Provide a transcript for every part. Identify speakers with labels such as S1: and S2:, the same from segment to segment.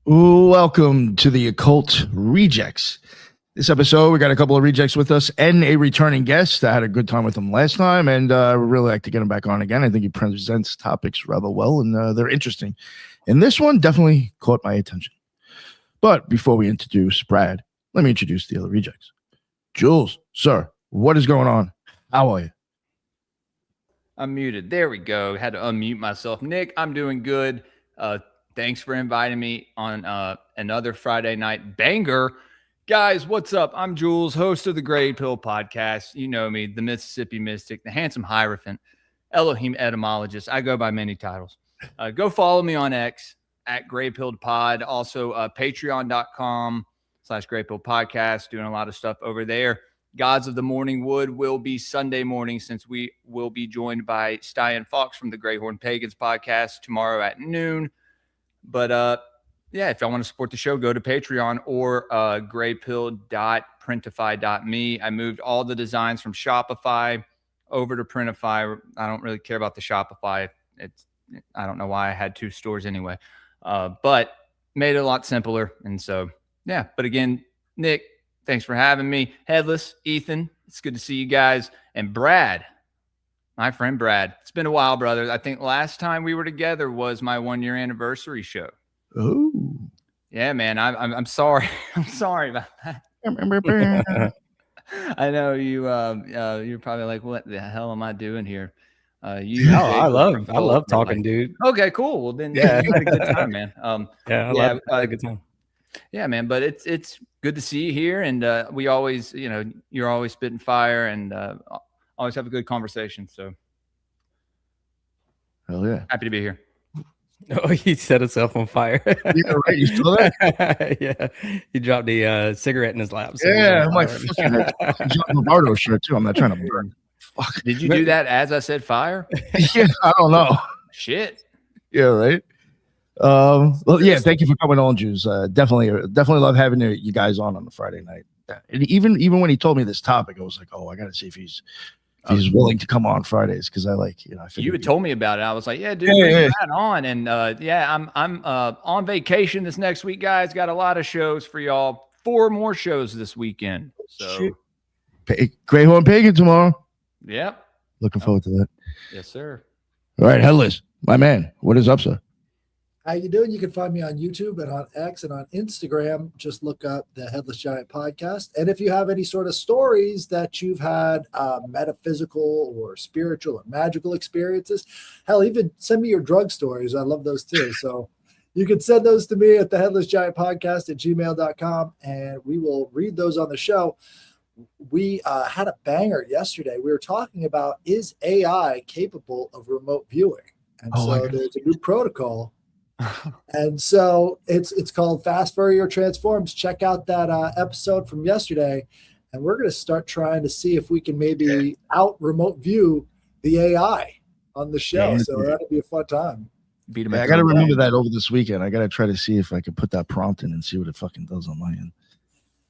S1: Welcome to the Occult Rejects. This episode, we got a couple of rejects with us and a returning guest. I had a good time with him last time, and I really like to get him back on again. I think he presents topics rather well, and they're interesting. And this one definitely caught my attention. But before we introduce Brad, let me introduce the other rejects. Jules, sir, what is going on? How are you?
S2: I'm muted. There we go. Had to unmute myself. Nick, I'm doing good. Thanks for inviting me on another Friday night banger. Guys, what's up? I'm Jules, host of the Gray Pill podcast. You know me, the Mississippi Mystic, the handsome Hierophant, Elohim etymologist. I go by many titles. Go follow me on X at Gray Pill Pod. Also, patreon.com/Gray Pill Podcast. Doing a lot of stuff over there. Gods of the Morning Wood will be Sunday morning, since we will be joined by Styan Fox from the Greyhorn Pagans podcast tomorrow at noon. But yeah, if y'all want to support the show, go to Patreon or graypill.printify.me. I moved all the designs from Shopify over to Printify. I don't really care about the Shopify. I don't know why I had two stores anyway, but made it a lot simpler. And so, yeah. But again, Nick, thanks for having me. Headless, Ethan, it's good to see you guys. And Brad, my friend Brad. It's been a while, brother. I think last time we were together was my 1-year anniversary show.
S1: Oh,
S2: yeah, man. I'm sorry. I'm sorry about that. I know you. You're probably like, what the hell am I doing here?
S3: I love talking, dude.
S2: Okay, cool. Well, then, yeah, you had a good time, man.
S3: I had a good time.
S2: Yeah, man. But it's good to see you here, and we always, you're always spitting fire, and always have a good conversation. So,
S1: hell yeah,
S2: happy to be here.
S3: Oh, he set himself on fire.
S1: Yeah, right. You still there?
S3: Yeah, he dropped the cigarette in his lap.
S1: So yeah, I'm like fucking John Lombardo shirt too. I'm not trying to burn.
S2: Fuck. Did you do that as I said fire?
S1: Yeah, I don't know.
S2: Shit.
S1: Yeah, right. Well, yeah. Thank you for coming on, Jews. Definitely love having you guys on the Friday night. And even when he told me this topic, I was like, oh, I got to see if he's willing to come on Fridays, because I like, I
S2: you had told me about it. I was like, yeah, dude, bring that on. And I'm on vacation this next week, guys. Got a lot of shows for y'all. 4 more shows this weekend. So
S1: Greyhorn Pagan tomorrow.
S2: Yep.
S1: Looking forward to that.
S2: Yes, sir.
S1: All right, Headless, my man. What is up, sir?
S4: How you doing? You can find me on YouTube and on X and on Instagram. Just look up the Headless Giant podcast. And if you have any sort of stories that you've had, metaphysical or spiritual or magical experiences, hell, even send me your drug stories. I love those too. So you can send those to me at the Headless Giant Podcast at gmail.com, and we will read those on the show. We had a banger yesterday. We were talking about, is AI capable of remote viewing? And so there's a new protocol. And so it's called Fast Fourier Transforms. Check out that episode from yesterday, and we're going to start trying to see if we can maybe out remote view the AI on the show. So that'll be a fun time.
S1: I got to remember that over this weekend. I got to try to see if I can put that prompt in and see what it fucking does on my end.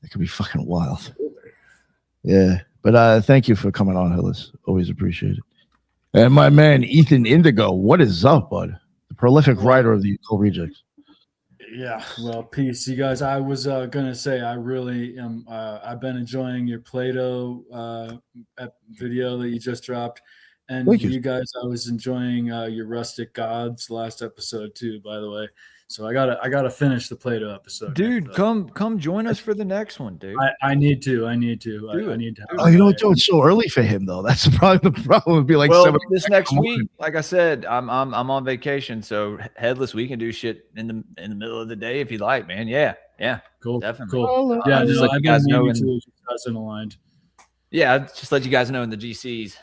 S1: It could be fucking wild. Yeah, but thank you for coming on, Hillis. Always appreciate it. And my man Ethan Indigo, what is up, bud? Prolific writer of the Occult Rejects.
S5: Yeah, well, peace, you guys. I was gonna say I really am. I've been enjoying your Play-Doh video that you just dropped, and you guys. I was enjoying your Rustic Gods last episode too. By the way, so I gotta finish the Play-Doh episode.
S2: Dude, come join us for the next one, dude.
S5: I need to. I need to.
S1: Oh, you know what, Joe? It's so early for him though. That's probably the problem. It'd be like
S2: this next week. Like I said, I'm on vacation, so Headless, we can do shit in the middle of the day if you like, man. Yeah,
S5: cool,
S2: definitely.
S5: Cool. Yeah, just let you guys know. Aligned.
S2: Yeah, just let you guys know in the GCs.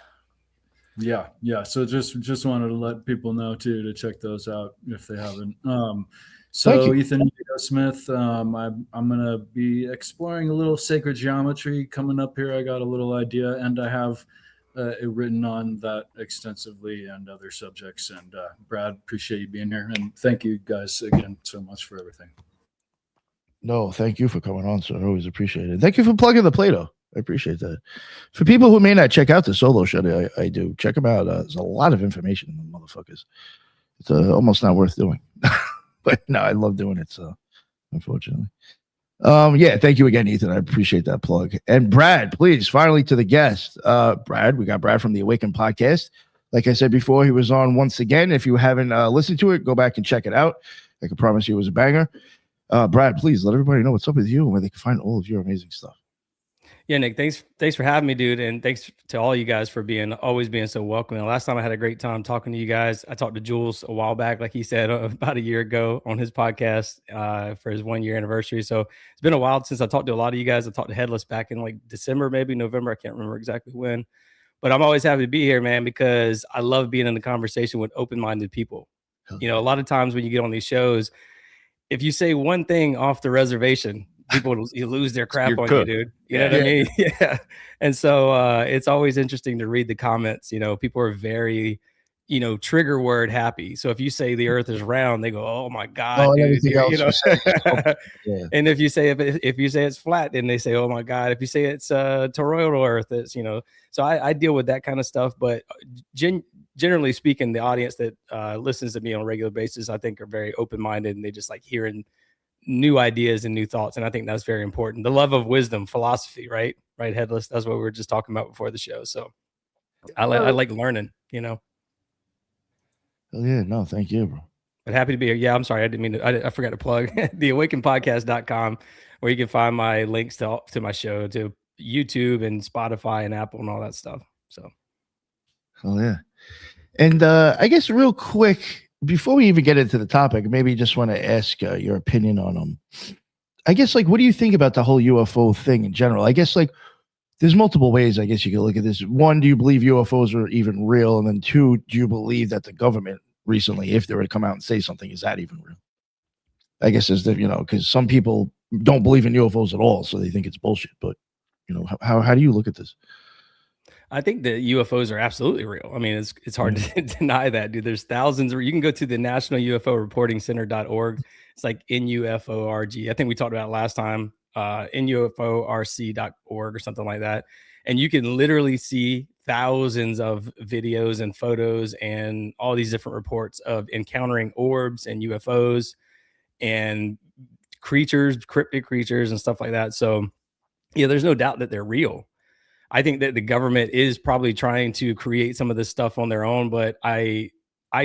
S5: Yeah. So just wanted to let people know too to check those out if they haven't. So Ethan Smith, I'm gonna be exploring a little sacred geometry coming up here. I got a little idea, and I have it written on that extensively and other subjects. And Brad, appreciate you being here, and thank you guys again so much for everything.
S1: No, thank you for coming on, sir. I always appreciate it. Thank you for plugging the Play-Doh. I appreciate that. For people who may not check out the solo show, I do check them out. There's a lot of information in the motherfuckers. It's almost not worth doing. But no, I love doing it. So unfortunately. Yeah, thank you again, Ethan. I appreciate that plug. And Brad, please, finally to the guest. Brad, we got Brad from the Awaken podcast. Like I said before, he was on once again. If you haven't listened to it, go back and check it out. I can promise you it was a banger. Brad, please let everybody know what's up with you and where they can find all of your amazing stuff.
S3: Yeah, Nick, thanks for having me, dude. And thanks to all you guys for always being so welcoming. Last time I had a great time talking to you guys. I talked to Jules a while back, like he said, about a year ago on his podcast for his 1 year anniversary. So it's been a while since I talked to a lot of you guys. I talked to Headless back in like December, maybe November. I can't remember exactly when, but I'm always happy to be here, man, because I love being in the conversation with open-minded people. You know, a lot of times when you get on these shows, if you say one thing off the reservation, people you lose their crap on you, dude. You know what I mean? Yeah. And so it's always interesting to read the comments. You know, people are very, trigger word happy. So if you say the earth is round, they go, "Oh my God, dude." And if you say if you say it's flat, then they say, "Oh my God." If you say it's toroidal earth, it's So I deal with that kind of stuff. But generally speaking, the audience that listens to me on a regular basis, I think, are very open minded, and they just like hearing new ideas and new thoughts. And I think that's very important. The love of wisdom, philosophy, right? Headless. That's what we were just talking about before the show. So I like learning,
S1: Oh yeah. No, thank you, bro.
S3: But happy to be here. Yeah. I'm sorry. I didn't mean to, I forgot to plug theawakenpodcast.com, where you can find my links to my show, to YouTube and Spotify and Apple and all that stuff. So.
S1: Oh yeah. And I guess real quick, before we even get into the topic, maybe just want to ask your opinion on them. I guess, like, what do you think about the whole UFO thing in general? I guess, like, there's multiple ways I guess you could look at this. One, do you believe UFOs are even real? And then two, do you believe that the government recently, if they were to come out and say something, is that even real? I guess is that, because some people don't believe in UFOs at all, so they think it's bullshit. But, how do you look at this?
S3: I think the UFOs are absolutely real. I mean, it's hard to deny that, dude. There's thousands, or you can go to the National UFO Reporting Center.org. It's like NUFORG. I think we talked about it last time, NUFORC.org or something like that. And you can literally see thousands of videos and photos and all these different reports of encountering orbs and UFOs and creatures, cryptic creatures and stuff like that. So yeah, there's no doubt that they're real. I think that the government is probably trying to create some of this stuff on their own, but I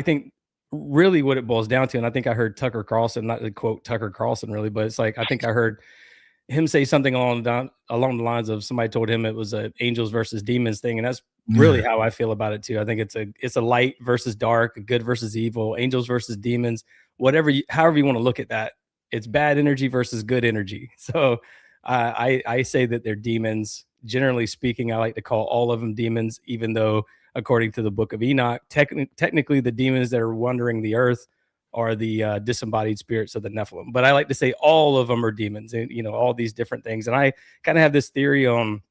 S3: think really what it boils down to, and I think I heard Tucker Carlson, not to quote Tucker Carlson really, but it's like, I think I heard him say something along the lines of, somebody told him it was a angels versus demons thing. And that's really how I feel about it too. I think it's a light versus dark, a good versus evil, angels versus demons, however you want to look at that. It's bad energy versus good energy. So I say that they're demons. Generally speaking, I like to call all of them demons, even though according to the book of Enoch, technically the demons that are wandering the earth are the disembodied spirits of the Nephilim. But I like to say all of them are demons, and all these different things. And I kind of have this theory on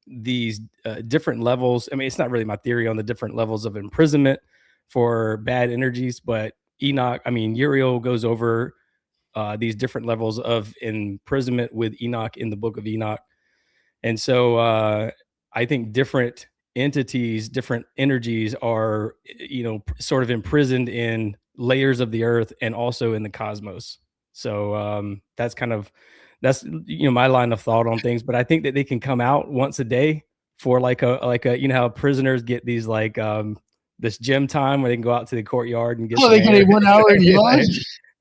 S3: these different levels. I mean, it's not really my theory on the different levels of imprisonment for bad energies, but Uriel goes over these different levels of imprisonment with Enoch in the book of Enoch. And so I think different entities, different energies are, sort of imprisoned in layers of the earth and also in the cosmos. So that's my line of thought on things. But I think that they can come out once a day for like a how prisoners get these this gym time where they can go out to the courtyard and get.
S1: Oh, they get 1 hour in yard.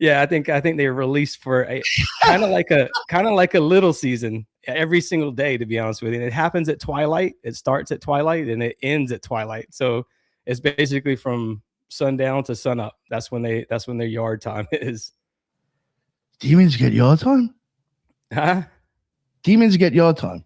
S3: Yeah, I think they're released for a kind of like a little season every single day, to be honest with you. And it happens at twilight. It starts at twilight and it ends at twilight. So it's basically from sundown to sunup. That's when their yard time is.
S1: Demons get yard time?
S3: Huh?
S1: Demons get yard time.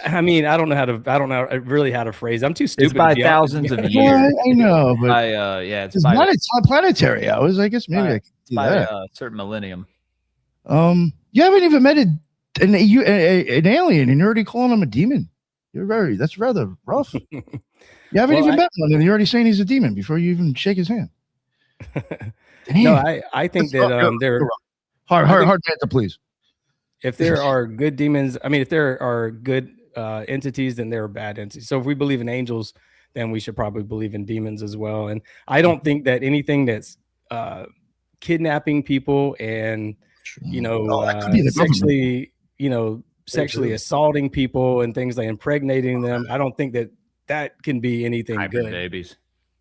S3: I mean, I don't know really how to phrase it. I'm too stupid.
S2: It's by thousands of years.
S1: Yeah, I know, but
S2: it's by
S1: planetary hours. I guess maybe I can do that.
S2: A certain millennium.
S1: You haven't even met an alien, and you're already calling him a demon. That's rather rough. You haven't even met one, and you're already saying he's a demon before you even shake his hand.
S3: No, I think that they're
S1: hard to answer, please.
S3: If there are good demons, if there are good entities, then there are bad entities. So if we believe in angels, then we should probably believe in demons as well. And I don't think that anything that's kidnapping people and you know,
S1: Oh, that could be the government.
S3: sexually, you know, sexually assaulting people and things like impregnating them. I don't think that can be anything
S2: Hybrid
S3: good.
S2: babies.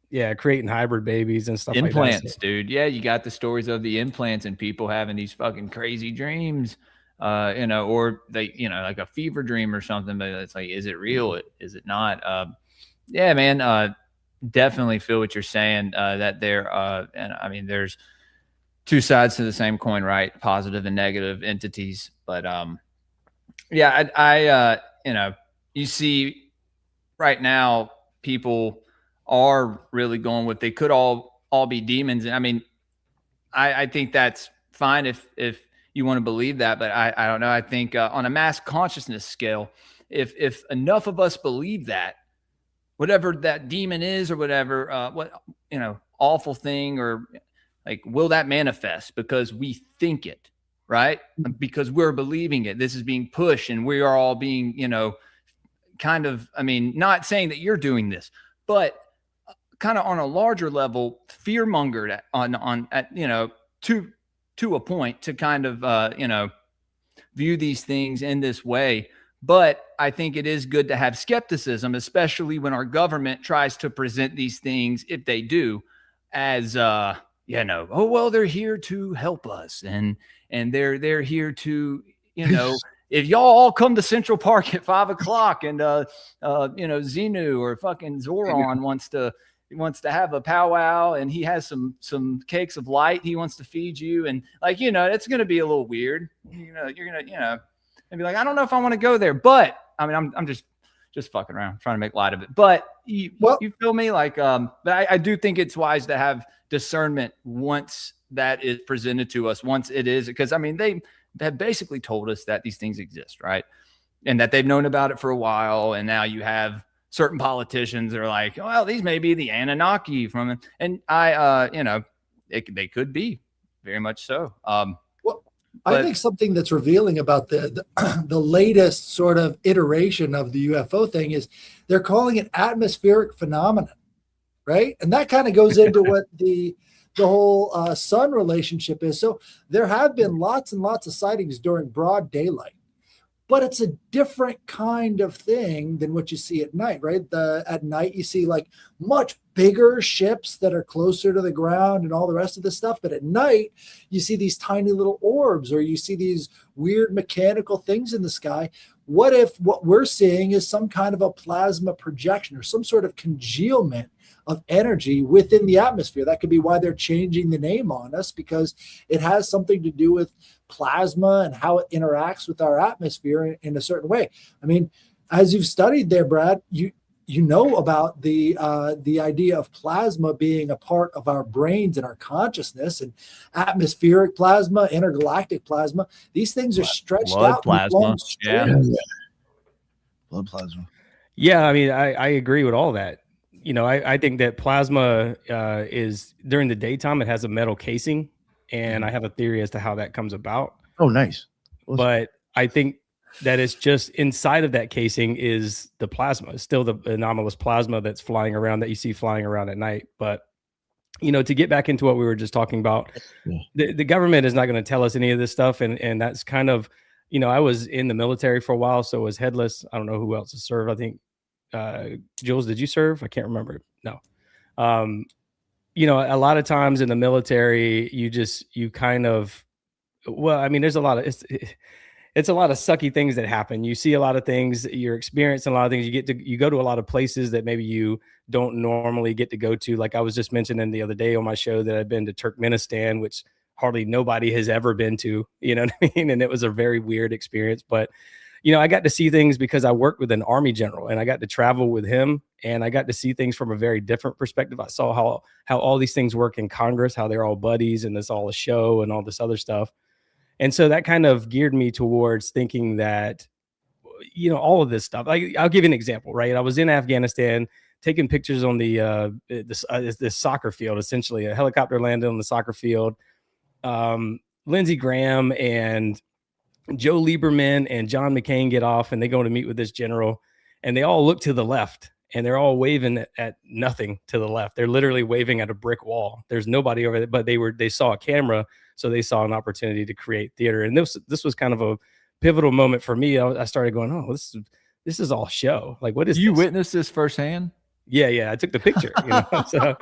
S3: Yeah, creating hybrid babies and stuff
S2: Implants,
S3: like that.
S2: dude. Yeah, you got the stories of the implants and people having these fucking crazy dreams, you know, or they, you know, like a fever dream or something. But it's like, is it real? Is it not? Yeah, man. Definitely feel what you're saying. That there, and I mean, there's two sides to the same coin, right? Positive and negative entities. But yeah, I you know, you see right now people are really going with they could all be demons. And I mean, I think that's fine if you want to believe that, but I don't know. I think on a mass consciousness scale, if enough of us believe that, whatever that demon is or whatever, what, you know, awful thing, or like, will that manifest because we think it, right? Because we're believing it. This is being pushed and we are all being, you know, kind of, I mean, not saying that you're doing this, but kind of on a larger level, fear mongered at, you know, to a point to kind of, you know, view these things in this way. But I think it is good to have skepticism, especially when our government tries to present these things, if they do, as you know, oh well, they're here to help us, and they're here to, you know, if y'all all come to Central Park at 5 o'clock and you know, Xenu or fucking Zoran wants to have a powwow and he has some cakes of light he wants to feed you, and like, you know, it's gonna be a little weird. You know, you're gonna, you know, and be like, I don't know if I want to go there, but I mean, I'm just fucking around, trying to make light of it. But you feel me? Like, but I do think it's wise to have discernment once that is presented to us, once it is, because I mean, they have basically told us that these things exist, right? And that they've known about it for a while. And now you have certain politicians that are like, well, these may be the Anunnaki from it. And I, you know, they could be very much so.
S4: I think something that's revealing about the latest sort of iteration of the UFO thing is they're calling it atmospheric phenomenon, right? And that kind of goes into what the whole sun relationship is. So there have been lots and lots of sightings during broad daylight, but it's a different kind of thing than what you see at night, right? At night, you see like much bigger ships that are closer to the ground and all the rest of this stuff. But at night, you see these tiny little orbs, or you see these weird mechanical things in the sky. What if what we're seeing is some kind of a plasma projection or some sort of congealment of energy within the atmosphere? That could be why they're changing the name on us, because it has something to do with plasma and how it interacts with our atmosphere in a certain way. I mean, as you've studied there, Brad, you know about the idea of plasma being a part of our brains and our consciousness, and atmospheric plasma, intergalactic plasma. These things are stretched out.
S2: Plasma. Yeah.
S1: Blood plasma.
S3: Yeah, I mean, I agree with all that. You know, I think that plasma is, during the daytime, it has a metal casing, and I have a theory as to how that comes about.
S1: Oh, nice. Awesome.
S3: But I think that it's just inside of that casing is the plasma. It's still the anomalous plasma that's flying around, that you see flying around at night. But, you know, to get back into what we were just talking about, the government is not going to tell us any of this stuff. And that's kind of, you know, I was in the military for a while, so was Headless. I don't know who else has served. I think, Jules, did you serve? I can't remember. No. You know, a lot of times in the military, you kind of, well, I mean, there's a lot of, it's a lot of sucky things that happen. You see a lot of things, you're experiencing a lot of things. You go to a lot of places that maybe you don't normally get to go to. Like I was just mentioning the other day on my show that I've been to Turkmenistan, which hardly nobody has ever been to, you know what I mean? And it was a very weird experience, but you know, I got to see things because I worked with an Army general and I got to travel with him, and I got to see things from a very different perspective. I saw how all these things work in Congress, how they're all buddies and it's all a show and all this other stuff. And so that kind of geared me towards thinking that, you know, all of this stuff. I'll give you an example, right? I was in Afghanistan taking pictures on this soccer field, essentially a helicopter landed on the soccer field. Lindsey Graham and Joe Lieberman and John McCain get off and they go to meet with this general, and they all look to the left and they're all waving at nothing to the left. They're literally waving at a brick wall. There's nobody over there, but they saw a camera So they saw an opportunity to create theater. And this was kind of a pivotal moment for me. I started going, oh, this is all show. Like, what is
S2: You
S3: this?
S2: witnessed this firsthand?
S3: Yeah. I took the picture, you know. So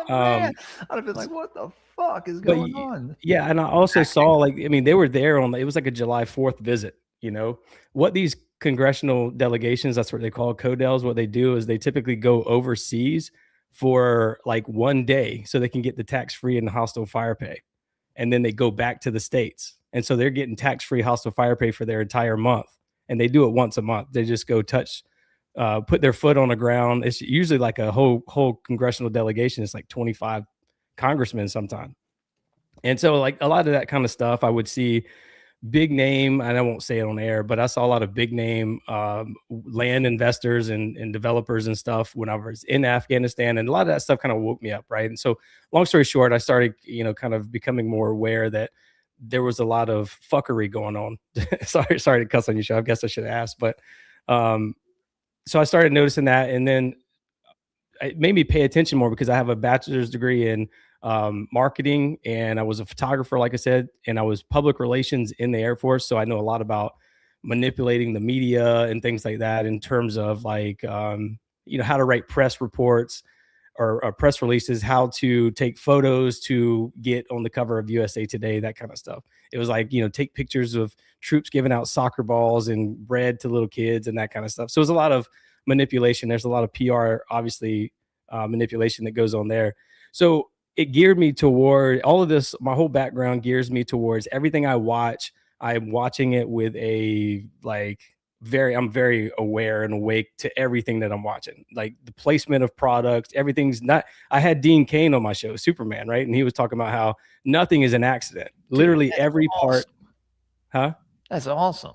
S2: Oh, man. I'd have been like, what the fuck is going on?
S3: Yeah. And I also saw, like, I mean, they were there it was like a July 4th visit, you know, what these congressional delegations, that's what they call CODELs. What they do is they typically go overseas for like one day so they can get the tax-free and hostile fire pay. And then they go back to the States. And so they're getting tax-free hostile fire pay for their entire month. And they do it once a month. They just go put their foot on the ground. It's usually like a whole congressional delegation. It's like 25 congressmen sometimes. And so like a lot of that kind of stuff I would see big name, and I won't say it on air, but I saw a lot of big name land investors and developers and stuff when I was in Afghanistan. And a lot of that stuff kind of woke me up. Right. And so long story short, I started, you know, kind of becoming more aware that there was a lot of fuckery going on. sorry to cuss on your show. I guess I should have asked, but so I started noticing that, and then it made me pay attention more because I have a bachelor's degree in marketing, and I was a photographer, like I said, and I was public relations in the Air Force. So I know a lot about manipulating the media and things like that in terms of like, you know, how to write press reports or press releases, how to take photos to get on the cover of USA Today, that kind of stuff. It was like, you know, take pictures of troops giving out soccer balls and bread to little kids and that kind of stuff. So it was a lot of manipulation. There's a lot of PR, obviously, manipulation that goes on there. So it geared me toward all of this. My whole background gears me towards everything I watch. I'm watching it with a I'm very aware and awake to everything that I'm watching, like the placement of products. Everything's not. I had Dean Cain on my show, Superman, right? And he was talking about how nothing is an accident. Literally every part. Huh?
S2: That's awesome.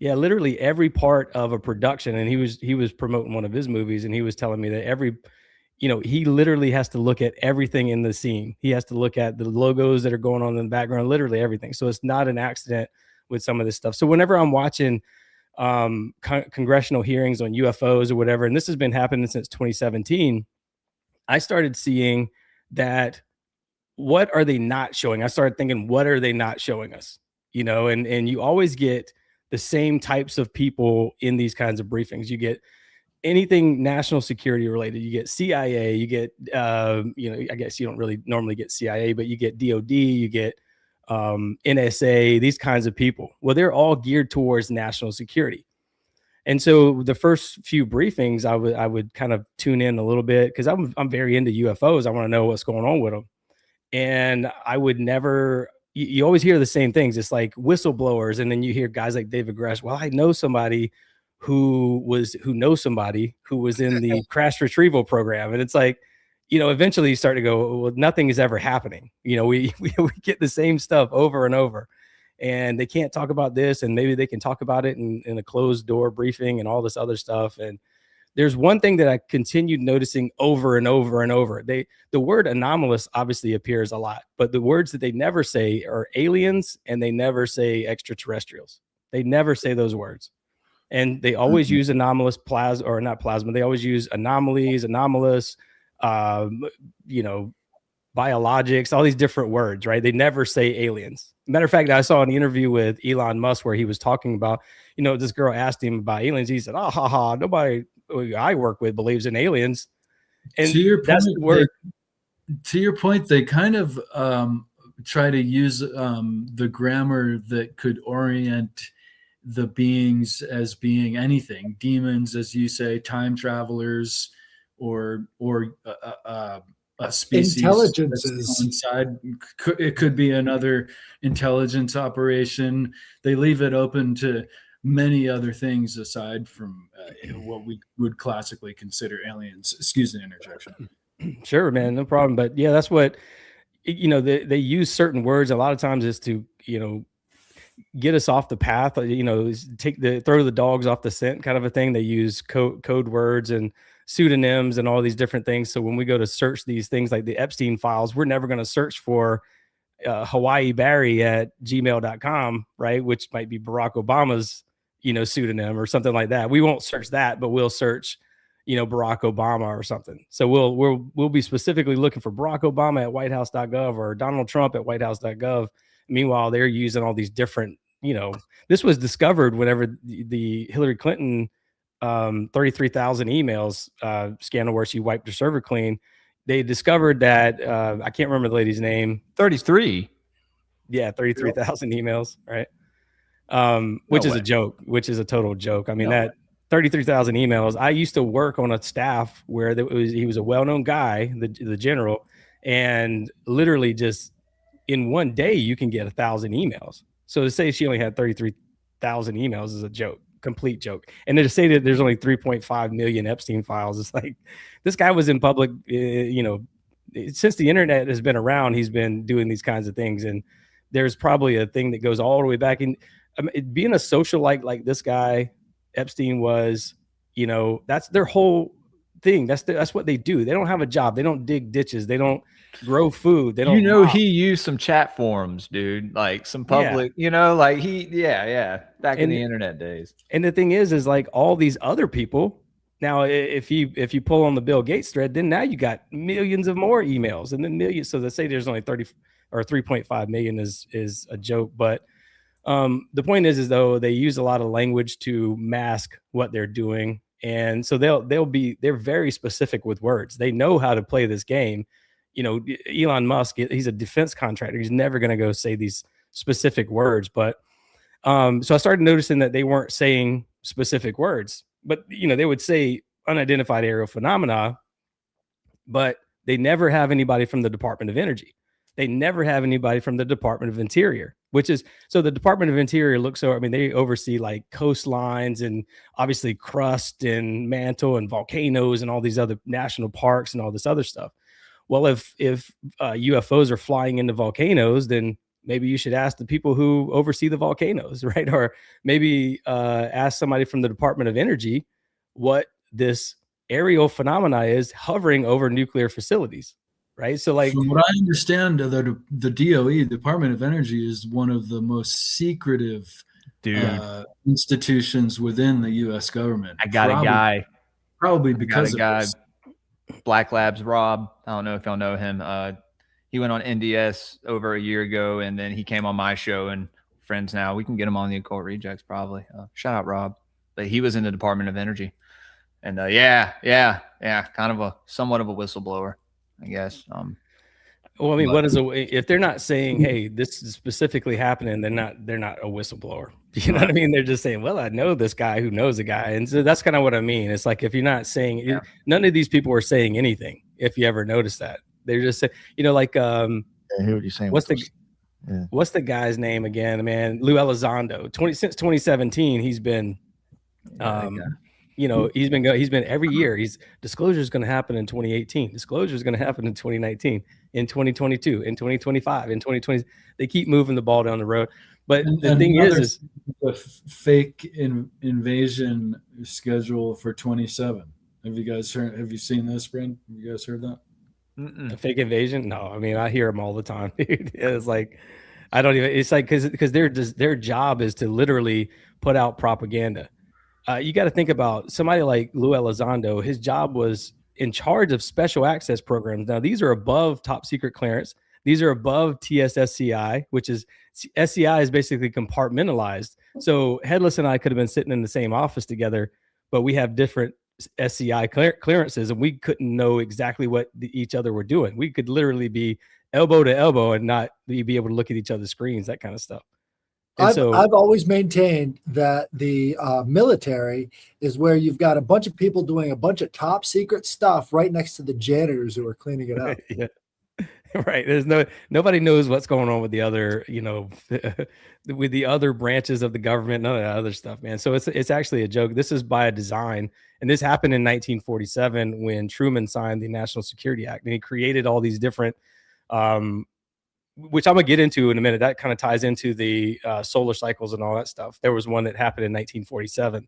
S3: Yeah, literally every part of a production. And he was promoting one of his movies, and he was telling me that he literally has to look at everything in the scene. He has to look at the logos that are going on in the background, literally everything. So it's not an accident with some of this stuff. So whenever I'm watching congressional hearings on UFOs or whatever, and this has been happening since 2017, I started seeing that, what are they not showing? I started thinking, what are they not showing us? You know, and you always get the same types of people in these kinds of briefings. You get anything national security related. You get CIA, you get, I guess you don't really normally get CIA, but you get DOD, you get NSA, these kinds of people. Well, they're all geared towards national security. And so the first few briefings, I would kind of tune in a little bit because I'm very into UFOs. I want to know what's going on with them. And I would never, you always hear the same things. It's like whistleblowers. And then you hear guys like David Grush. Well, I know somebody who knows somebody who was in the crash retrieval program. And it's like, you know, eventually you start to go, well, nothing is ever happening. You know, we get the same stuff over and over, and they can't talk about this, and maybe they can talk about it in a closed door briefing and all this other stuff. And there's one thing that I continued noticing over and over and over. The word anomalous obviously appears a lot, but the words that they never say are aliens, and they never say extraterrestrials. They never say those words. And they always use anomalous plasma. They always use anomalies, anomalous, biologics, all these different words, right? They never say aliens. Matter of fact, I saw an interview with Elon Musk where he was talking about, you know, this girl asked him about aliens. He said, nobody I work with believes in aliens. And that's the word.
S5: To your point, they kind of try to use the grammar that could orient the beings as being anything, demons, as you say, time travelers, or a species
S4: intelligences
S5: inside. It could be another intelligence operation. They leave it open to many other things aside from what we would classically consider aliens. Excuse the interjection.
S3: Sure, man, no problem. But yeah, that's what, you know, they use certain words a lot of times is to, you know, get us off the path, you know, throw the dogs off the scent kind of a thing. They use code words and pseudonyms and all these different things. So when we go to search these things like the Epstein files, we're never going to search for Hawaii Barry at gmail.com, right? Which might be Barack Obama's, you know, pseudonym or something like that. We won't search that, but we'll search, Barack Obama or something. So we'll be specifically looking for Barack Obama at whitehouse.gov or Donald Trump at whitehouse.gov. Meanwhile, they're using all these different, this was discovered whenever the Hillary Clinton 33,000 emails scandal where she wiped her server clean. They discovered that I can't remember the lady's name.
S2: 33.
S3: Yeah, 33,000 emails, right? Which is a joke, which is a total joke. I mean, that 33,000 emails. I used to work on a staff where he was a well-known guy, the general, and literally just in one day you can get 1,000 emails. So to say she only had 33,000 emails is a joke, complete joke. And to say that there's only 3.5 million Epstein files, it's like this guy was in public, since the internet has been around, he's been doing these kinds of things. And there's probably a thing that goes all the way back in. I mean, being a socialite like this guy Epstein was, that's their whole thing. That's what they do. They don't have a job. They don't dig ditches. They don't grow food. They don't.
S2: He used some chat forums, dude. Like some public. Back in the internet days.
S3: And the thing is like all these other people. Now, if you pull on the Bill Gates thread, then now you got millions of more emails, and then millions. So they say there's only 30 or 3.5 million is a joke, but the point is though they use a lot of language to mask what they're doing, and so they're very specific with words. They know how to play this game. Elon Musk, he's a defense contractor. He's never going to go say these specific words, but so I started noticing that they weren't saying specific words, but they would say unidentified aerial phenomena, but they never have anybody from the Department of Energy. They never have anybody from the Department of Interior, so the Department of Interior they oversee like coastlines and obviously crust and mantle and volcanoes and all these other national parks and all this other stuff. Well, if UFOs are flying into volcanoes, then maybe you should ask the people who oversee the volcanoes, right? Or maybe ask somebody from the Department of Energy what this aerial phenomena is hovering over nuclear facilities. Right. So like
S5: from what I understand, the DOE, Department of Energy, is one of the most secretive institutions within the U.S. government.
S2: I got a guy.
S5: Probably because of this.
S2: Black Labs Rob. I don't know if y'all know him. He went on NDS over a year ago, and then he came on my show, and friends now. We can get him on the Occult Rejects probably. Shout out Rob. But he was in the Department of Energy. And kind of somewhat of a whistleblower, I guess.
S3: Well, I mean, if they're not saying, "Hey, this is specifically happening," they're not a whistleblower. You know what I mean? They're just saying, "Well, I know this guy who knows a guy," and so that's kind of what I mean. It's like if you're not saying, none of these people are saying anything. If you ever notice that, they're just saying, I hear what you're saying. What's the guy's name again, man? Lou Elizondo. Since 2017, he's been. He's been every year. Disclosure is going to happen in 2018. Disclosure is going to happen in 2019, in 2022, in 2025, in 2020. They keep moving the ball down the road. But the thing is
S5: a fake invasion schedule for 27. Have you seen this, Brent? Have you guys heard that?
S3: A fake invasion? No, I mean, I hear them all the time. It's like, I don't even, it's like, because their job is to literally put out propaganda. You got to think about somebody like Lou Elizondo. His job was in charge of special access programs. Now, these are above top secret clearance. These are above TSSCI, which is SCI is basically compartmentalized. So Headless and I could have been sitting in the same office together, but we have different SCI clearances, and we couldn't know exactly what each other were doing. We could literally be elbow to elbow and not be able to look at each other's screens, that kind of stuff.
S4: I've always maintained that the military is where you've got a bunch of people doing a bunch of top secret stuff right next to the janitors who are cleaning it up.
S3: Yeah. Right. There's nobody knows what's going on with the other, with the other branches of the government, none of that other stuff, man. So it's actually a joke. This is by design. And this happened in 1947 when Truman signed the National Security Act, and he created all these different, which I'm gonna get into in a minute. That kind of ties into the solar cycles and all that stuff. There was one that happened in 1947,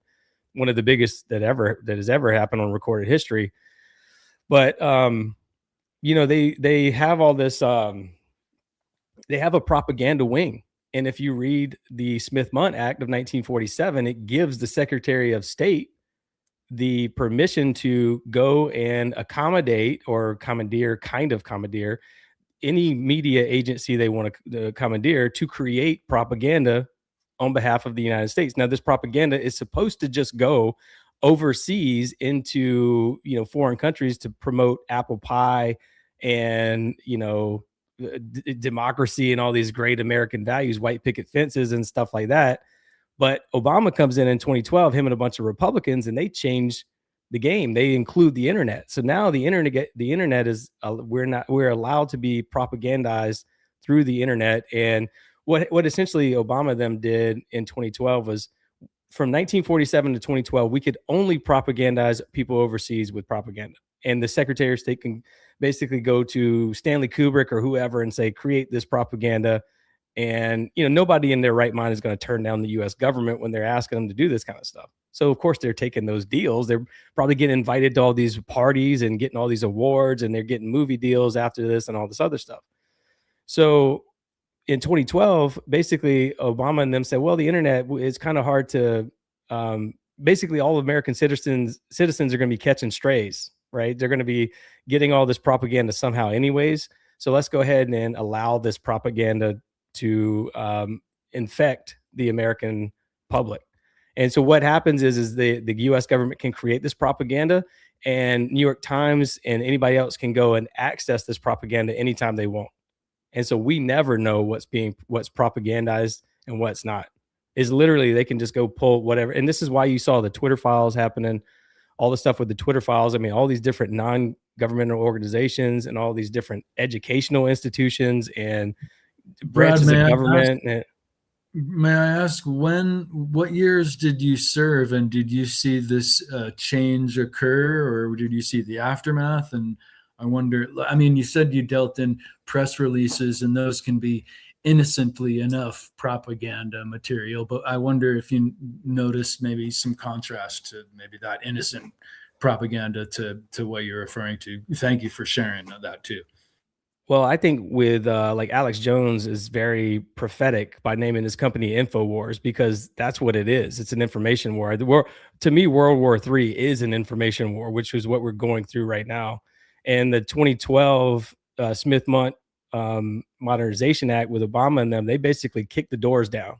S3: one of the biggest that has ever happened on recorded history. But they have all this. They have a propaganda wing, and if you read the Smith-Mundt Act of 1947, it gives the Secretary of State the permission to go and accommodate or commandeer any media agency they want to commandeer to create propaganda on behalf of the United States. Now, this propaganda is supposed to just go overseas into, foreign countries to promote apple pie and, democracy and all these great American values, white picket fences and stuff like that. But Obama comes in 2012, him and a bunch of Republicans, and they change the game. They include the internet. So now the internet is we're allowed to be propagandized through the internet. And what essentially Obama them did in 2012 was, from 1947 to 2012, we could only propagandize people overseas with propaganda. And the Secretary of State can basically go to Stanley Kubrick or whoever and say, create this propaganda. And, nobody in their right mind is going to turn down the US government when they're asking them to do this kind of stuff. So, of course, they're taking those deals. They're probably getting invited to all these parties and getting all these awards, and they're getting movie deals after this and all this other stuff. So in 2012, basically, Obama and them said, well, the internet is kind of hard to, basically all American citizens are going to be catching strays, right? They're going to be getting all this propaganda somehow anyways. So let's go ahead and allow this propaganda to infect the American public. And so what happens is the US government can create this propaganda, and New York Times and anybody else can go and access this propaganda anytime they want. And so we never know what's propagandized and what's not. Is literally they can just go pull whatever. And this is why you saw the Twitter files happening, all the stuff with the Twitter files. I mean, all these different non-governmental organizations and all these different educational institutions and branches of government.
S5: May I ask, what years did you serve, and did you see this change occur, or did you see the aftermath? And I wonder, I mean, you said you dealt in press releases, and those can be innocently enough propaganda material, but I wonder if you noticed maybe some contrast to maybe that innocent propaganda to what you're referring to. Thank you for sharing that too.
S3: Well, I think with like Alex Jones is very prophetic by naming his company InfoWars, because that's what it is. It's an information war. To me, World War III is an information war, which is what we're going through right now. And the 2012 Smith-Mundt Modernization Act with Obama and them, they basically kicked the doors down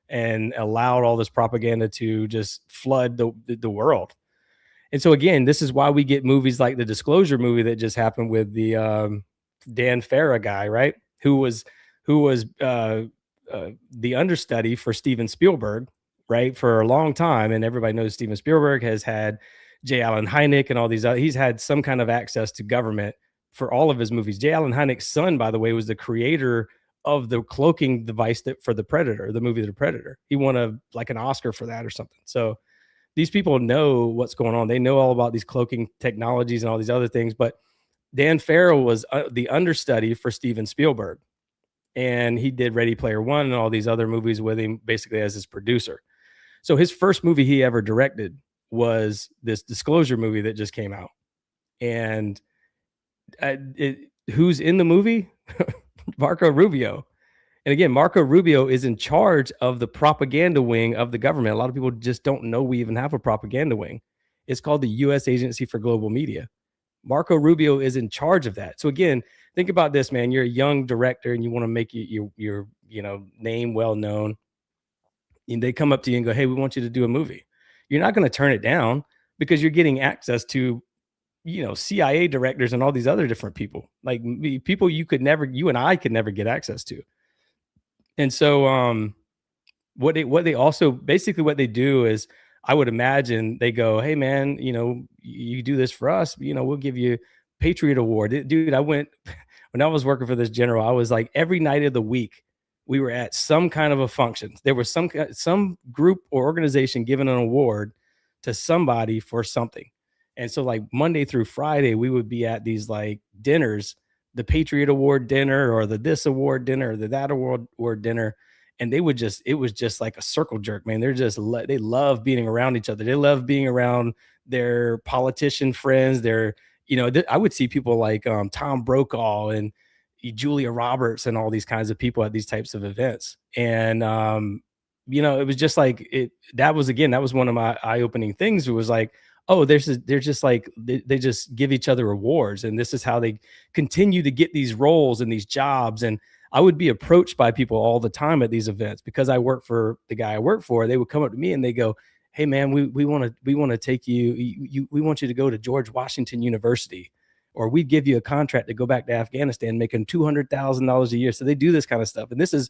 S3: and allowed all this propaganda to just flood the world. And so again, this is why we get movies like the Disclosure movie that just happened with the Dan Farah guy, right? Who was the understudy for Steven Spielberg, right? For a long time. And everybody knows Steven Spielberg has had J. Allen Hynek and all these other, he's had some kind of access to government for all of his movies. J. Allen Hynek's son, by the way, was the creator of the cloaking device for the Predator, the movie The Predator. He won an Oscar for that or something. So these people know what's going on. They know all about these cloaking technologies and all these other things. But Dan Farrell was the understudy for Steven Spielberg, and he did Ready Player One and all these other movies with him, basically as his producer. So his first movie he ever directed was this Disclosure movie that just came out. And who's in the movie? Marco Rubio. And again, Marco Rubio is in charge of the propaganda wing of the government. A lot of people just don't know we even have a propaganda wing. It's called the U.S. Agency for Global Media. Marco Rubio is in charge of that. So again, think about this, man. You're a young director and you want to make your name well known. And they come up to you and go, hey, we want you to do a movie. You're not going to turn it down because you're getting access to, CIA directors and all these other different people, like people you and I could never get access to. And so what they do is, I would imagine they go, hey man, you do this for us, we'll give you Patriot Award. Dude, when I was working for this general, I was like, every night of the week we were at some kind of a function. There was some group or organization giving an award to somebody for something. And so like Monday through Friday, we would be at these like dinners, the Patriot Award dinner or the this award dinner or the that award dinner. And it was just like a circle jerk, man. They love being around each other. They love being around their politician friends. I would see people like Tom Brokaw and Julia Roberts and all these kinds of people at these types of events. And, it was just like that was one of my eye-opening things. It was like, oh, they're just like, they just give each other awards. And this is how they continue to get these roles and these jobs. And I would be approached by people all the time at these events because I work for the guy I work for. They would come up to me and they go, hey man, we want to take you, we want you to go to George Washington University, or we'd give you a contract to go back to Afghanistan making $200,000 a year. So they do this kind of stuff. And this is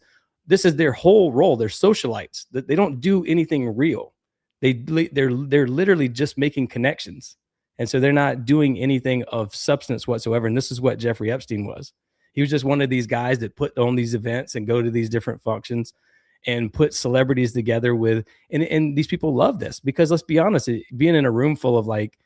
S3: their whole role. They're socialites. They don't do anything real. They're literally just making connections. And so they're not doing anything of substance whatsoever. And this is what Jeffrey Epstein was. He was just one of these guys that put on these events and go to these different functions and put celebrities together with, and these people love this because, let's be honest, being in a room full of like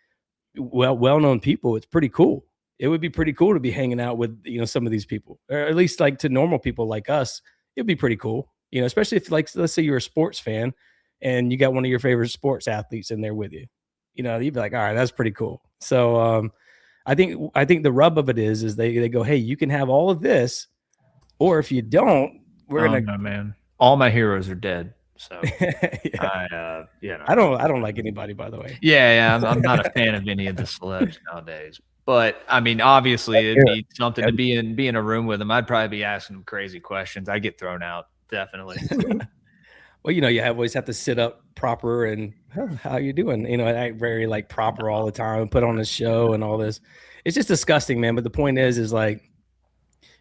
S3: well-known people, it's pretty cool. It would be pretty cool to be hanging out with, some of these people, or at least like to normal people like us. It'd be pretty cool, especially if, like, let's say you're a sports fan and you got one of your favorite sports athletes in there with you, you'd be like, all right, that's pretty cool. So I think the rub of it is they go, hey, you can have all of this, or if you don't, we're gonna.
S2: Man, all my heroes are dead. So
S3: yeah. I don't like anybody, by the way.
S2: Yeah, I'm not a fan of any of the celebs nowadays. But I mean, obviously, it'd be something to be in a room with them. I'd probably be asking them crazy questions. I get thrown out, definitely.
S3: Well, you always have to sit up proper and how you doing? I very like proper all the time and put on a show and all this. It's just disgusting, man. But the point is like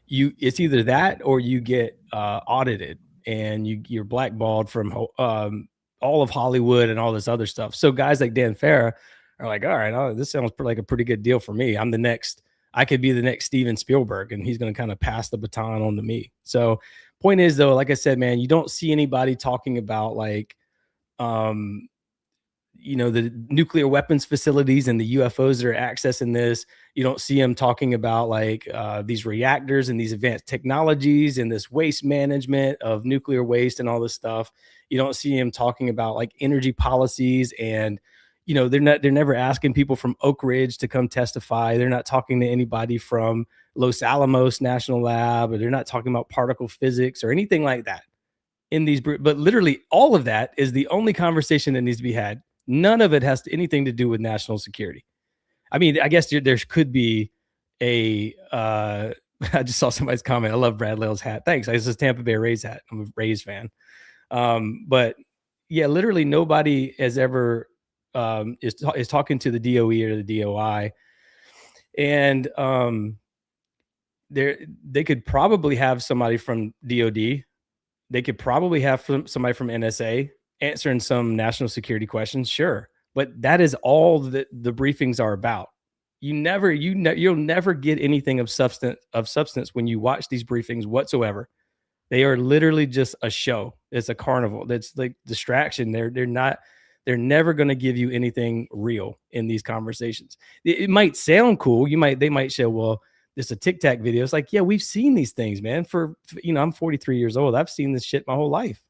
S3: it's either that or you get audited and you're blackballed from all of Hollywood and all this other stuff. So guys like Dan Farah are like, all right, this sounds like a pretty good deal for me. I could be the next Steven Spielberg, and he's going to kind of pass the baton on to me. So point is, though, like I said, man, you don't see anybody talking about like, the nuclear weapons facilities and the UFOs that are accessing this. You don't see them talking about like these reactors and these advanced technologies and this waste management of nuclear waste and all this stuff. You don't see them talking about like energy policies and, they're never asking people from Oak Ridge to come testify. They're not talking to anybody from Los Alamos National Lab, or they're not talking about particle physics or anything like that in these. But literally all of that is the only conversation that needs to be had. None of it has anything to do with national security. I mean, I guess there could be I just saw somebody's comment. I love Brad Lale's hat. Thanks. This is Tampa Bay Rays hat. I'm a Rays fan. But yeah, literally nobody has ever is talking to the DOE or the DOI. And they could probably have somebody from DOD. They could probably have somebody from NSA answering some national security questions. Sure. But that is all that the briefings are about. You'll never get anything of substance when you watch these briefings whatsoever. They are literally just a show. It's a carnival. That's like distraction. They're never going to give you anything real in these conversations. It might sound cool. They might say, well, this is a Tic Tac video. It's like, yeah, we've seen these things, man. I'm 43 years old. I've seen this shit my whole life.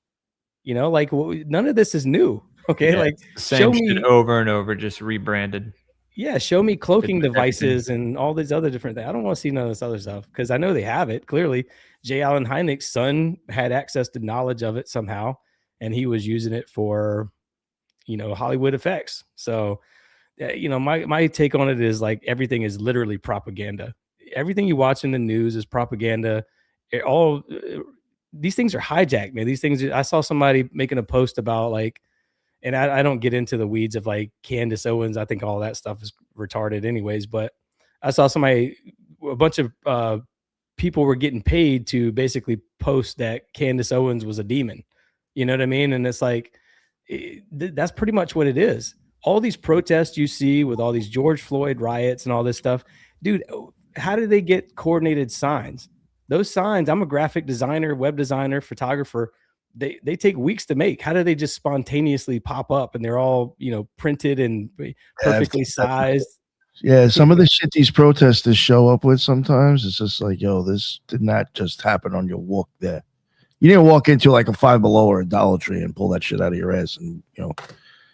S3: None of this is new. Okay.
S2: Yeah,
S3: like
S2: same shit over and over, just rebranded.
S3: Yeah. Show me cloaking devices and all these other different things. I don't want to see none of this other stuff because I know they have it. Clearly J. Allen Hynek's son had access to knowledge of it somehow, and he was using it for, Hollywood effects. So, my take on it is like everything is literally propaganda. Everything you watch in the news is propaganda. These things are hijacked, man. These things, I saw somebody making a post about like, and I don't get into the weeds of like Candace Owens. I think all that stuff is retarded anyways, but I saw a bunch of people were getting paid to basically post that Candace Owens was a demon. You know what I mean? And it's like, that's pretty much what it is. All these protests you see with all these George Floyd riots and all this stuff, dude, how do they get coordinated signs? Those signs, I'm a graphic designer, web designer, photographer. They take weeks to make. How do they just spontaneously pop up and they're all, printed and perfectly sized?
S1: Yeah, some of the shit these protesters show up with sometimes, it's just like, yo, this did not just happen on your walk there. You didn't walk into like a Five Below or a Dollar Tree and pull that shit out of your ass and,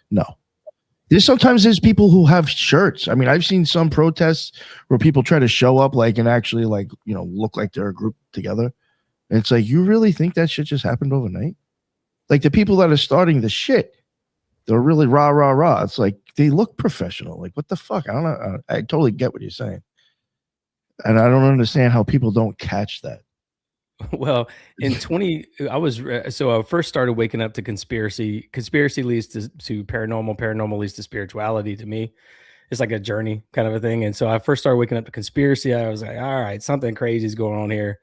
S1: no. There's people who have shirts. I mean, I've seen some protests where people try to show up like and actually like, look like they're a group together. And it's like, you really think that shit just happened overnight? Like the people that are starting the shit they're really rah, rah, rah. It's like they look professional. Like, what the fuck? I don't know. I totally get what you're saying. And I don't understand how people don't catch that.
S3: Well, in 20, I first started waking up to conspiracy. Conspiracy leads to paranormal. Paranormal leads to spirituality. To me, it's like a journey kind of a thing. And so I first started waking up to conspiracy. I was like, all right, something crazy is going on here.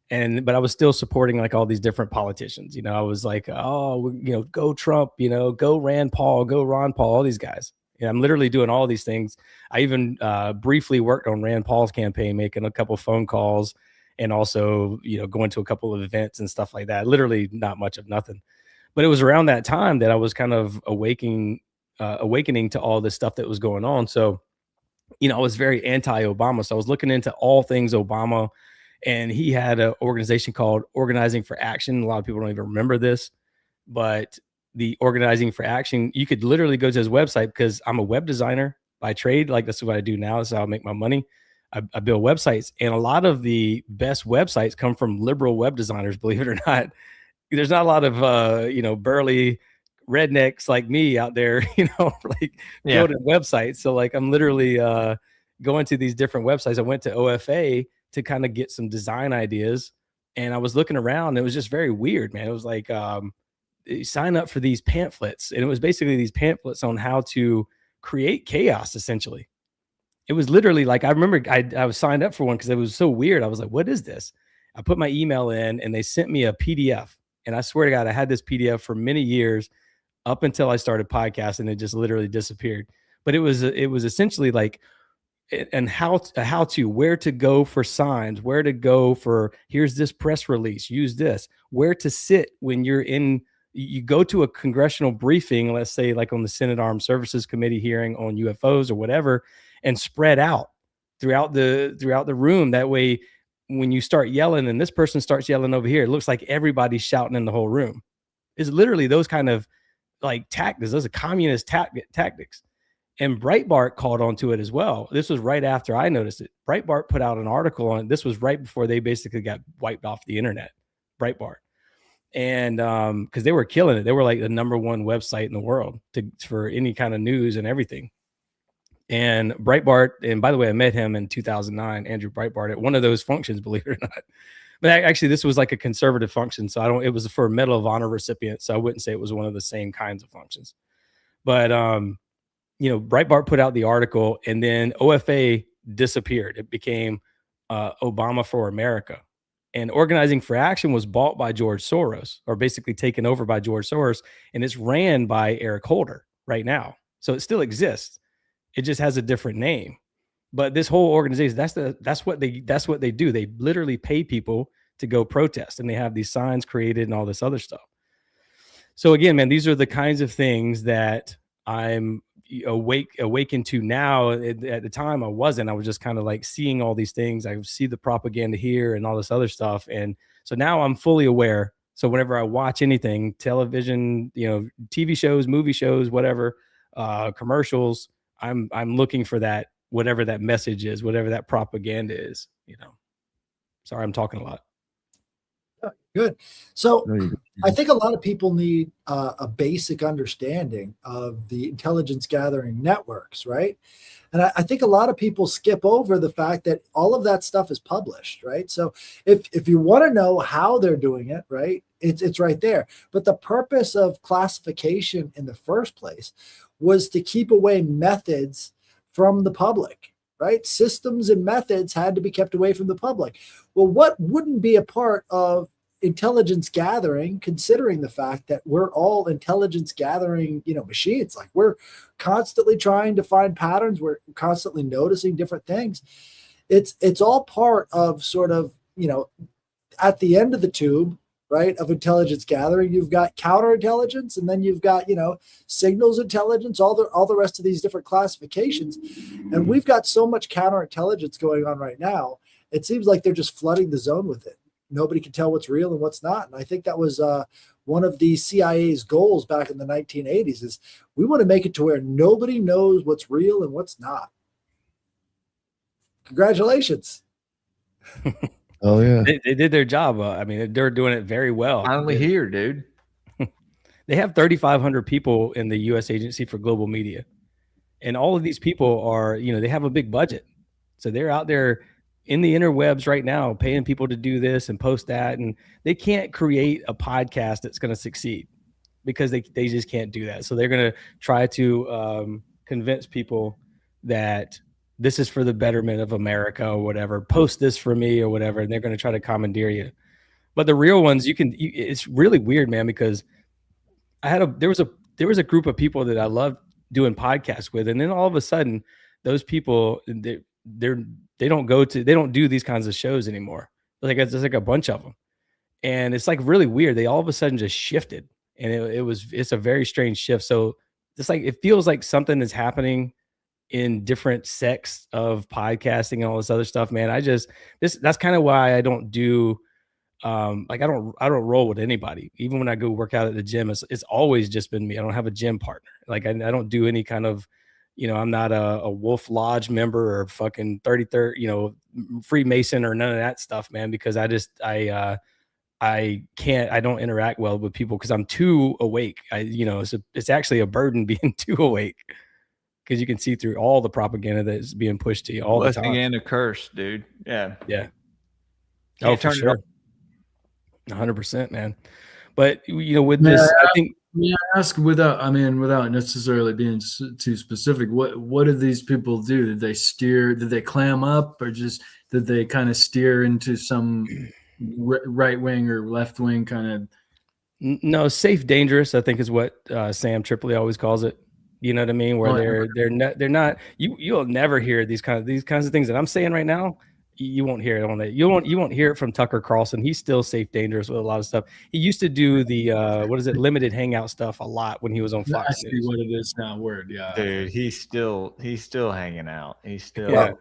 S3: But I was still supporting like all these different politicians. You know, I was like, oh, you know, go Trump, you know, go Rand Paul, go Ron Paul, all these guys. Yeah, I'm literally doing all these things. I even briefly worked on Rand Paul's campaign, making a couple phone calls and also, you know, going to a couple of events and stuff like that. Literally not much of nothing. But it was around that time that I was kind of awakening to all this stuff that was going on. So, you know, I was very anti-Obama. So I was looking into all things Obama, and he had an organization called Organizing for Action. A lot of people don't even remember this, but the Organizing for Action, you could literally go to his website, because I'm a web designer by trade. Like, that's what I do now. That's how I make my money. I build websites, and a lot of the best websites come from liberal web designers, believe it or not. There's not a lot of, you know, burly rednecks like me out there, you know, like building websites. So like, I'm literally going to these different websites. I went to OFA to kind of get some design ideas, and I was looking around. And it was just very weird, man. It was like, sign up for these pamphlets. And it was basically these pamphlets on how to create chaos, essentially. It was literally like, I remember I was signed up for one because it was so weird. I was like, what is this? I put my email in, and they sent me a PDF. And I swear to God, I had this PDF for many years up until I started podcasting. It just literally disappeared. But it was essentially like, and how to, where to go for signs, where to go for, here's this press release, use this, where to sit when you go to a congressional briefing, let's say like on the Senate Armed Services Committee hearing on UFOs or whatever, and spread out throughout the room. That way, when you start yelling and this person starts yelling over here, it looks like everybody's shouting in the whole room. It's literally those kind of like tactics. Those are communist tactics. And Breitbart called onto it as well. This was right after I noticed it. Breitbart put out an article on it. This was right before they basically got wiped off the internet, Breitbart. And because they were killing it. They were like the #1 website in the world for any kind of news and everything. And Breitbart, and by the way, I met him in 2009, Andrew Breitbart, at one of those functions, believe it or not. But actually, this was like a conservative function. So it was for a Medal of Honor recipient. So I wouldn't say it was one of the same kinds of functions. But, you know, Breitbart put out the article, and then OFA disappeared. It became Obama for America. And Organizing for Action was bought by George Soros, or basically taken over by George Soros. And it's ran by Eric Holder right now. So it still exists. It just has a different name. But this whole organization, that's what they do. They literally pay people to go protest, and they have these signs created and all this other stuff. So again, man, these are the kinds of things that I'm awakened to now. At the time, I wasn't. I was just kind of like seeing all these things. I see the propaganda here and all this other stuff, and so now I'm fully aware. So whenever I watch anything, television, you know, TV shows, movie shows, whatever, commercials, I'm looking for that, whatever that message is, whatever that propaganda is, you know. Sorry, I'm talking a lot.
S4: Good. So I think a lot of people need a basic understanding of the intelligence gathering networks, right? And I think a lot of people skip over the fact that all of that stuff is published, right? So if you want to know how they're doing it, right, it's right there. But the purpose of classification in the first place was to keep away methods from the public, right? Systems and methods had to be kept away from the public. Well, what wouldn't be a part of intelligence gathering, considering the fact that we're all intelligence gathering, you know, machines? Like, we're constantly trying to find patterns. We're constantly noticing different things. It's all part of sort of, you know, at the end of the tube, right, of intelligence gathering, you've got counterintelligence, and then you've got, you know, signals intelligence, all the rest of these different classifications. And we've got so much counterintelligence going on right now. It seems like they're just flooding the zone with it. Nobody can tell what's real and what's not. And I think that was one of the CIA's goals back in the 1980s, is we want to make it to where nobody knows what's real and what's not. Congratulations.
S1: Oh yeah,
S3: They did their job. I mean, they're doing it very well.
S2: Finally here, dude.
S3: They have 3,500 people in the U.S. Agency for Global Media. And all of these people are, they have a big budget. So they're out there in the interwebs right now, paying people to do this and post that. And they can't create a podcast that's going to succeed because they just can't do that. So they're going to try to convince people that this is for the betterment of America or whatever. Post this for me or whatever. And they're going to try to commandeer you. But the real ones, it's really weird, man, because there was a group of people that I loved doing podcasts with, and then all of a sudden those people they don't do these kinds of shows anymore. Like it's like a bunch of them, and it's like really weird. They all of a sudden just shifted, and it's a very strange shift. So it's like it feels like something is happening in different sects of podcasting and all this other stuff, man. That's kind of why I don't do I don't roll with anybody. Even when I go work out at the gym, it's always just been me. I don't have a gym partner. Like I don't do any kind of, I'm not a Wolf Lodge member or fucking 33rd, Freemason or none of that stuff, man, because I don't interact well with people because I'm too awake. It's actually a burden being too awake because you can see through all the propaganda that's being pushed to you all the time.
S2: Blessing and a curse, dude. Yeah.
S3: Oh, for sure. 100%, man. But with this, I think.
S5: May I ask without necessarily being too specific, what did these people do? Did they steer? Did they clam up, or just did they kind of steer into some right wing or left wing kind of?
S3: No, safe, dangerous, I think is what Sam Tripoli always calls it. You know what I mean? Where they're not. You'll never hear these kinds of things that I'm saying right now. You won't hear it on that. You won't hear it from Tucker Carlson. He's still safe, dangerous with a lot of stuff. He used to do the limited hangout stuff a lot when he was on Fox
S5: News. I see what it is now. Yeah,
S2: dude, he's still hanging out. He's still.
S3: Yeah.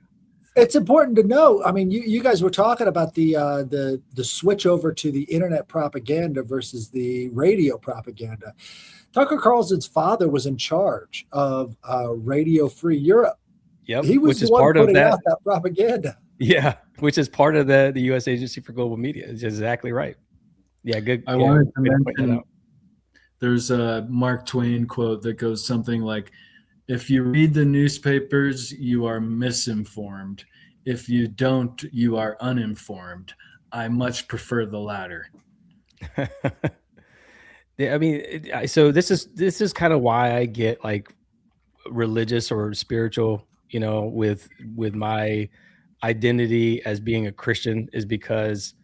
S4: It's important to know. I mean, you guys were talking about the switch over to the internet propaganda versus the radio propaganda. Tucker Carlson's father was in charge of Radio Free Europe.
S3: Yep,
S4: he was the one putting out that propaganda.
S3: Yeah, which is part of the U.S. Agency for Global Media. It's exactly right. Yeah, good.
S5: I wanted to mention there's a Mark Twain quote that goes something like, "If you read the newspapers, you are misinformed. If you don't, you are uninformed. I much prefer the latter."
S3: Yeah, I mean, so this is kind of why I get like religious or spiritual, with my identity as being a Christian, is because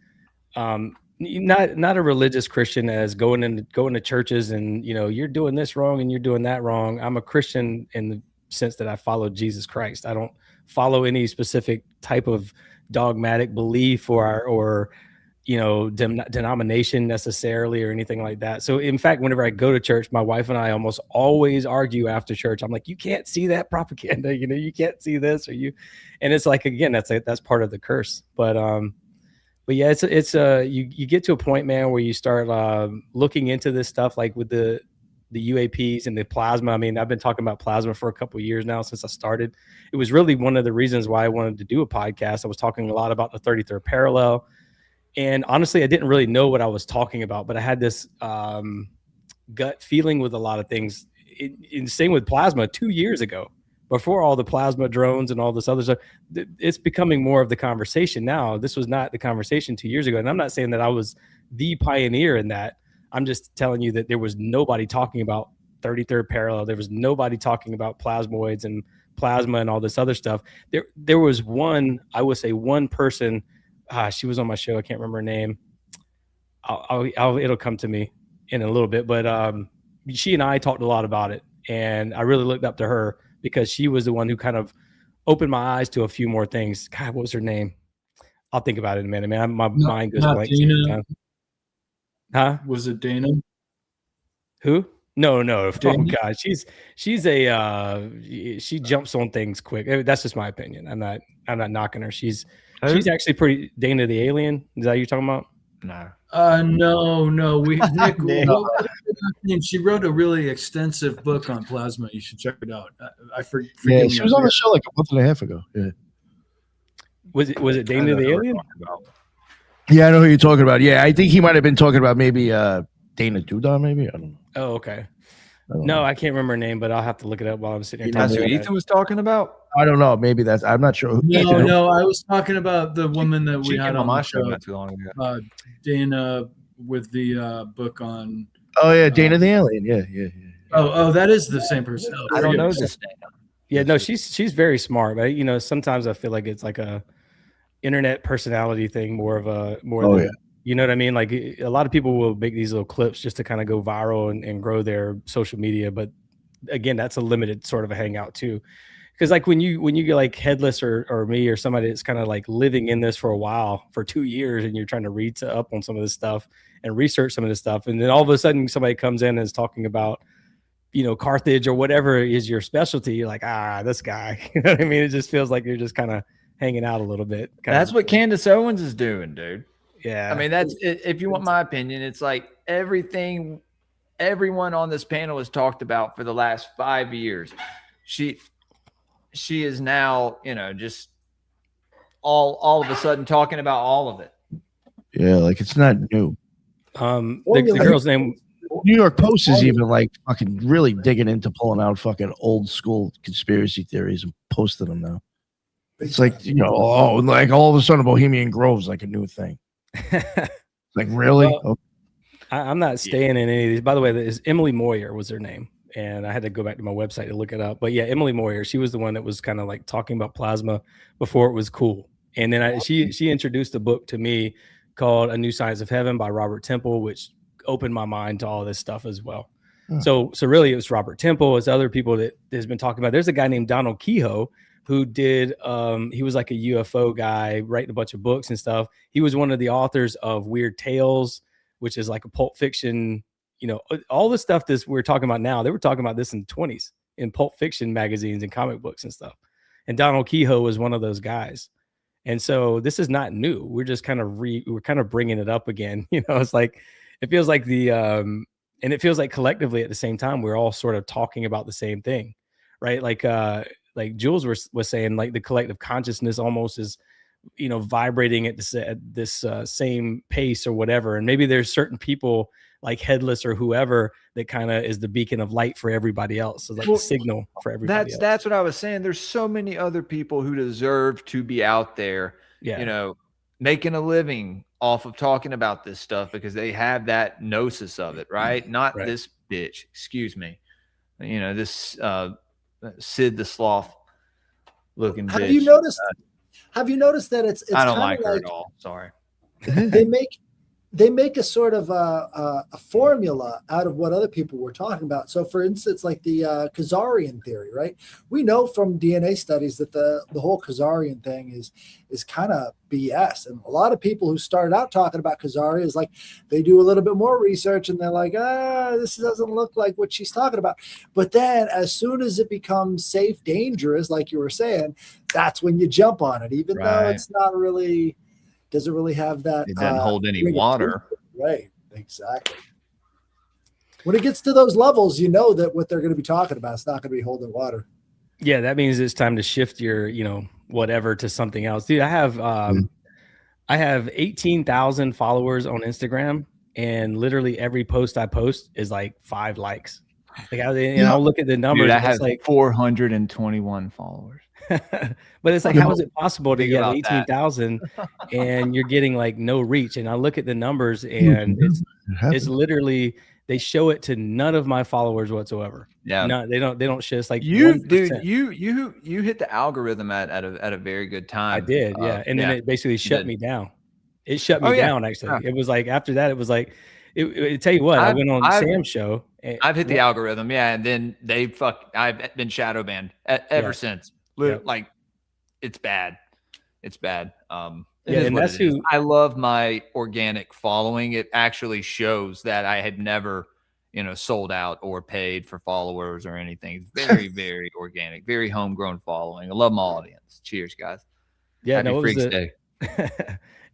S3: not a religious Christian as going to churches and you're doing this wrong and you're doing that wrong. I'm a Christian in the sense that I follow Jesus Christ. I don't follow any specific type of dogmatic belief or denomination necessarily or anything like that. So in fact, whenever I go to church, my wife and I almost always argue after church. I'm like, you can't see that propaganda, you can't see this and it's like, again, that's part of the curse. But yeah, it's you get to a point, man, where you start looking into this stuff, like with the UAPs and the plasma. I mean, I've been talking about plasma for a couple of years now since I started. It was really one of the reasons why I wanted to do a podcast. I was talking a lot about the 33rd parallel. And honestly, I didn't really know what I was talking about, but I had this gut feeling with a lot of things. Same with plasma 2 years ago, before all the plasma drones and all this other stuff. It's becoming more of the conversation now. This was not the conversation 2 years ago. And I'm not saying that I was the pioneer in that. I'm just telling you that there was nobody talking about 33rd parallel. There was nobody talking about plasmoids and plasma and all this other stuff. There was one person. She was on my show. I can't remember her name. It'll come to me in a little bit, but she and I talked a lot about it, and I really looked up to her because she was the one who kind of opened my eyes to a few more things. God, what was her name? I'll think about it in a minute, man. My mind goes blank. Huh?
S5: Was it Dana?
S3: Who? No. Dana? Oh God, she's she jumps on things quick. That's just my opinion. I'm not knocking her. She's actually pretty. Dana the Alien. Is that what you're talking about?
S5: No. Nick, she wrote a really extensive book on plasma. You should check it out.
S1: Yeah, she was on the show like a month and a half ago. Yeah.
S3: Was it Dana the Alien?
S1: Yeah, I know who you're talking about. Yeah, I think he might have been talking about maybe Dana Dudon, maybe? I don't know.
S3: Oh, okay.
S1: I don't
S3: No,
S1: know.
S3: I can't remember her name, but I'll have to look it up while I'm sitting here.
S2: That's who
S3: talking.
S2: Ethan was talking about.
S1: I don't know. Maybe that's. I'm not sure.
S5: No, I was talking about the woman that
S2: She
S5: we had
S2: came
S5: on
S2: my
S5: the
S2: show
S5: show,
S2: not too long ago.
S5: Dana, with the book on.
S1: Oh yeah, Dana the Alien. Yeah.
S5: Oh, that is the same person.
S2: I don't know
S5: Forgive me.
S2: this name.
S3: Yeah, no, she's very smart, but you know, sometimes I feel like it's like a internet personality thing, more
S1: Oh,
S3: than,
S1: yeah.
S3: you know what I mean? Like a lot of people will make these little clips just to kind of go viral and grow their social media, but again, that's a limited sort of a hangout too. Because like when you get like Headless or me or somebody that's kind of like living in this for a while, for 2 years, and you're trying to read up on some of this stuff and research some of this stuff, and then all of a sudden somebody comes in and is talking about, you know, Carthage or whatever is your specialty, you're like, this guy. You know what I mean? It just feels like you're just kind of hanging out a little bit.
S2: That's what Candace Owens is doing, dude.
S3: Yeah.
S2: I mean, that's if you want my opinion, it's like everything everyone on this panel has talked about for the last 5 years. She is now, you know, just all of a sudden talking about all of it.
S1: Yeah, like it's not new.
S3: The girl's name.
S1: New York Post is even like fucking really digging into pulling out fucking old school conspiracy theories and posting them now. It's like, you know, like all of a sudden Bohemian Grove's like a new thing. Like, really?
S3: Well, I'm not staying in any of these. By the way, is Emily Moyer was her name, and I had to go back to my website to look it up. But yeah, Emily Moyer, she was the one that was kind of like talking about plasma before it was cool. And then she introduced a book to me called A New Science of Heaven by Robert Temple, which opened my mind to all this stuff as well. So really it was Robert Temple. It's other people that has been talking about. There's a guy named Donald Kehoe who did, he was like a UFO guy writing a bunch of books and stuff. He was one of the authors of Weird Tales, which is like a Pulp Fiction, you know, all the stuff that we're talking about now, they were talking about this in the 20s in Pulp Fiction magazines and comic books and stuff. And Donald Kehoe was one of those guys. And so this is not new. We're just kind of we're kind of bringing it up again. You know, it's like, it feels like and it feels like collectively at the same time, we're all sort of talking about the same thing, right? Like Jules was saying, like the collective consciousness almost is, you know, vibrating at this same pace or whatever. And maybe there's certain people like Headless or whoever that kind of is the beacon of light for everybody else. So like the signal for everybody else.
S2: That's what I was saying. There's so many other people who deserve to be out there, you know, making a living off of talking about this stuff because they have that gnosis of it, right? Not this bitch, excuse me. You know, this Sid the Sloth looking bitch.
S4: Have you noticed that it's
S2: I don't like her at all. Sorry.
S4: They make a sort of a formula out of what other people were talking about. So, for instance, like the Khazarian theory, right? We know from DNA studies that the whole Khazarian thing is kind of BS. And a lot of people who started out talking about Khazari is like they do a little bit more research and they're like, this doesn't look like what she's talking about. But then, as soon as it becomes safe, dangerous, like you were saying, that's when you jump on it, even though it's not really. Doesn't really have that.
S2: It doesn't hold any water.
S4: Right. Exactly. When it gets to those levels, you know that what they're going to be talking about is not going to be holding water.
S3: Yeah, that means it's time to shift your, you know, whatever to something else. Dude, I have 18,000 followers on Instagram, and literally every post I post is like 5 likes. Like I'll look at the numbers.
S2: Dude, I have
S3: like
S2: 421 followers.
S3: But it's like, how is it possible to get 18,000 and you're getting like no reach? And I look at the numbers and it's literally, they show it to none of my followers whatsoever.
S2: Yeah.
S3: No, they don't show. It's like
S2: you,
S3: 1%.
S2: dude, you hit the algorithm at a very good time.
S3: I did. Yeah. And then it basically shut me down. It shut me down. Actually, It was like, after that, it was like, it tell you what, I went on Sam's show.
S2: I've hit the algorithm. Yeah. And then I've been shadow banned ever since. Like it's bad. It's bad. And that's who I love. My organic following. It actually shows that I had never, you know, sold out or paid for followers or anything. It's very, very organic, very homegrown following. I love my audience. Cheers, guys.
S3: Yeah,
S2: Happy Freaks Day.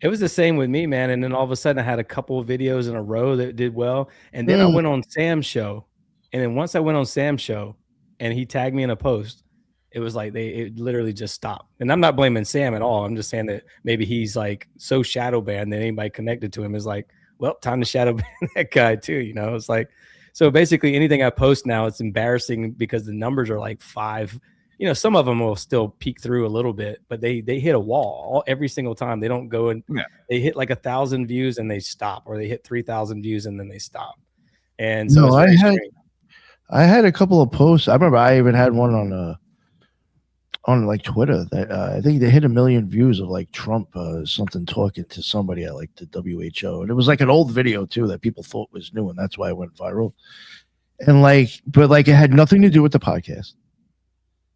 S3: It was the same with me, man. And then all of a sudden I had a couple of videos in a row that did well. And then I went on Sam's show. And then once I went on Sam's show and he tagged me in a post, it was like it literally just stopped. And I'm not blaming Sam at all. I'm just saying that maybe he's like so shadow banned that anybody connected to him is like, well, time to shadow ban that guy too. You know, it's like, so basically anything I post now, it's embarrassing because the numbers are like 5. You know, some of them will still peek through a little bit, but they hit a wall every single time. They don't go and they hit like 1,000 views and they stop, or they hit 3,000 views and then they stop. And so
S1: I had a couple of posts. I remember I even had one on like Twitter that I think they hit 1 million views of like Trump something talking to somebody at like the WHO, and it was like an old video too that people thought was new, and that's why it went viral. And but it had nothing to do with the podcast.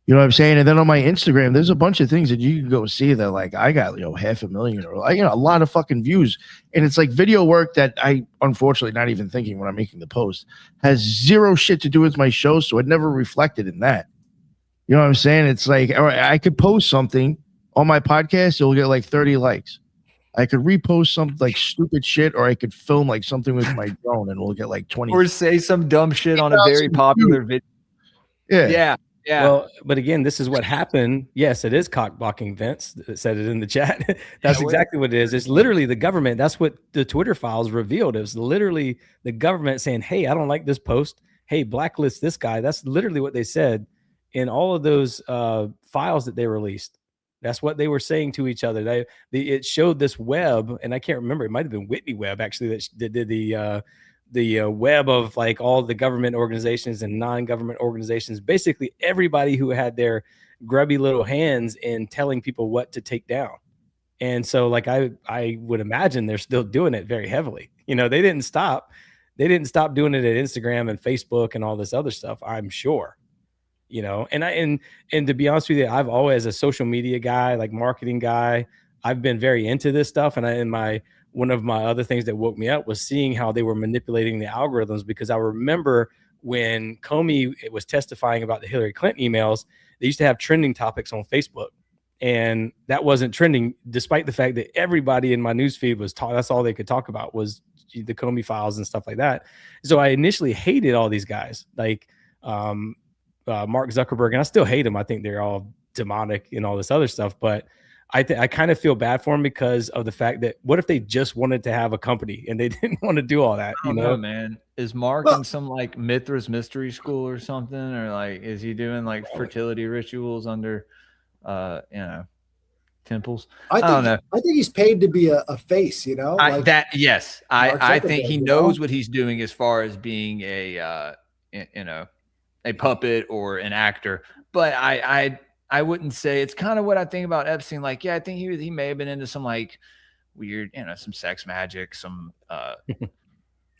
S1: You know what I'm saying? And then on my Instagram, there's a bunch of things that you can go see that like I got 500,000 or a lot of fucking views, and it's like video work that I unfortunately not even thinking when I'm making the post has zero shit to do with my show, so it never reflected in that. You know what I'm saying? It's like I could post something on my podcast, it'll get like 30 likes. I could repost some like stupid shit, or I could film like something with my drone and we'll get like 20.
S2: Or say some dumb shit on a very popular video.
S1: Yeah.
S2: Yeah.
S3: Well, but again, this is what happened. Yes, it is cock blocking. Vince said it in the chat. That's exactly what it is. It's literally the government. That's what the Twitter files revealed. It was literally the government saying, hey, I don't like this post. Hey, blacklist this guy. That's literally what they said in all of those files that they released. That's what they were saying to each other. It showed this web, and I can't remember. It might have been Whitney Webb actually that did the web of like all the government organizations and non-government organizations, basically everybody who had their grubby little hands in telling people what to take down. And so like I would imagine they're still doing it very heavily. You know, they didn't stop doing it at Instagram and Facebook and all this other stuff, I'm sure. You know, and to be honest with you, I've always, as a social media guy, like marketing guy, I've been very into this stuff. And one of my other things that woke me up was seeing how they were manipulating the algorithms, because I remember when Comey was testifying about the Hillary Clinton emails, they used to have trending topics on Facebook, and that wasn't trending, despite the fact that everybody in my newsfeed was that's all they could talk about was the Comey files and stuff like that. So I initially hated all these guys, like Mark Zuckerberg, and I still hate them. I think they're all demonic and all this other stuff, but I kind of feel bad for them because of the fact that what if they just wanted to have a company and they didn't want to do all that?
S2: I don't know, man. Is Mark in some like Mithras mystery school or something, or like is he doing like fertility rituals under, temples? I don't know.
S4: I think he's paid to be a face. You know,
S2: I think he knows what he's doing as far as being a puppet or an actor, but I wouldn't say it's kind of what I think about Epstein. Like, yeah, I think he may have been into some like weird, some sex magic, some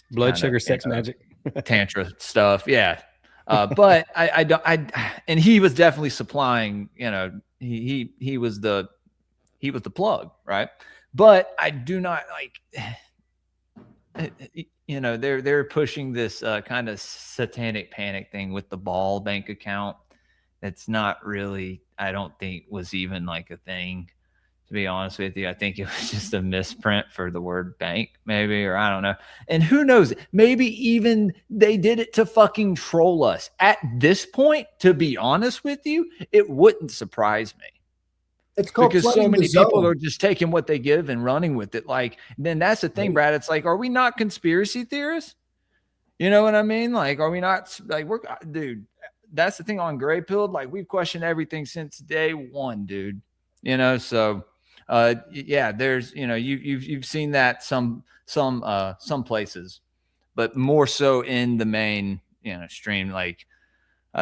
S3: blood sugar sex magic,
S2: tantra stuff. Yeah. But and he was definitely supplying, he was the plug, right? But I do not like, they're pushing this kind of satanic panic thing with the ball bank account. It's not really, I don't think was even like a thing, to be honest with you. I think it was just a misprint for the word bank, maybe, or I don't know. And who knows? Maybe even they did it to fucking troll us. At this point, to be honest with you, it wouldn't surprise me.
S4: It's called
S2: because so many people are just taking what they give and running with it. Like, then that's the thing, Brad. It's like, are we not conspiracy theorists? You know what I mean? Like, are we not like dude? That's the thing on Gray Pilled. Like, we've questioned everything since day one, dude. So yeah, there's you've seen that some places, but more so in the main stream. Like,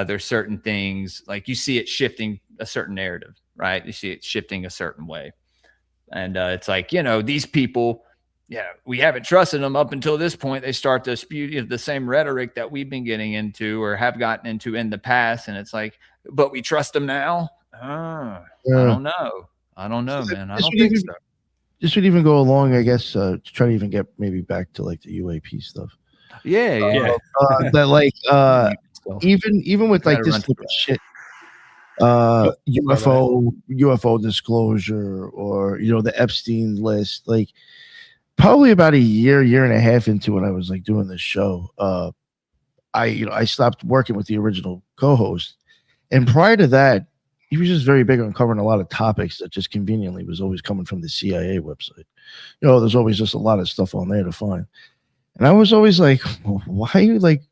S2: there's certain things like you see it shifting a certain narrative, right? You see it shifting a certain way, and it's like these people. Yeah, we haven't trusted them up until this point. They start to spew the same rhetoric that we've been getting into or have gotten into in the past. And it's like, but we trust them now? I don't know. Man. I don't think so.
S1: This would even go along, I guess, to try to even get maybe back to like the UAP stuff.
S2: Yeah.
S1: That like even with like this type of shit, UFO disclosure or the Epstein list, like probably about a year and a half into it, I was like doing this show. I stopped working with the original co-host, and prior to that, he was just very big on covering a lot of topics that just conveniently was always coming from the CIA website. You know, there's always just a lot of stuff on there to find. And I was always like, well, why, like,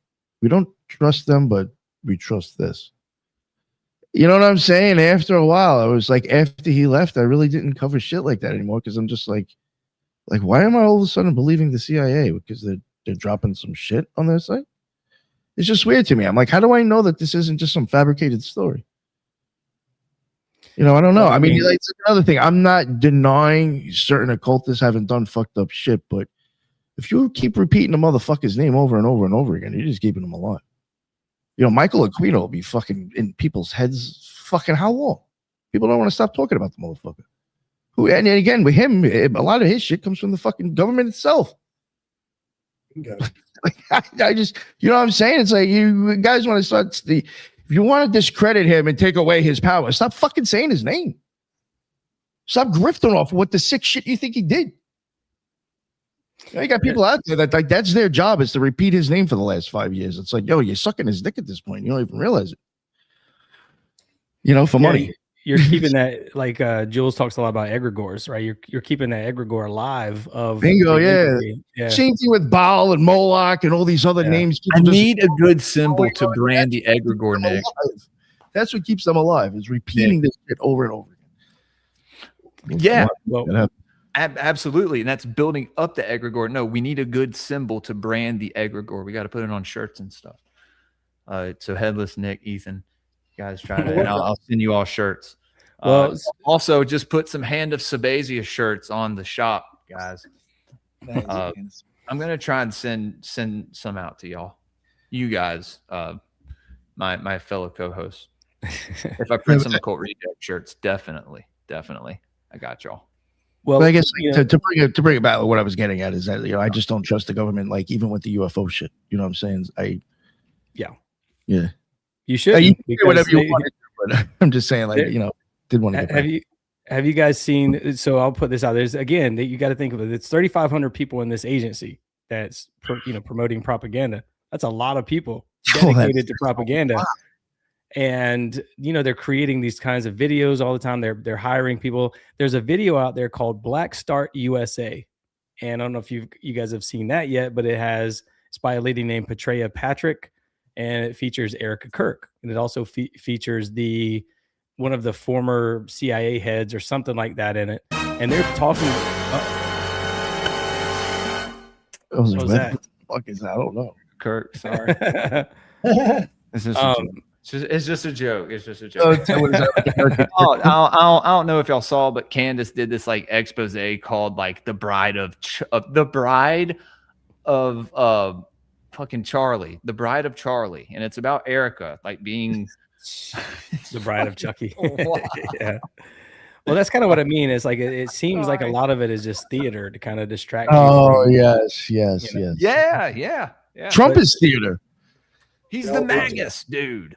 S1: we don't trust them, but we trust this. You know what I'm saying? After a while, I was like, after he left, I really didn't cover shit like that anymore because I'm just like, why am I all of a sudden believing the CIA? Because they're dropping some shit on their site? It's just weird to me. I'm like, how do I know that this isn't just some fabricated story? You know, I don't know. I mean, like, it's another thing. I'm not denying certain occultists haven't done fucked up shit, but if you keep repeating the motherfucker's name over and over and over again, you're just keeping him alive. You know, Michael Aquino will be fucking in people's heads fucking how long? People don't want to stop talking about the motherfucker. Who, and again, with him, a lot of his shit comes from the fucking government itself. Like, I just, you know what I'm saying? It's like, you guys want to start if you want to discredit him and take away his power, stop fucking saying his name. Stop grifting off what the sick shit you think he did. You know, you got people out there that like that's their job is to repeat his name for the last 5 years. It's like, yo, you're sucking his dick at this point. You don't even realize it. You know, for money.
S3: You're keeping that, like Jules talks a lot about egregores, right? You're keeping that egregore alive of
S1: bingo, yeah. Same thing with Baal and Moloch and all these other names.
S6: I need a good symbol to brand the egregore, Nick.
S1: That's what keeps them alive, is repeating this shit over and over again.
S6: Yeah.
S3: Well,
S2: absolutely. And that's building up the egregore. No, we need a good symbol to brand the egregore. We got to put it on shirts and stuff. So Headless Nick, Ethan, you guys try to, and I'll send you all shirts.
S3: Well,
S2: also just put some Hand of Sabaziah shirts on the shop, guys. I'm going to try and send some out to y'all. You guys, my fellow co-hosts. If I print some Occult Reject shirts, definitely. I got y'all.
S1: Well, I guess to bring it back, what I was getting at is that, you know, I just don't trust the government, like even with the UFO shit. You know what I'm saying? Yeah.
S3: You should.
S1: You can do whatever you want, but I'm just saying, like, you know, didn't want to get
S3: Have you guys seen? So I'll put this out. There's again, you got to think of it. It's 3,500 people in this agency that's promoting propaganda. That's a lot of people dedicated to propaganda. Wow. And they're creating these kinds of videos all the time. They're hiring people. There's a video out there called Black Start USA, and I don't know if you guys have seen that yet, but it's by a lady named Petrea Patrick, and it features Erica Kirk, and it also features one of the former CIA heads or something like that in it, and they're talking.
S1: What was that? What the fuck is that? I don't know.
S2: Kirk, sorry. It's just a joke. It's just a joke. I don't know if y'all saw, but Candace did this like expose called like the bride of fucking Charlie, the bride of Charlie, and it's about Erica like being
S3: the bride of Chucky. Yeah. Well, that's kind of what I mean. It's like it seems like a lot of it is just theater to kind of distract.
S1: Oh, yes.
S2: Yeah.
S1: Trump is theater.
S2: He's the magus, dude.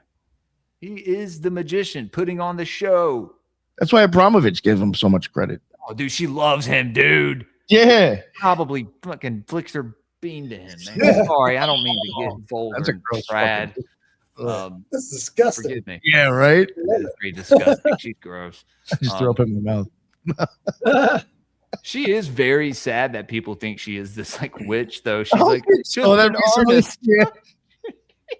S2: He is the magician putting on the show.
S1: That's why Abramovich gave him so much credit.
S2: Oh, dude, she loves him, dude.
S1: Yeah.
S2: Probably fucking flicks her bean to him, man. Sorry, I don't mean to get vulgar. That's a gross Brad.
S4: That's disgusting.
S2: Forgive me.
S1: Yeah, right?
S2: That is very disgusting. She's gross.
S1: I just threw up in my mouth.
S2: She is very sad that people think she is this like witch, though. She's like,
S1: that
S2: artist.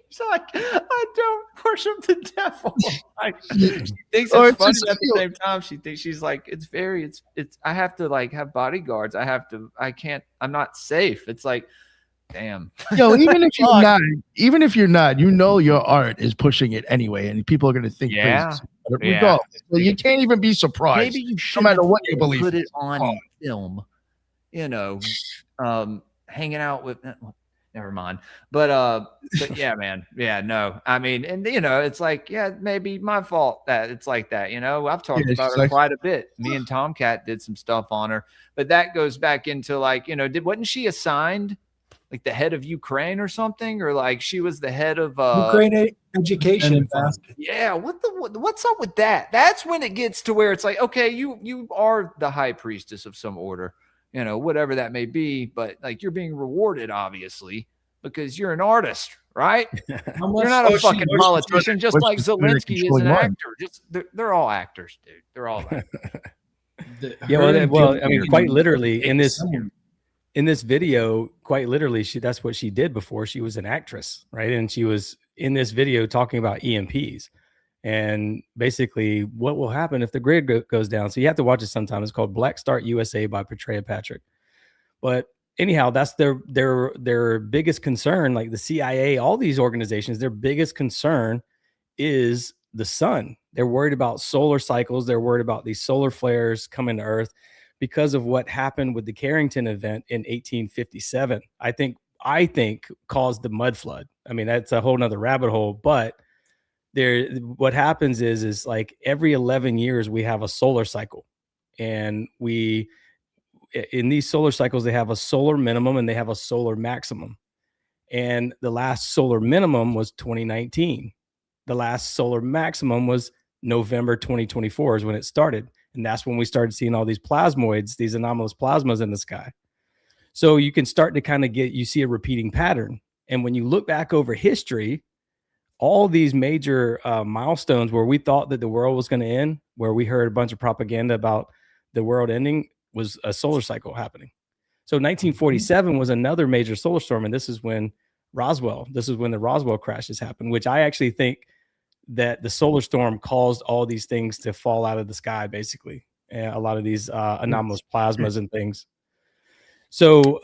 S2: She's like, I don't worship the devil. She thinks it's funny, at the same time she thinks she's like, it's I have to like have bodyguards. I'm not safe. It's like, damn.
S1: Yo, even if you're not, your art is pushing it anyway, and people are gonna think crazy. Well, you can't even be surprised.
S2: Maybe you should,
S1: no matter what you believe.
S2: Put it on film, hanging out with. Never mind. But yeah, man. Yeah, no. I mean, and it's like, yeah, maybe my fault that it's like that. I've talked about her quite a bit. Me and Tomcat did some stuff on her, but that goes back into like, wasn't she assigned like the head of Ukraine or something, or like she was the head of
S4: Ukraine education?
S2: Yeah. What's up with that? That's when it gets to where it's like, okay, you are the high priestess of some order. Whatever that may be, but like you're being rewarded, obviously, because you're an artist, right?
S5: How much-
S2: You're not a
S5: oh,
S2: fucking
S5: she-
S2: politician, just
S1: what's
S2: like
S1: she doing to
S2: Zelensky is
S1: control
S2: an
S1: your mind?
S2: actor. Just they're all actors, dude. They're all actors.
S3: Yeah, I mean, quite literally in this video, quite literally, that's what she did before. She was an actress, right? And she was in this video talking about EMPs and basically what will happen if the grid goes down. So you have to watch it sometime. It's called Black Start USA by Petrea Patrick. But anyhow, that's their biggest concern. Like the CIA, all these organizations, their biggest concern is the sun. They're worried about solar cycles. They're worried about these solar flares coming to Earth because of what happened with the Carrington event in 1857. I think caused the mud flood. I mean, that's a whole nother rabbit hole, but what happens is like every 11 years we have a solar cycle, and in these solar cycles, they have a solar minimum and they have a solar maximum. And the last solar minimum was 2019. The last solar maximum was November 2024 is when it started. And that's when we started seeing all these plasmoids, these anomalous plasmas in the sky. So you can start to kind of you see a repeating pattern. And when you look back over history, all these major milestones where we thought that the world was going to end, where we heard a bunch of propaganda about the world ending, was a solar cycle happening. So 1947 was another major solar storm. And this is when the Roswell crashes happened, which I actually think that the solar storm caused all these things to fall out of the sky, basically. A lot of these anomalous plasmas and things. So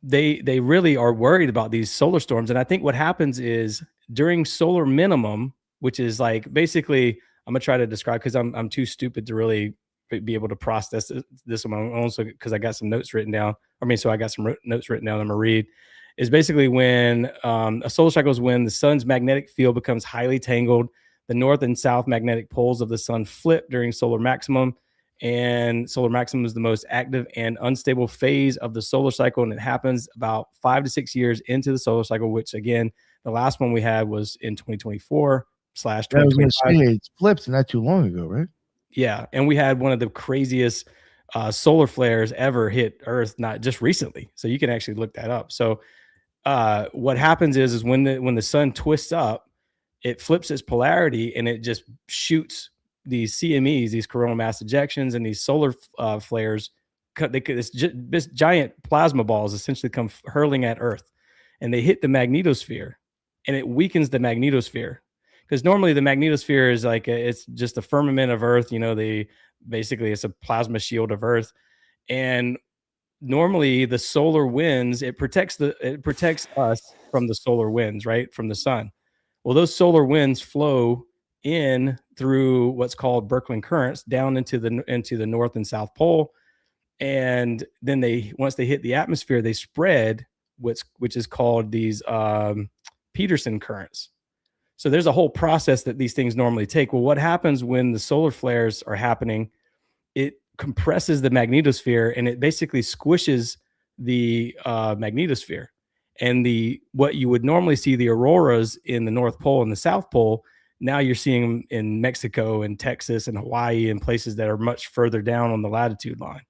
S3: they really are worried about these solar storms. And I think what happens is during solar minimum, which is like, basically, I'm gonna try to describe, because I'm too stupid to really be able to process this one, also because I got some notes written down. So I got some notes written down I'm gonna read. Is basically when a solar cycle is when the sun's magnetic field becomes highly tangled. The north and south magnetic poles of the sun flip during solar maximum, and solar maximum is the most active and unstable phase of the solar cycle, and it happens about 5 to 6 years into the solar cycle, which again, the last one we had was in 2024/2025.
S1: I was going to say it flipped not too long ago, right?
S3: Yeah, and we had one of the craziest solar flares ever hit Earth, not just recently. So you can actually look that up. So what happens is when the sun twists up, it flips its polarity and it just shoots these CMEs, these coronal mass ejections, and these solar flares. This giant plasma balls essentially come hurling at Earth, and they hit the magnetosphere, and it weakens the magnetosphere. Because normally the magnetosphere is like it's just a firmament of Earth. Basically it's a plasma shield of Earth, and normally the solar winds, it protects us from the solar winds, right, from the sun. Well, those solar winds flow in through what's called Birkeland currents down into the north and south pole, and then once they hit the atmosphere, they spread which is called these Peterson currents. So there's a whole process that these things normally take. Well, what happens when the solar flares are happening? It compresses the magnetosphere, and it basically squishes the magnetosphere. And what you would normally see, the auroras in the North Pole and the South Pole, now you're seeing them in Mexico and Texas and Hawaii and places that are much further down on the latitude line.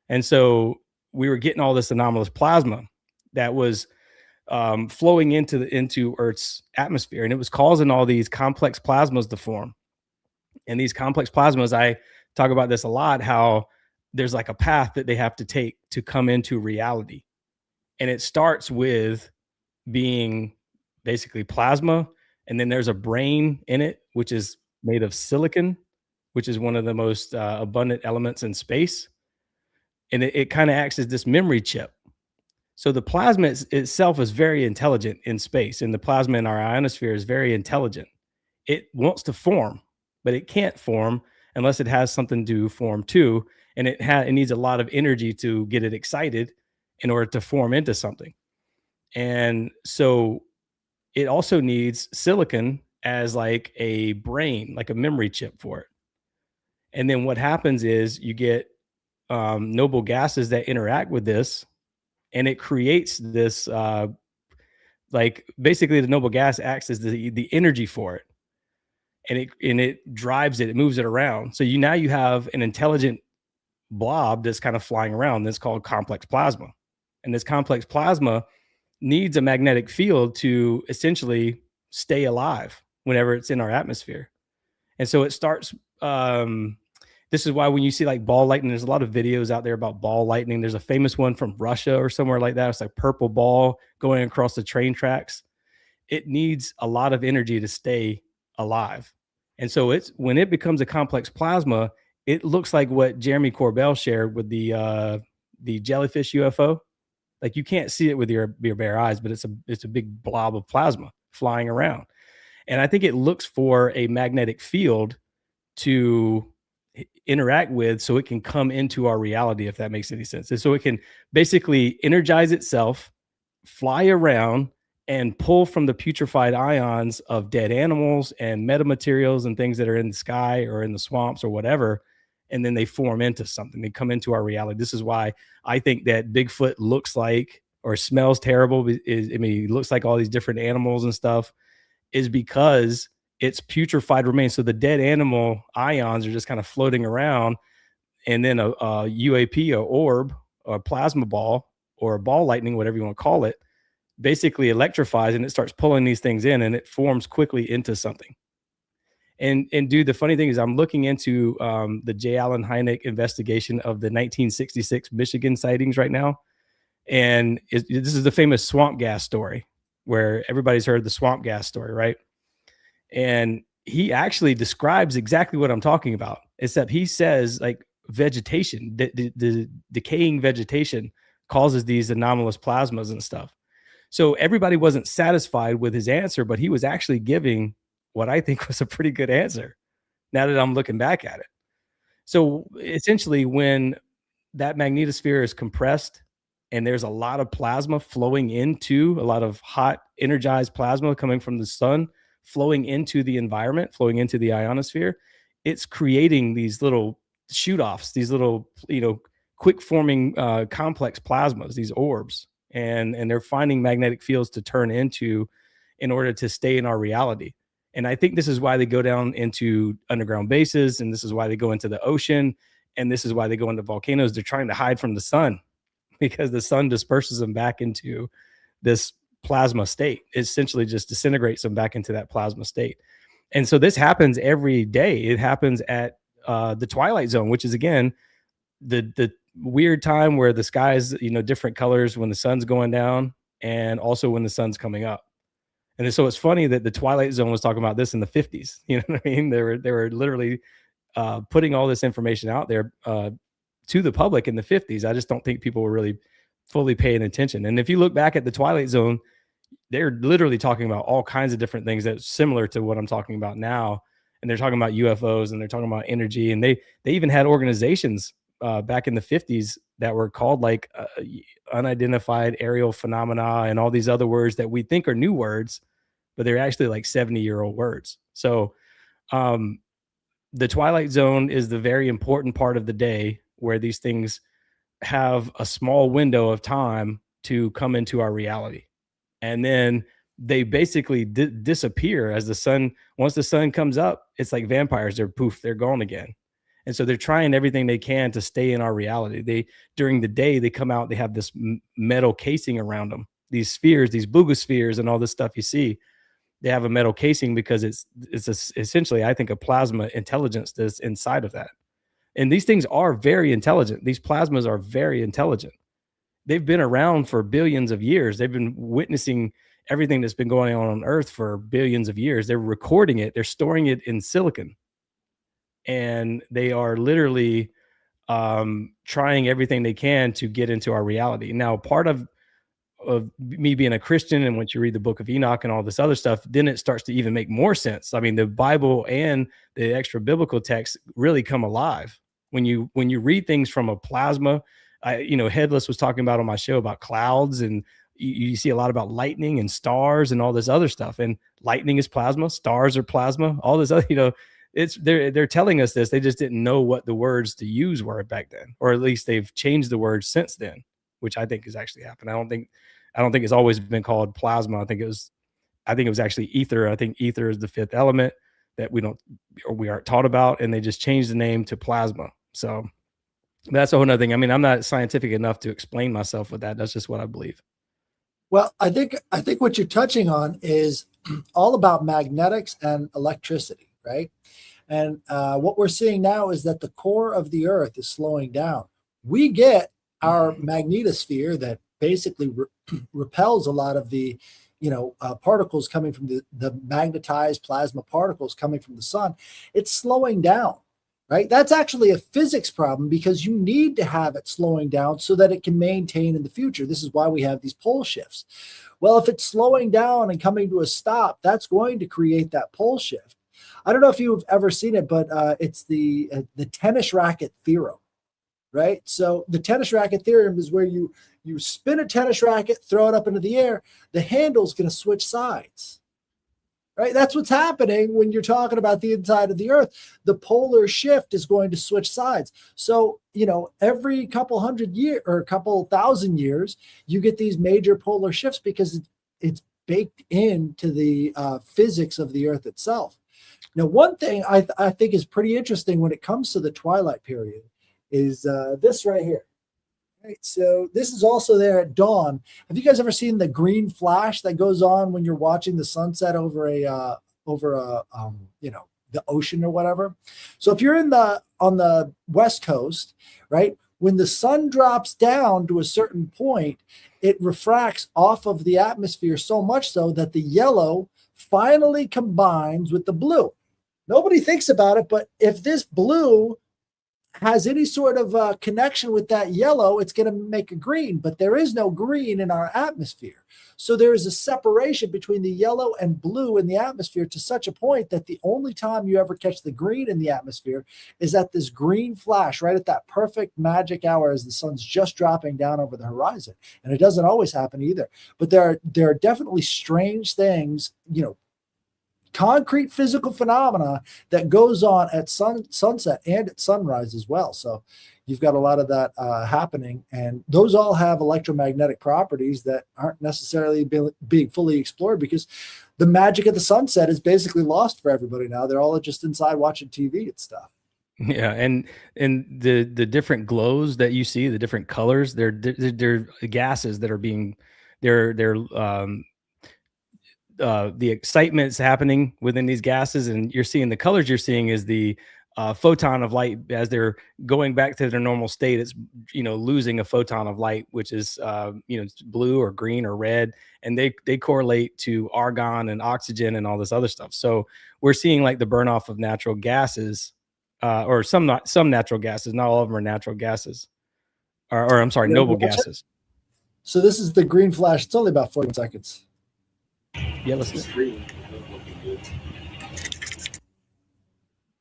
S3: And so we were getting all this anomalous plasma that was flowing into Earth's atmosphere, and it was causing all these complex plasmas to form. And these complex plasmas, I talk about this a lot, how there's like a path that they have to take to come into reality. And it starts with being basically plasma, and then there's a brain in it, which is made of silicon, which is one of the most abundant elements in space. And it kind of acts as this memory chip. So the plasma itself is very intelligent in space, and the plasma in our ionosphere is very intelligent. It wants to form, but it can't form unless it has something to form to, and it needs a lot of energy to get it excited in order to form into something. And so it also needs silicon as like a brain, like a memory chip for it. And then what happens is you get noble gases that interact with this, and it creates this like basically the noble gas acts as the energy for it, and it drives it moves it around. So now you have an intelligent blob that's kind of flying around that's called complex plasma. And this complex plasma needs a magnetic field to essentially stay alive whenever it's in our atmosphere. And so it starts, this is why when you see like ball lightning, there's a lot of videos out there about ball lightning. There's a famous one from Russia or somewhere like that. It's like purple ball going across the train tracks. It needs a lot of energy to stay alive. And so it's when it becomes a complex plasma, it looks like what Jeremy Corbell shared with the jellyfish UFO. Like you can't see it with your bare eyes, but it's a big blob of plasma flying around. And I think it looks for a magnetic field to interact with so it can come into our reality, if that makes any sense. And so it can basically energize itself, fly around, and pull from the putrefied ions of dead animals and metamaterials and things that are in the sky or in the swamps or whatever. And then they form into something. They come into our reality. This is why I think that Bigfoot looks like or smells terrible. He looks like all these different animals and stuff, is because it's putrefied remains. So the dead animal ions are just kind of floating around. And then a UAP, or orb, or a plasma ball, or a ball lightning, whatever you want to call it, basically electrifies, and it starts pulling these things in, and it forms quickly into something. And dude, the funny thing is I'm looking into the J. Allen Hynek investigation of the 1966 Michigan sightings right now. And this is the famous swamp gas story, where everybody's heard the swamp gas story, right? And he actually describes exactly what I'm talking about, except he says like vegetation, the decaying vegetation causes these anomalous plasmas and stuff. So everybody wasn't satisfied with his answer, but he was actually giving what I think was a pretty good answer now that I'm looking back at it. So essentially, when that magnetosphere is compressed and there's a lot of plasma flowing into, a lot of hot energized plasma coming from the sun, flowing into the environment, flowing into the ionosphere, it's creating these little shoot-offs, these little, quick forming complex plasmas, these orbs. And they're finding magnetic fields to turn into in order to stay in our reality. And I think this is why they go down into underground bases, and this is why they go into the ocean, and this is why they go into volcanoes. They're trying to hide from the sun because the sun disperses them back into this plasma state. It essentially just disintegrates them back into that plasma state. And so this happens every day. It happens at the twilight zone, which is, again, the weird time where the sky is, different colors when the sun's going down and also when the sun's coming up. And so it's funny that the Twilight Zone was talking about this in the 50s. You know what I mean? They were literally putting all this information out there to the public in the 50s. I just don't think people were really fully paying attention. And if you look back at the Twilight Zone, they're literally talking about all kinds of different things that's similar to what I'm talking about now. And they're talking about UFOs, and they're talking about energy. And they even had organizations back in the 50s that were called like unidentified aerial phenomena and all these other words that we think are new words, but they're actually like 70-year-old words. So the Twilight Zone is the very important part of the day where these things have a small window of time to come into our reality. And then they basically disappear as the sun. Once the sun comes up, it's like vampires. They're gone again. And so they're trying everything they can to stay in our reality. During the day, they come out, they have this metal casing around them, these spheres, these boogospheres and all this stuff you see. They have a metal casing because it's essentially, I think, a plasma intelligence that's inside of that. And these things are very intelligent. These plasmas are very intelligent. They've been around for billions of years. They've been witnessing everything that's been going on Earth for billions of years. They're recording it. They're storing it in silicon. And they are literally trying everything they can to get into our reality. Now, part of me being a Christian, and once you read the book of Enoch and all this other stuff, then it starts to even make more sense. I mean, the Bible and the extra biblical texts really come alive when you read things from a plasma. Headless was talking about on my show about clouds, and you see a lot about lightning and stars and all this other stuff. And lightning is plasma, stars are plasma, all this other, they're telling us this. They just didn't know what the words to use were back then, or at least they've changed the words since then, which I think has actually happened. I don't think it's always been called plasma. I think it was actually ether. I think ether is the fifth element that we aren't taught about, and they just changed the name to plasma. So that's a whole nother thing. I mean, I'm not scientific enough to explain myself with that. That's just what I believe.
S4: Well, I think what you're touching on is all about magnetics and electricity, right? And what we're seeing now is that the core of the Earth is slowing down. We get our magnetosphere that basically repels a lot of the, particles coming from the magnetized plasma particles coming from the sun. It's slowing down, right? That's actually a physics problem because you need to have it slowing down so that it can maintain in the future. This is why we have these pole shifts. Well, if it's slowing down and coming to a stop, that's going to create that pole shift. I don't know if you've ever seen it, but it's the tennis racket theorem, right? So the tennis racket theorem is where you spin a tennis racket, throw it up into the air, the handle's going to switch sides, right? That's what's happening when you're talking about the inside of the Earth. The polar shift is going to switch sides. So, every couple hundred years or a couple thousand years, you get these major polar shifts because it's baked into the physics of the Earth itself. Now, one thing I think is pretty interesting when it comes to the twilight period is this right here. Right, so this is also there at dawn. Have you guys ever seen the green flash that goes on when you're watching the sunset over the ocean or whatever? So if you're on the West Coast, right, when the sun drops down to a certain point, it refracts off of the atmosphere so much so that the yellow finally combines with the blue. Nobody thinks about it, but if this blue has any sort of connection with that yellow, it's going to make a green, but there is no green in our atmosphere. So there is a separation between the yellow and blue in the atmosphere to such a point that the only time you ever catch the green in the atmosphere is at this green flash, right at that perfect magic hour as the sun's just dropping down over the horizon. And it doesn't always happen either, but there are definitely strange things, concrete physical phenomena that goes on at sunset and at sunrise as well. So you've got a lot of that happening, and those all have electromagnetic properties that aren't necessarily being fully explored because the magic of the sunset is basically lost for everybody now. They're all just inside watching TV and stuff.
S3: Yeah, and the different glows that you see, the different colors, they're gases that are being the excitement's happening within these gases, and you're seeing the colors you're seeing is the photon of light as they're going back to their normal state. It's losing a photon of light, which is it's blue or green or red, and they correlate to argon and oxygen and all this other stuff. So we're seeing like the burn off of natural gases, or some natural gases. Not all of them are natural gases, or I'm sorry, noble gases.
S4: So this is the green flash. It's only about 40 seconds.
S3: Yeah, let's see.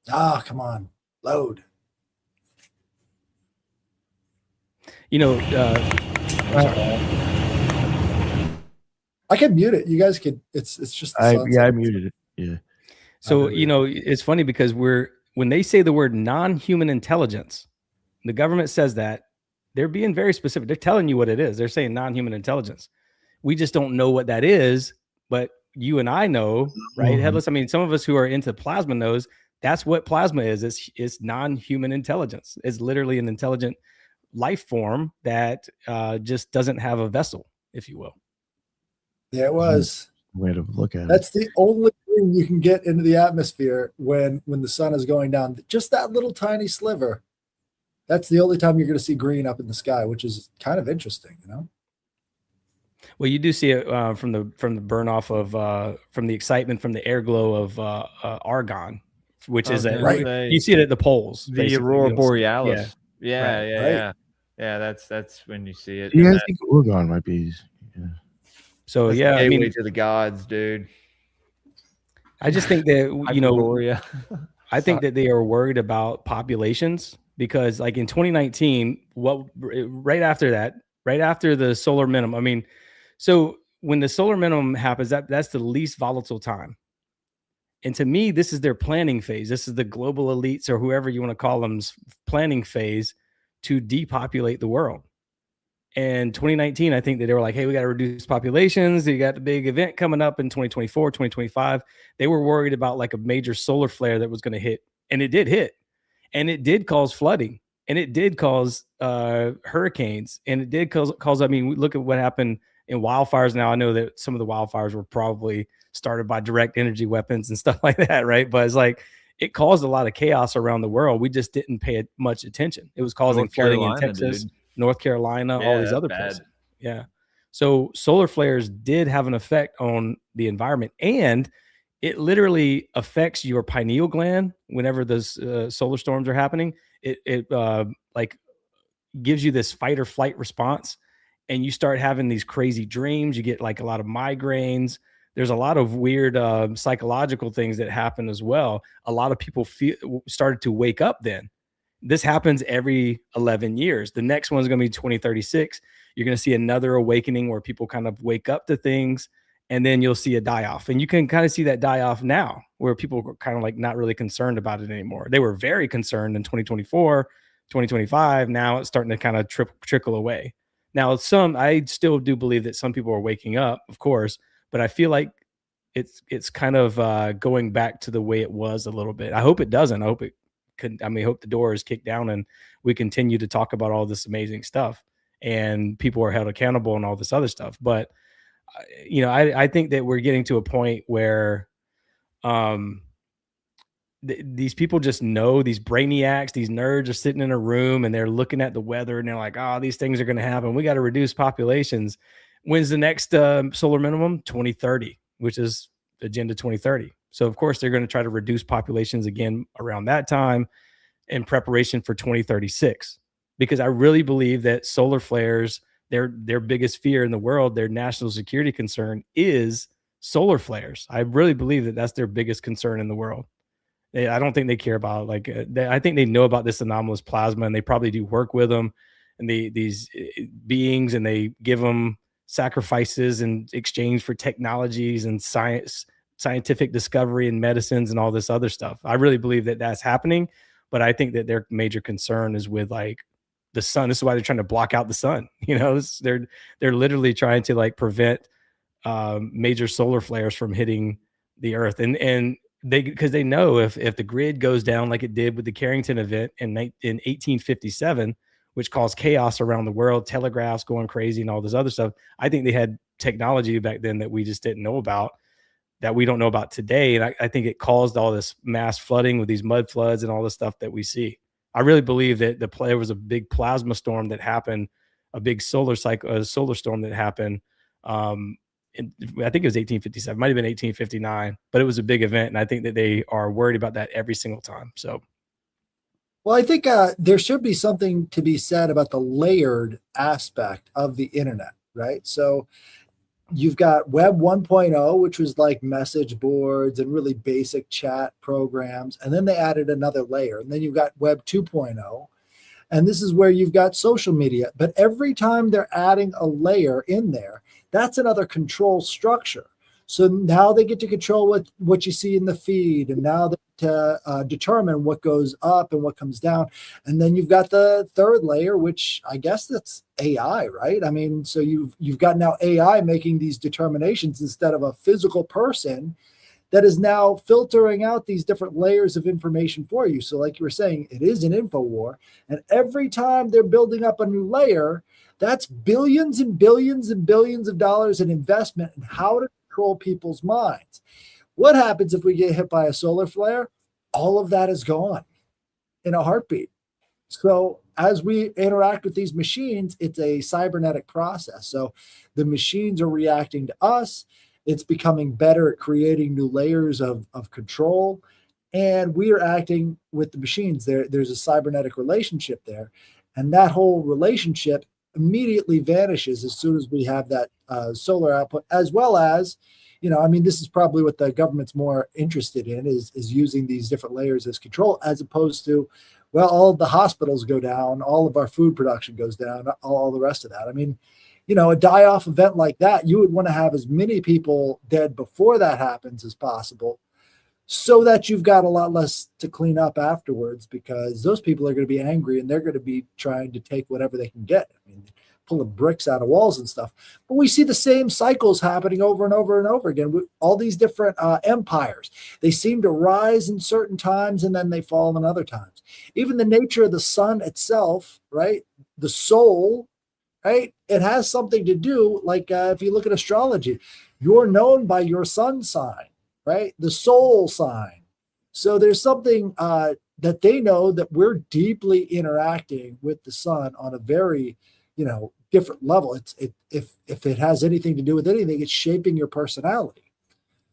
S4: Come on, load. I can mute it. You guys could. It's just.
S1: I muted it. Yeah.
S3: So it's funny because when they say the word non-human intelligence, the government says that they're being very specific. They're telling you what it is. They're saying non-human intelligence. We just don't know what that is. But you and I know, right?
S1: Mm-hmm.
S3: Headless. I mean, some of us who are into plasma knows that's what plasma is. It's non-human intelligence. It's literally an intelligent life form that just doesn't have a vessel, if you will.
S4: Yeah, it was.
S1: Way to look at it.
S4: That's the only thing you can get into the atmosphere when the sun is going down. Just that little tiny sliver. That's the only time you're going to see green up in the sky, which is kind of interesting,
S3: Well, you do see it from the burn off of from the excitement from the air glow of argon, which is you see it at the poles.
S6: The
S3: basically.
S6: aurora borealis.
S3: Yeah.
S6: Yeah. That's when you see it.
S1: Yeah, I think argon might be. Yeah.
S3: So
S6: that's
S3: I mean,
S6: to the gods, dude.
S3: I just think that I think that they are worried about populations because, like in 2019, right after the solar minimum. I mean. So when the solar minimum happens, that's the least volatile time. And to me, this is their planning phase. This is the global elites or whoever you want to call them's planning phase to depopulate the world. And 2019, I think that they were like, hey, we got to reduce populations. You got the big event coming up in 2024, 2025. They were worried about like a major solar flare that was going to hit. And it did hit. And it did cause flooding. And it did cause hurricanes. And it did cause I mean, look at what happened in wildfires. Now I know that some of the wildfires were probably started by direct energy weapons and stuff like that, right? But it's like it caused a lot of chaos around the world. We just didn't pay much attention. It was causing
S6: North
S3: flooding in
S6: Carolina,
S3: Texas,
S6: dude.
S3: North Carolina,
S2: Yeah,
S3: all these
S2: that's
S3: other
S2: bad.
S3: places. Yeah. So solar flares did have an effect on the environment, and it literally affects your pineal gland whenever those solar storms are happening. It like gives you this fight or flight response, and you start having these crazy dreams. You get like a lot of migraines. There's a lot of weird psychological things that happen as well. A lot of people started to wake up then. This happens every 11 years. The next one's going to be 2036. You're going to see another awakening where people kind of wake up to things, and then you'll see a die off. And you can kind of see that die off now, where people are kind of like not really concerned about it anymore. They were very concerned in 2024, 2025. Now it's starting to kind of trickle away. Now, I still do believe that some people are waking up, of course, but I feel like it's kind of going back to the way it was a little bit. I hope it doesn't. I hope the door is kicked down and we continue to talk about all this amazing stuff and people are held accountable and all this other stuff. But, I think that we're getting to a point where these people just know, these brainiacs, these nerds are sitting in a room and they're looking at the weather and they're like, oh, these things are going to happen. We got to reduce populations. When's the next solar minimum? 2030, which is Agenda 2030. So, of course, they're going to try to reduce populations again around that time in preparation for 2036, because I really believe that solar flares, their biggest fear in the world, their national security concern is solar flares. I really believe that that's their biggest concern in the world. I don't think they care about I think they know about this anomalous plasma and they probably do work with them and these beings, and they give them sacrifices in exchange for technologies and scientific discovery and medicines and all this other stuff. I really believe that that's happening, but I think that their major concern is with like the sun. This is why they're trying to block out the sun. They're literally trying to like prevent major solar flares from hitting the earth. And because they know if the grid goes down like it did with the Carrington event in 1857, which caused chaos around the world, telegraphs going crazy and all this other stuff. I think they had technology back then that we just didn't know about, that we don't know about today. And I think it caused all this mass flooding with these mud floods and all the stuff that we see. I really believe that there was a big plasma storm that happened, a big solar storm that happened. I think it was 1857, might have been 1859, but it was a big event. And I think that they are worried about that every single time. So,
S4: well, I think there should be something to be said about the layered aspect of the internet, right? So you've got Web 1.0, which was like message boards and really basic chat programs. And then they added another layer. And then you've got Web 2.0. And this is where you've got social media. But every time they're adding a layer in there, that's another control structure. So now they get to control what you see in the feed, and now they determine what goes up and what comes down. And then you've got the third layer, which I guess that's AI, right? I mean, so you've got now AI making these determinations instead of a physical person that is now filtering out these different layers of information for you. So like you were saying, it is an info war. And every time they're building up a new layer, that's billions and billions and billions of dollars in investment in how to control people's minds. What happens if we get hit by a solar flare? All of that is gone in a heartbeat. So as we interact with these machines, it's a cybernetic process. So the machines are reacting to us. It's becoming better at creating new layers of control. And we are acting with the machines. There's a cybernetic relationship there. And that whole relationship immediately vanishes as soon as we have that solar output, as well as, this is probably what the government's more interested in is using these different layers as control, as opposed to, well, all of the hospitals go down, all of our food production goes down, all the rest of that. I mean, a die-off event like that, you would want to have as many people dead before that happens as possible, so that you've got a lot less to clean up afterwards, because those people are going to be angry and they're going to be trying to take whatever they can get. I mean, pulling bricks out of walls and stuff. But we see the same cycles happening over and over and over again with all these different empires. They seem to rise in certain times and then they fall in other times. Even the nature of the sun itself, right? The soul right? It has something to do, like if you look at astrology, you're known by your sun sign, right? The soul sign. So there's something that they know, that we're deeply interacting with the sun on a very, different level. If it has anything to do with anything, it's shaping your personality.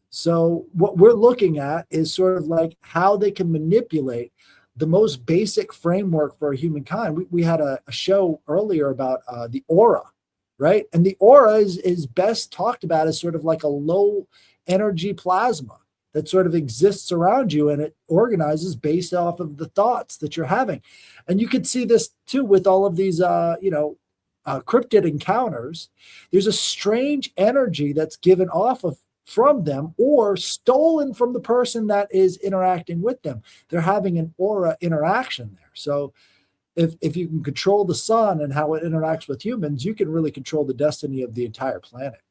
S4: So what we're looking at is sort of like how they can manipulate the most basic framework for humankind. We had a show earlier about the aura, right? And the aura is best talked about as sort of like a low energy plasma that sort of exists around you, and it organizes based off of the thoughts that you're having. And you could see this too with all of these, cryptid encounters. There's a strange energy that's given off from them or stolen from the person that is interacting with them. They're having an aura interaction there. So if you can control the sun and how it interacts with humans, you can really control the destiny of the entire planet.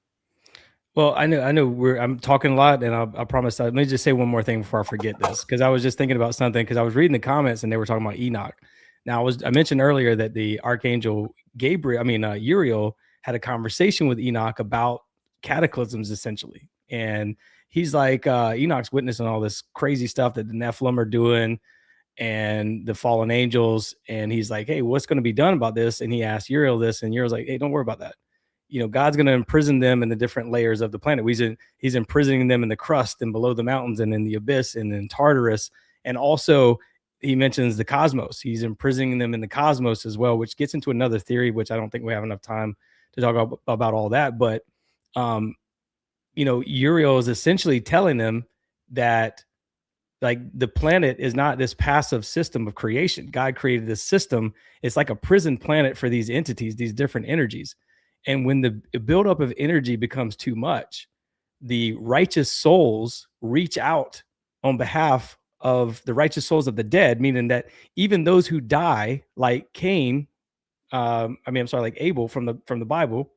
S3: Well, I know I'm talking a lot, and I'll promise. Let me just say one more thing before I forget this, because I was just thinking about something, because I was reading the comments and they were talking about Enoch. Now, I mentioned earlier that the archangel Uriel had a conversation with Enoch about cataclysms, essentially. And he's like, Enoch's witnessing all this crazy stuff that the Nephilim are doing and the fallen angels. And he's like, hey, what's going to be done about this? And he asked Uriel this, and Uriel's like, hey, don't worry about that. God's going to imprison them in the different layers of the planet. He's imprisoning them in the crust and below the mountains and in the abyss and in Tartarus. And also he mentions the cosmos. He's imprisoning them in the cosmos as well, which gets into another theory, which I don't think we have enough time to talk about all that. But, Uriel is essentially telling them that, like, the planet is not this passive system of creation. God created this system. It's like a prison planet for these entities, these different energies. And when the buildup of energy becomes too much, the righteous souls reach out on behalf of the righteous souls of the dead, meaning that even those who die, like Cain, like Abel from the Bible,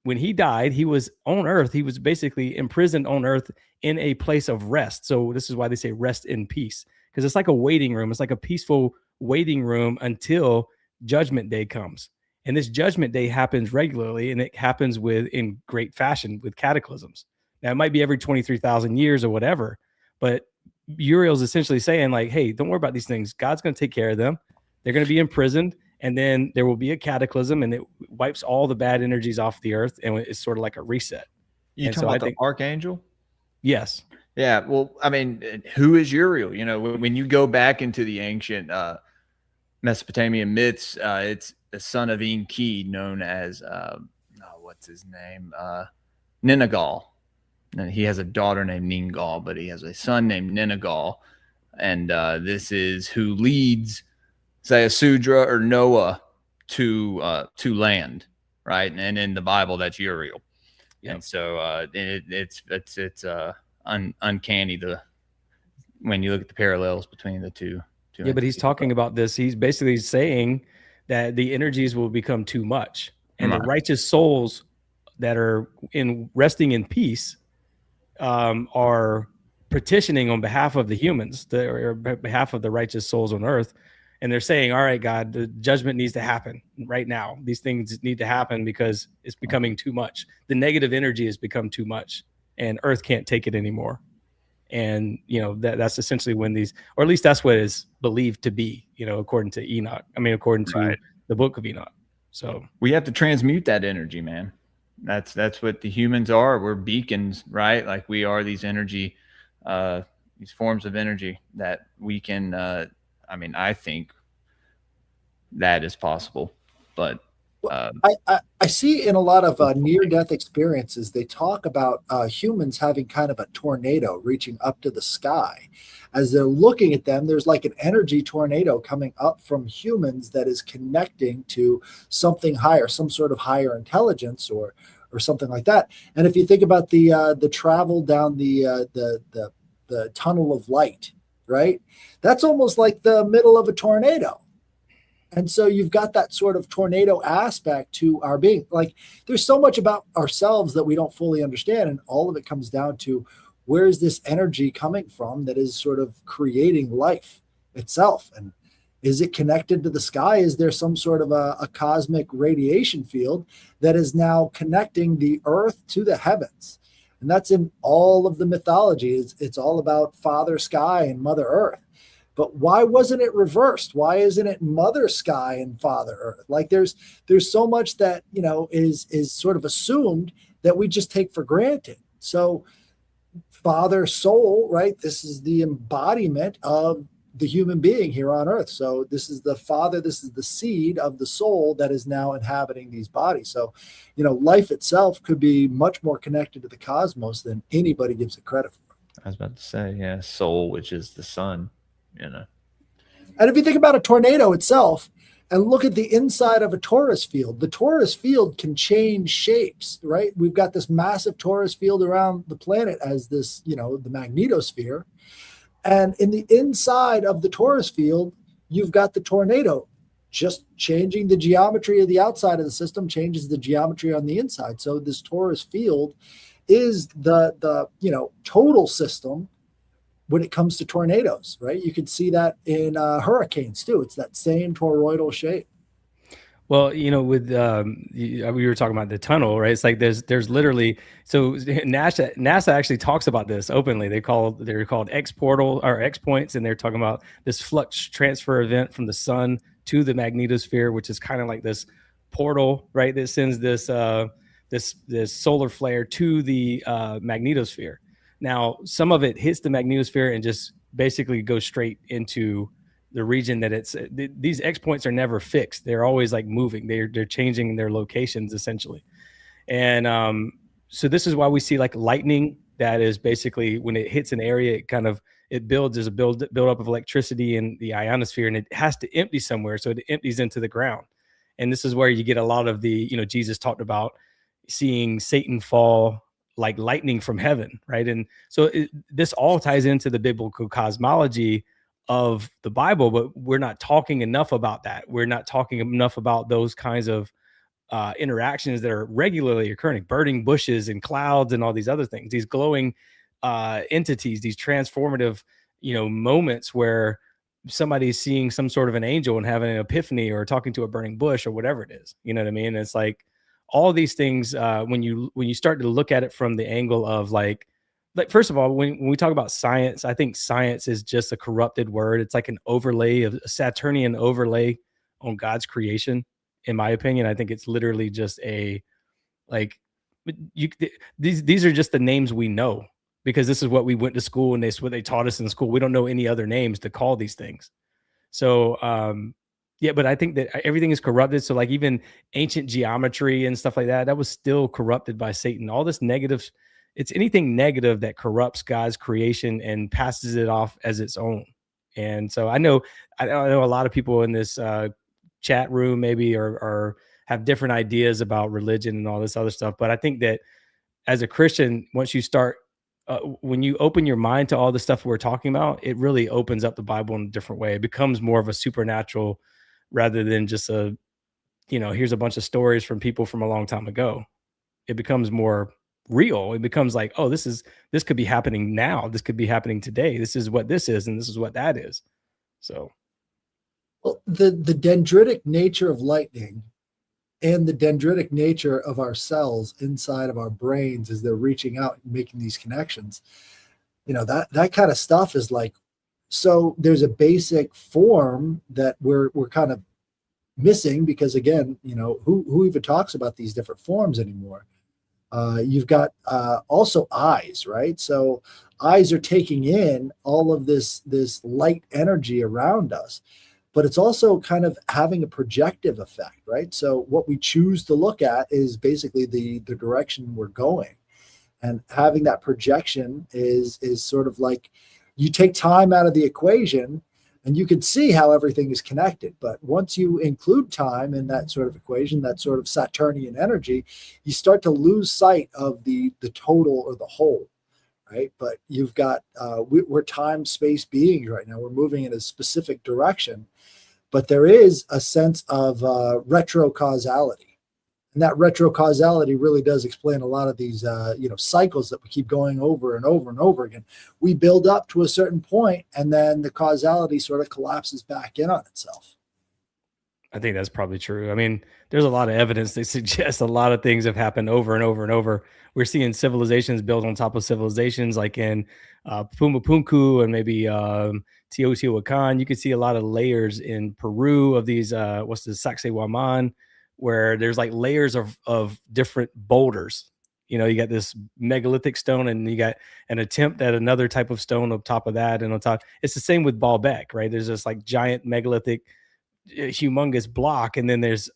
S3: when he died, he was on earth. He was basically imprisoned on earth in a place of rest. So this is why they say rest in peace, because it's like a waiting room. It's like a peaceful waiting room until Judgment Day comes. And this Judgment Day happens regularly, and it happens in great fashion with cataclysms. Now, it might be every 23,000 years or whatever, but Uriel's essentially saying, like, hey, don't worry about these things. God's going to take care of them. They're going to be imprisoned, and then there will be a cataclysm, and it wipes all the bad energies off the earth, and it's sort of like a reset.
S2: You talking about the archangel?
S3: Yes.
S2: Yeah. Well, I mean, who is Uriel? When you go back into the ancient Mesopotamian myths, it's the son of Enki, known as what's his name? Ningal. And he has a daughter named Ningal, but he has a son named Ningal. And this is who leads, say, a Sudra or Noah to land, right? And in the Bible, that's Uriel. Yep. And so it's uncanny when you look at the parallels between the two.
S3: Yeah, but he's talking about this. He's basically saying that the energies will become too much, and the righteous souls that are resting in peace are petitioning on behalf of the humans, or behalf of the righteous souls on earth. And they're saying, all right, God, the judgment needs to happen right now. These things need to happen because it's becoming too much. The negative energy has become too much, and earth can't take it anymore. And, that's essentially when or at least that's what is believed to be, according to Enoch. According to the book of Enoch. So
S2: we have to transmute that energy, man. That's what the humans are. We're beacons, right? Like, we are these energy, these forms of energy that we can, I think that is possible, but
S4: I see in a lot of near-death experiences, they talk about humans having kind of a tornado reaching up to the sky. As they're looking at them, there's like an energy tornado coming up from humans that is connecting to something higher, some sort of higher intelligence or something like that. And if you think about the travel down the tunnel of light, right? That's almost like the middle of a tornado. And so you've got that sort of tornado aspect to our being. Like, there's so much about ourselves that we don't fully understand. And all of it comes down to, where is this energy coming from that is sort of creating life itself? And Is it connected to the sky? Is there some sort of a cosmic radiation field that is now connecting the earth to the heavens? And that's in all of the mythology. It's all about Father Sky and Mother Earth. But why wasn't it reversed? Why isn't it Mother Sky and Father Earth? Like there's so much that, you know, is sort of assumed that we just take for granted. So Father Soul, right? This is the embodiment of the human being here on earth. So this is the father, this is the seed of the soul that is now inhabiting these bodies. So, you know, life itself could be much more connected to the cosmos than anybody gives it credit for.
S6: I was about to say, yeah, soul, which is the sun, you know.
S4: And if you think about a tornado itself and look at the inside of a torus field, the torus field can change shapes, right? We've got this massive torus field around the planet as this, you know, the magnetosphere. And in the inside of the torus field, you've got the tornado. Just changing the geometry of the outside of the system changes the geometry on the inside. So this torus field is the you know, total system when it comes to tornadoes, right? You can see that in hurricanes too. It's that same toroidal shape.
S3: Well, you know, with we were talking about the tunnel, right? It's like there's literally, so NASA actually talks about this openly. They're called X portal or X points, and they're talking about this flux transfer event from the sun to the magnetosphere, which is kind of like this portal, right? That sends this this solar flare to the magnetosphere. Now, some of it hits the magnetosphere and just basically goes straight into the region that it's. These X points are never fixed. They're always like moving. They're changing their locations essentially. And so this is why we see like lightning that is basically when it hits an area, it builds as a build up of electricity in the ionosphere, and it has to empty somewhere. So it empties into the ground. And this is where you get a lot of the, you know, Jesus talked about seeing Satan fall like lightning from heaven, right? And so this all ties into the biblical cosmology of the Bible, but we're not talking enough about that. We're not talking enough about those kinds of interactions that are regularly occurring, burning bushes and clouds and all these other things, these glowing entities, these transformative, you know, moments where somebody's seeing some sort of an angel and having an epiphany or talking to a burning bush or whatever it is. You know what I mean? It's like all these things, when you start to look at it from the angle of like first of all, when we talk about science, I think science is just a corrupted word. It's like an overlay of a Saturnian overlay on God's creation. In my opinion, I think it's literally just these are just the names we know because this is what we went to school and this is what they taught us in school. We don't know any other names to call these things. So, yeah, but I think that everything is corrupted. So like even ancient geometry and stuff like that was still corrupted by Satan. All this negative, it's anything negative that corrupts God's creation and passes it off as its own. And so I know a lot of people in this chat room maybe or have different ideas about religion and all this other stuff. But I think that as a Christian, once you start, when you open your mind to all the stuff we're talking about, it really opens up the Bible in a different way. It becomes more of a supernatural rather than just here's a bunch of stories from people from a long time ago. It becomes more real. It becomes like, oh, this could be happening now. This could be happening today. This is what this is, and this is what that is. So,
S4: well, the dendritic nature of lightning and the dendritic nature of our cells inside of our brains as they're reaching out and making these connections, you know, that kind of stuff is like, so there's a basic form that we're kind of missing because again, you know, who even talks about these different forms anymore? You've got also eyes, right? So eyes are taking in all of this light energy around us, but it's also kind of having a projective effect, right? So what we choose to look at is basically the direction we're going. And having that projection is sort of like you take time out of the equation and you can see how everything is connected. But once you include time in that sort of equation, that sort of Saturnian energy, you start to lose sight of the total or the whole, right? But you've got, we're time-space beings right now. We're moving in a specific direction, but there is a sense of retrocausality. And that retrocausality really does explain a lot of these, cycles that we keep going over and over and over again. We build up to a certain point, and then the causality sort of collapses back in on itself.
S3: I think that's probably true. I mean, there's a lot of evidence that suggests a lot of things have happened over and over and over. We're seeing civilizations built on top of civilizations, like in Pumapunku and maybe Teotihuacan. You can see a lot of layers in Peru of these, Sacsayhuaman, where there's like layers of different boulders. You know, you got this megalithic stone, and you got an attempt at another type of stone on top of that, and on top. It's the same with Baalbek, right? There's this like giant megalithic humongous block, and then there's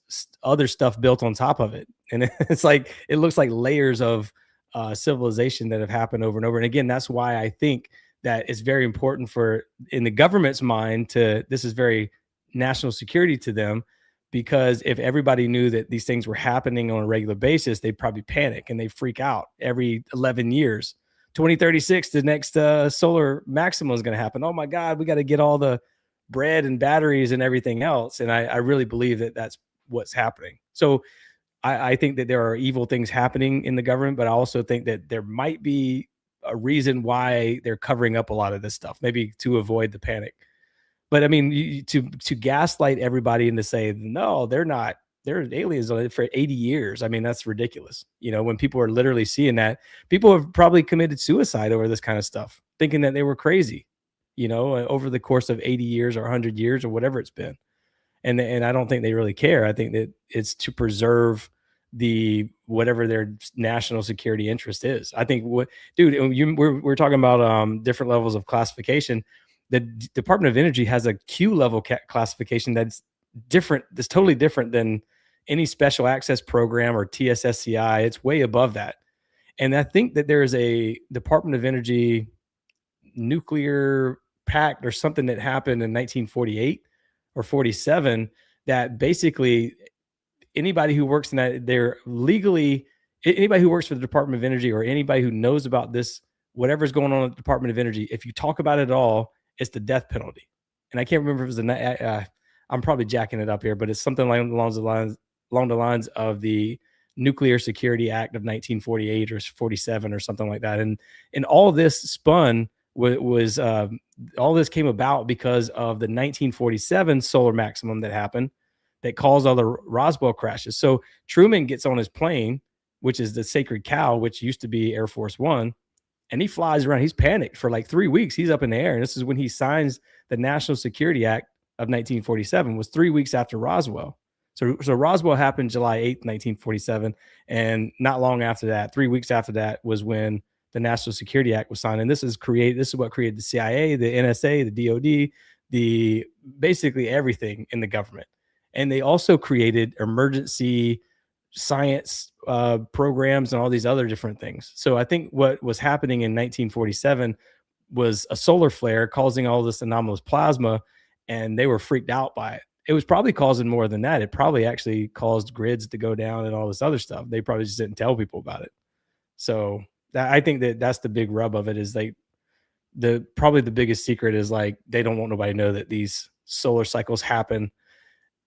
S3: other stuff built on top of it, and it's like it looks like layers of civilization that have happened over and over. And again, that's why I think that it's very important for, in the government's mind, this is very national security to them, because if everybody knew that these things were happening on a regular basis, they'd probably panic and they freak out every 11 years. 2036, the next solar maximum is going to happen. Oh my God, we got to get all the bread and batteries and everything else. And I really believe that that's what's happening. So I think that there are evil things happening in the government, but I also think that there might be a reason why they're covering up a lot of this stuff, maybe to avoid the panic. But I mean, to gaslight everybody and to say, no, they're not, they're aliens for 80 years. I mean, that's ridiculous. You know, when people are literally seeing that, people have probably committed suicide over this kind of stuff, thinking that they were crazy, you know, over the course of 80 years or 100 years or whatever it's been. And I don't think they really care. I think that it's to preserve whatever their national security interest is. I think we're talking about different levels of classification. The Department of Energy has a Q level classification that's different. That's totally different than any special access program or TSSCI. It's way above that. And I think that there is a Department of Energy nuclear pact or something that happened in 1948 or 47 that basically anybody who works in that, anybody who works for the Department of Energy or anybody who knows about this, whatever's going on at the Department of Energy, if you talk about it at all, it's the death penalty. And I can't remember if it was I'm probably jacking it up here, but it's something along the lines of the Nuclear Security Act of 1948 or 47 or something like that. And all this spun was all this came about because of the 1947 solar maximum that happened that caused all the Roswell crashes. So Truman gets on his plane, which is the Sacred Cow, which used to be Air Force One, and he flies around. He's panicked for like 3 weeks. He's up in the air. And this is when he signs the National Security Act of 1947, was 3 weeks after Roswell. So Roswell happened July 8th, 1947. And not long after that, 3 weeks after that, was when the National Security Act was signed. And this is what created the CIA, the NSA, the DOD, basically everything in the government. And they also created emergency science programs and all these other different things. So I think what was happening in 1947 was a solar flare causing all this anomalous plasma, and they were freaked out by it. It was probably causing more than that. It probably actually caused grids to go down and all this other stuff. They probably just didn't tell people about it. So I think that's the big rub of it, is probably the biggest secret is like they don't want nobody to know that these solar cycles happen.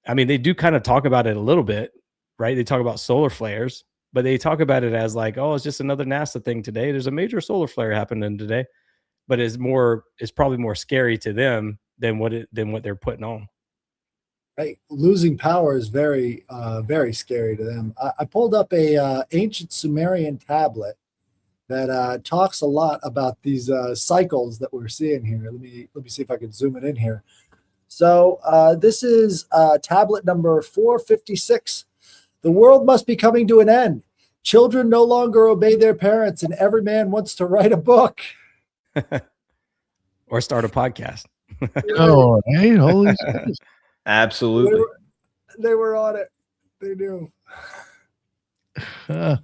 S3: I mean, they do kind of talk about it a little bit, right? They talk about solar flares, but they talk about it as like, oh, it's just another NASA thing today. There's a major solar flare happening today, but it's probably more scary to them than what they're putting on.
S4: Right. Losing power is very, very scary to them. I pulled up a ancient Sumerian tablet that talks a lot about these cycles that we're seeing here. Let me see if I can zoom it in here. So this is tablet number 456. The world must be coming to an end. Children no longer obey their parents, and every man wants to write a book.
S3: Or start a podcast.
S1: Oh, hey, holy shit.
S6: Absolutely.
S4: They were on it. They knew.
S1: Uh,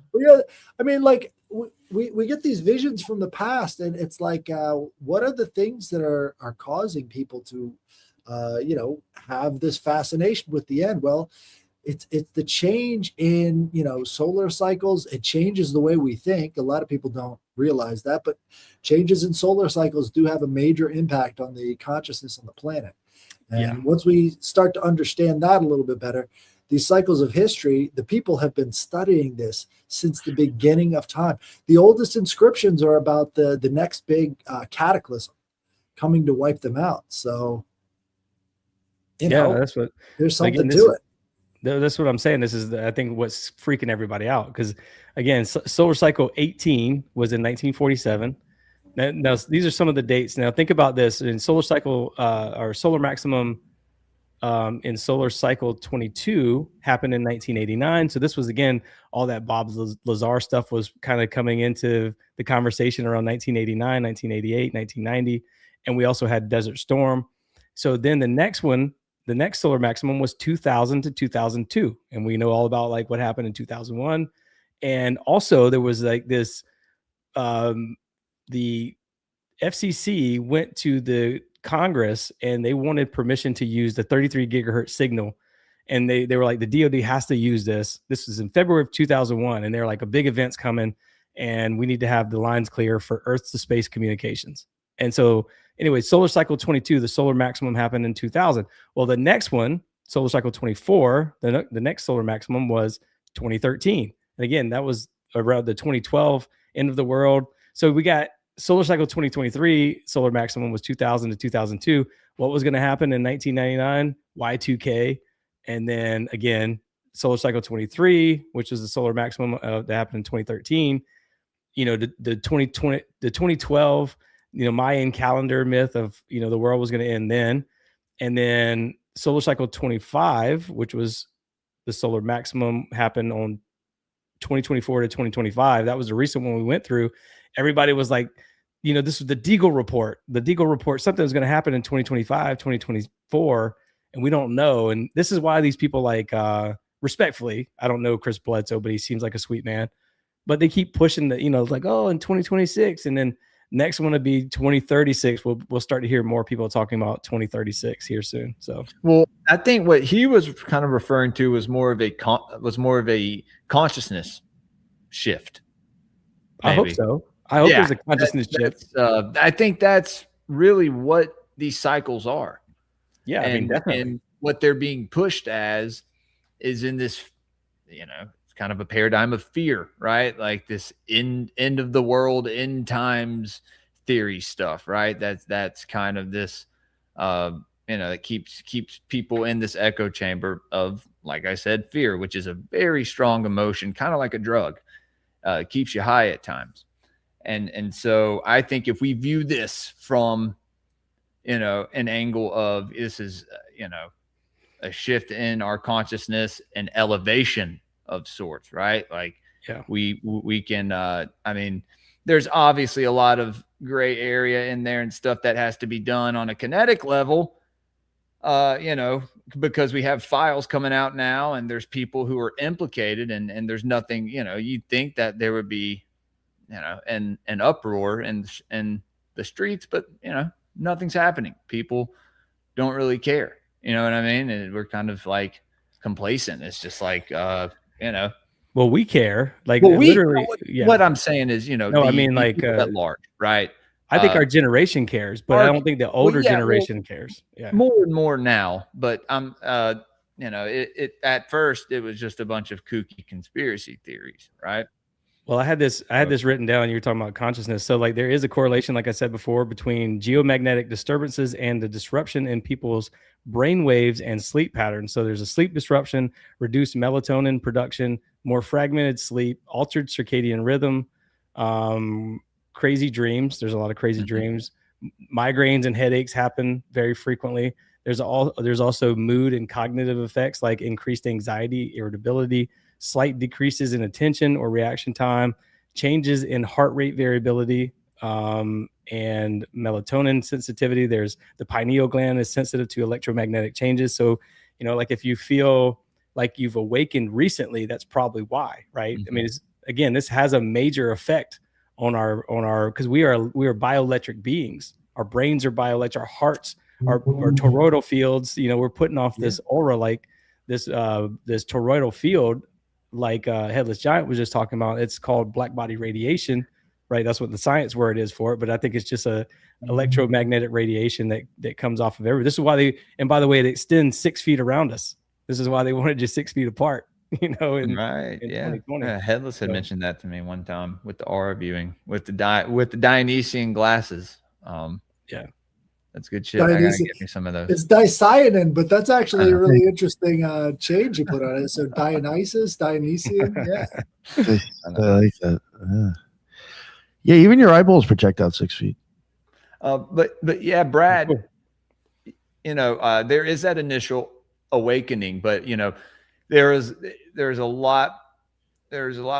S4: I mean, like we get these visions from the past, and it's like, what are the things that are causing people to, have this fascination with the end? Well, it's the change in, solar cycles. It changes the way we think. A lot of people don't realize that, but changes in solar cycles do have a major impact on the consciousness on the planet. And once we start to understand that a little bit better, these cycles of history, the people have been studying this since the beginning of time. The oldest inscriptions are about the next big cataclysm coming to wipe them out. So, you know,
S3: that's what.
S4: there's something
S3: Again,
S4: to it.
S3: That's what I'm saying. This is, I think, what's freaking everybody out. Because again, solar cycle 18 was in 1947. Now, these are some of the dates. Now, think about this. In solar cycle, or solar maximum in solar cycle 22 happened in 1989. So this was, again, all that Bob Lazar stuff was kind of coming into the conversation around 1989, 1988, 1990. And we also had Desert Storm. So then the next one, the next solar maximum was 2000 to 2002. And we know all about like what happened in 2001. And also there was like this, the FCC went to the Congress and they wanted permission to use the 33 gigahertz signal. And they were like, the DoD has to use this. This was in February of 2001. And they're like, a big event's coming and we need to have the lines clear for Earth to space communications. And so anyway, solar cycle 22, the solar maximum happened in 2000. Well, the next one, solar cycle 24, the next solar maximum was 2013. And again, that was around the 2012 end of the world. So we got solar cycle 2023, solar maximum was 2000 to 2002. What was going to happen in 1999? Y2K. And then again, solar cycle 23, which is the solar maximum that happened in 2013. You know, the 2020, the 2012, you know, Mayan calendar myth of, you know, the world was going to end then. And then solar cycle 25, which was the solar maximum, happened on 2024 to 2025. That was the recent one we went through. Everybody was like, you know, this was the Deagle report. The Deagle report, something was going to happen in 2025, 2024, and we don't know. And this is why these people, like, respectfully, I don't know Chris Bledsoe, but he seems like a sweet man. But they keep pushing the, you know, like, oh, in 2026, and then next one to be 2036. We'll start to hear more people talking about 2036 here soon. So,
S6: well, I think what he was kind of referring to was more of a consciousness shift.
S3: Maybe. I hope so. I hope there's a consciousness shift.
S6: I think that's really what these cycles are.
S3: Yeah, I mean, definitely.
S6: And what they're being pushed as is in this, you know, kind of a paradigm of fear, right? Like this end of the world, end times theory stuff, right? That's kind of this, you know, that keeps people in this echo chamber of, like I said, fear, which is a very strong emotion, kind of like a drug. It keeps you high at times. And so I think if we view this from, you know, an angle of this is, you know, a shift in our consciousness and elevation of sorts, right? Like,
S3: yeah,
S6: we can, I mean, there's obviously a lot of gray area in there and stuff that has to be done on a kinetic level, you know, because we have files coming out now and there's people who are implicated and there's nothing, you know, you'd think that there would be, you know, an uproar in the streets, but, you know, nothing's happening. People don't really care. You know what I mean? And we're kind of like complacent. It's just like, you know,
S3: well, we care. Like,
S6: well,
S3: literally,
S6: what I'm saying is, you know,
S3: no, I mean, like,
S6: at large, right?
S3: I think our generation cares, but I don't think the older generation cares. Yeah,
S6: more and more now. But I'm, you know, it at first it was just a bunch of kooky conspiracy theories, right?
S3: Well, I had this written down. You were talking about consciousness. So like there is a correlation, like I said before, between geomagnetic disturbances and the disruption in people's brain waves and sleep patterns. So there's a sleep disruption, reduced melatonin production, more fragmented sleep, altered circadian rhythm, crazy dreams. There's a lot of crazy dreams. Migraines and headaches happen very frequently. There's also mood and cognitive effects like increased anxiety, irritability, slight decreases in attention or reaction time, changes in heart rate variability, and melatonin sensitivity. There's the pineal gland is sensitive to electromagnetic changes. So, you know, like if you feel like you've awakened recently, that's probably why, right? I mean, again, this has a major effect on our, because we are bioelectric beings. Our brains are bioelectric, our hearts are toroidal fields. You know, we're putting off this aura, like this toroidal field, like Headless Giant was just talking about. It's called black body radiation, right? That's what the science word is for it. But I think it's just a electromagnetic radiation that comes off of everything. This is why and by the way, it extends 6 feet around us. This is why they wanted you 6 feet apart, in
S2: Right.
S3: in
S2: Yeah.
S3: 2020.
S2: Headless had
S3: So-
S2: mentioned that to me one time with the aura viewing with the Dionysian glasses.
S3: Yeah.
S2: That's good shit. I gotta
S4: Dionysian.
S2: get me some of those.
S4: It's dicyanin, but that's actually a really interesting change you put on it. So Dionysian, yeah.
S1: I like that. Yeah, even your eyeballs project out 6 feet.
S2: But yeah, Brad,
S3: Cool.
S2: there is that initial awakening, but there's a lot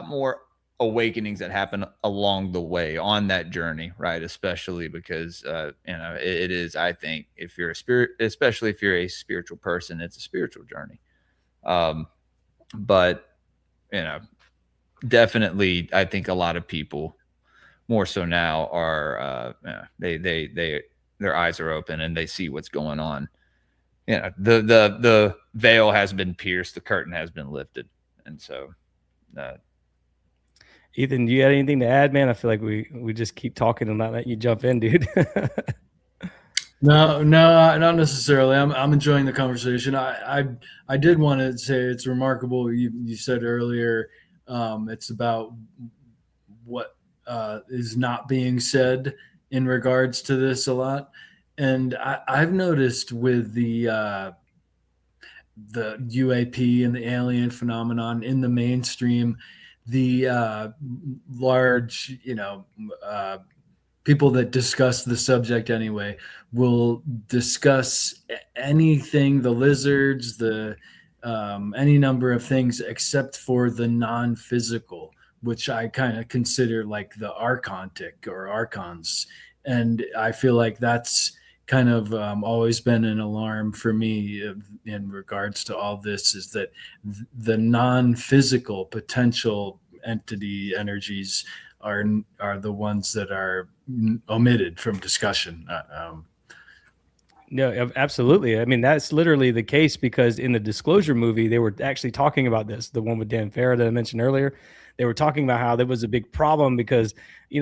S2: more awakenings that happen along the way on that journey, right? Especially because it is, I think, if you're a spirit, especially if you're a spiritual person, it's a spiritual journey. But definitely, I think a lot of people more so now are their eyes are open and they see what's going on. The veil has been pierced, the curtain has been lifted, and so.
S3: Ethan, do you have anything to add, man? I feel like we just keep talking and not let you jump in, dude.
S5: No, not necessarily. I'm enjoying the conversation. I did want to say it's remarkable. You said earlier, it's about what is not being said in regards to this a lot, and I've noticed with the UAP and the alien phenomenon in the mainstream, the large, people that discuss the subject anyway will discuss anything, the lizards, the any number of things except for the non-physical, which I kind of consider like the archontic or archons. And I feel like that's kind of always been an alarm for me in regards to all this, is that the non-physical potential entity energies are the ones that are omitted from discussion.
S3: No, absolutely. I mean, that's literally the case, because in the Disclosure movie, they were actually talking about this, the one with Dan Farah that I mentioned earlier. They were talking about how there was a big problem because,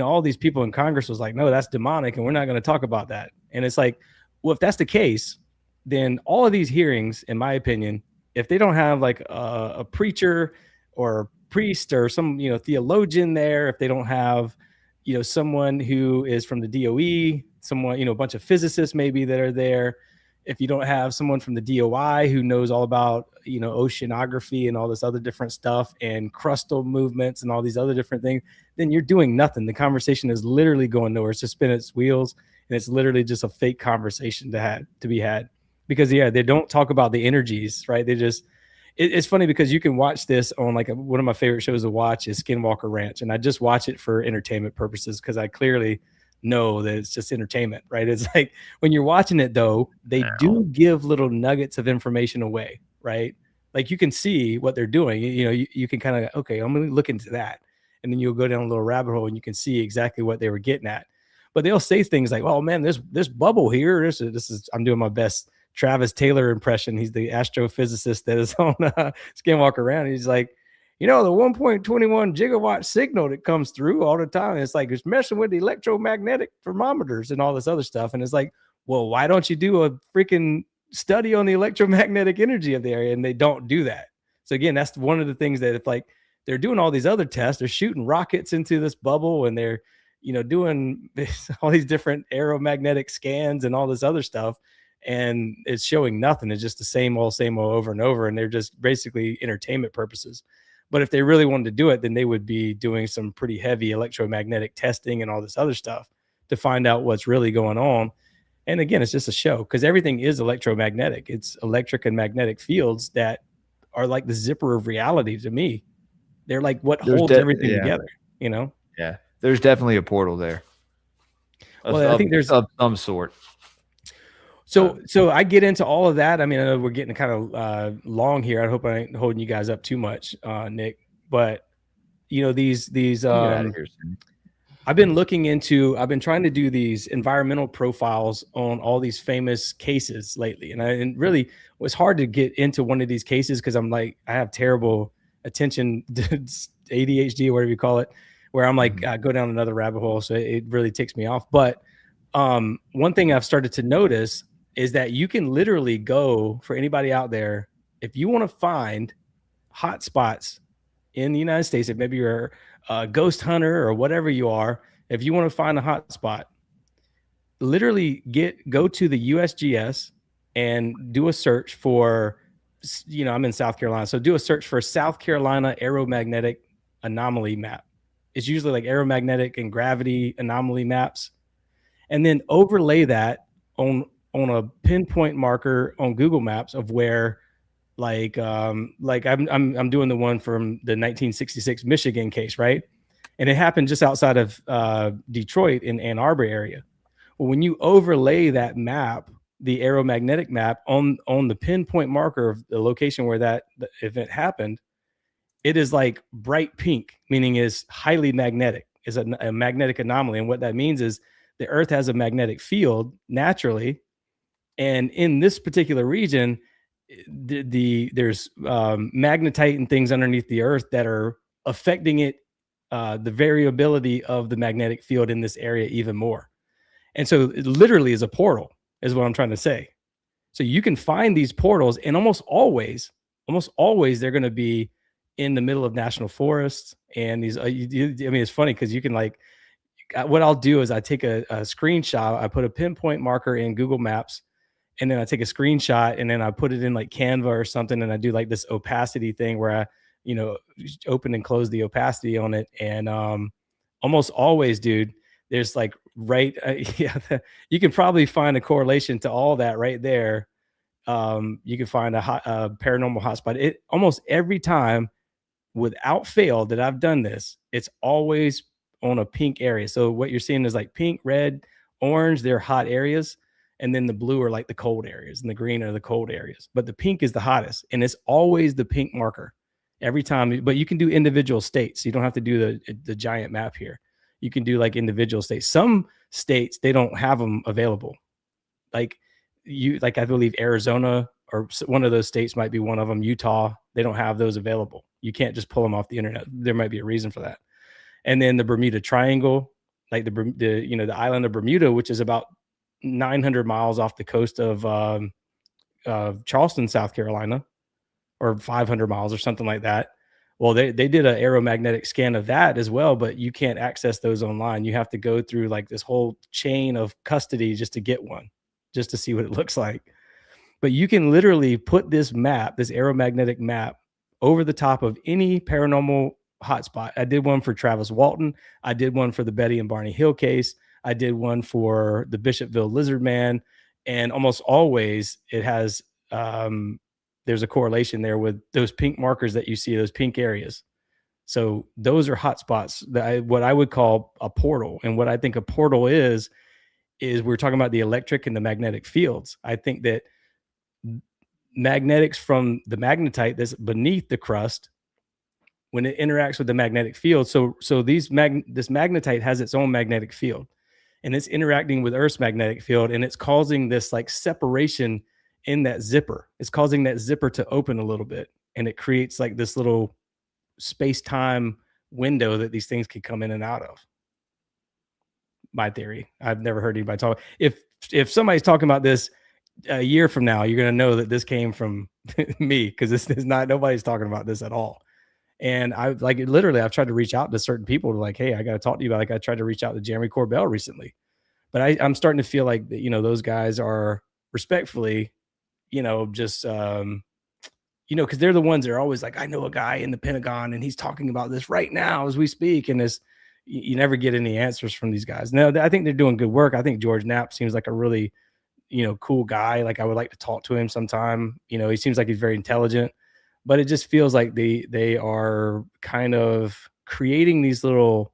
S3: all these people in Congress was like, no, that's demonic, and we're not going to talk about that. And it's like, well, if that's the case, then all of these hearings, in my opinion, if they don't have like a preacher or a priest or some, theologian there, if they don't have, someone who is from the DOE, someone, a bunch of physicists maybe that are there, if you don't have someone from the DOI who knows all about, oceanography and all this other different stuff and crustal movements and all these other different things, then you're doing nothing. The conversation is literally going nowhere. It's just spinning its wheels, and it's literally just a fake conversation to be had, because they don't talk about the energies, right? They just, it's funny because you can watch this on like one of my favorite shows to watch is Skinwalker Ranch, and I just watch it for entertainment purposes because I clearly know that it's just entertainment, right? It's like when you're watching it though, they do give little nuggets of information away, right? Like you can see what they're doing. You can kind of, okay, I'm going to look into that, and then you'll go down a little rabbit hole and you can see exactly what they were getting at. But they'll say things like, "Oh man, this bubble here. This is." I'm doing my best Travis Taylor impression. He's the astrophysicist that is on Skinwalker Around. He's like, the 1.21 gigawatt signal that comes through all the time. It's like it's messing with the electromagnetic thermometers and all this other stuff. And it's like, well, why don't you do a freaking study on the electromagnetic energy of the area? And they don't do that. So again, that's one of the things that if like they're doing all these other tests, they're shooting rockets into this bubble, and they're doing all these different aeromagnetic scans and all this other stuff, and it's showing nothing. It's just the same old over and over, and they're just basically entertainment purposes. But if they really wanted to do it, then they would be doing some pretty heavy electromagnetic testing and all this other stuff to find out what's really going on. And again, it's just a show, because everything is electromagnetic. It's electric and magnetic fields that are like the zipper of reality to me. They're like what holds everything together,
S2: Yeah, there's definitely a portal there.
S3: I think there's
S2: of some sort.
S3: So I get into all of that. I mean, I know we're getting kind of long here. I hope I ain't holding you guys up too much, Nick. But these I've been trying to do these environmental profiles on all these famous cases lately. And really it was hard to get into one of these cases because I'm like, I have terrible attention ADHD or whatever you call it, where I'm like, I go down another rabbit hole. So it really ticks me off. But one thing I've started to notice is that you can literally go, for anybody out there, if you want to find hot spots in the United States, if maybe you're a ghost hunter or whatever you are, if you want to find a hot spot, literally go to the USGS and do a search for, I'm in South Carolina, so do a search for South Carolina aeromagnetic anomaly map. It's usually like aeromagnetic and gravity anomaly maps, and then overlay that on a pinpoint marker on Google Maps of where, like I'm doing the one from the 1966 Michigan case, right? And it happened just outside of Detroit in Ann Arbor area. Well, when you overlay that map, the aeromagnetic map on the pinpoint marker of the location where that event happened, it is like bright pink, meaning is highly magnetic, is a magnetic anomaly. And what that means is the Earth has a magnetic field naturally. And in this particular region, there's magnetite and things underneath the Earth that are affecting it, the variability of the magnetic field in this area even more. And so it literally is a portal, is what I'm trying to say. So you can find these portals, and almost always they're going to be in the middle of national forests. And these, it's funny because you can what I'll do is I take a screenshot, I put a pinpoint marker in Google Maps, and then I take a screenshot and then I put it in like Canva or something. And I do like this opacity thing where I, open and close the opacity on it. And almost always, dude, there's like you can probably find a correlation to all that right there. You can find a paranormal hotspot. It almost every time without fail that I've done this, it's always on a pink area. So what you're seeing is like pink, red, orange, they're hot areas. And then the blue are like the cold areas and the green are the cold areas. But the pink is the hottest. And it's always the pink marker every time. But you can do individual states. You don't have to do the giant map here. You can do like individual states. Some states, they don't have them available. I believe Arizona or one of those states might be one of them. Utah, they don't have those available. You can't just pull them off the internet. There might be a reason for that. And then the Bermuda Triangle, like the island of Bermuda, which is about 900 miles off the coast of Charleston, South Carolina, or 500 miles or something like that. Well, they did an aeromagnetic scan of that as well, but you can't access those online. You have to go through like this whole chain of custody just to get one, just to see what it looks like. But you can literally put this map, this aeromagnetic map, over the top of any paranormal hotspot. I did one for Travis Walton. I did one for the Betty and Barney Hill case. I did one for the Bishopville Lizard Man. And almost always it has, there's a correlation there with those pink markers that you see, those pink areas. So those are hotspots what I would call a portal. And what I think a portal is we're talking about the electric and the magnetic fields. I think that magnetics from the magnetite that's beneath the crust, when it interacts with the magnetic field, so this magnetite has its own magnetic field, and it's interacting with Earth's magnetic field, and it's causing this like separation in that zipper. It's causing that zipper to open a little bit, and it creates like this little space-time window that these things could come in and out of. My theory. I've never heard anybody talk. If somebody's talking about this a year from now, you're going to know that this came from me, because this is not, nobody's talking about this at all. And I've tried to reach out to certain people to like, hey, I got to talk to you about, like, I tried to reach out to Jeremy Corbell recently, but I'm starting to feel like, those guys are respectfully, just, because they're the ones that are always like, I know a guy in the Pentagon and he's talking about this right now as we speak. And you never get any answers from these guys. Now, I think they're doing good work. I think George Knapp seems like a really, cool guy. Like, I would like to talk to him sometime. He seems like he's very intelligent, but it just feels like they are kind of creating these little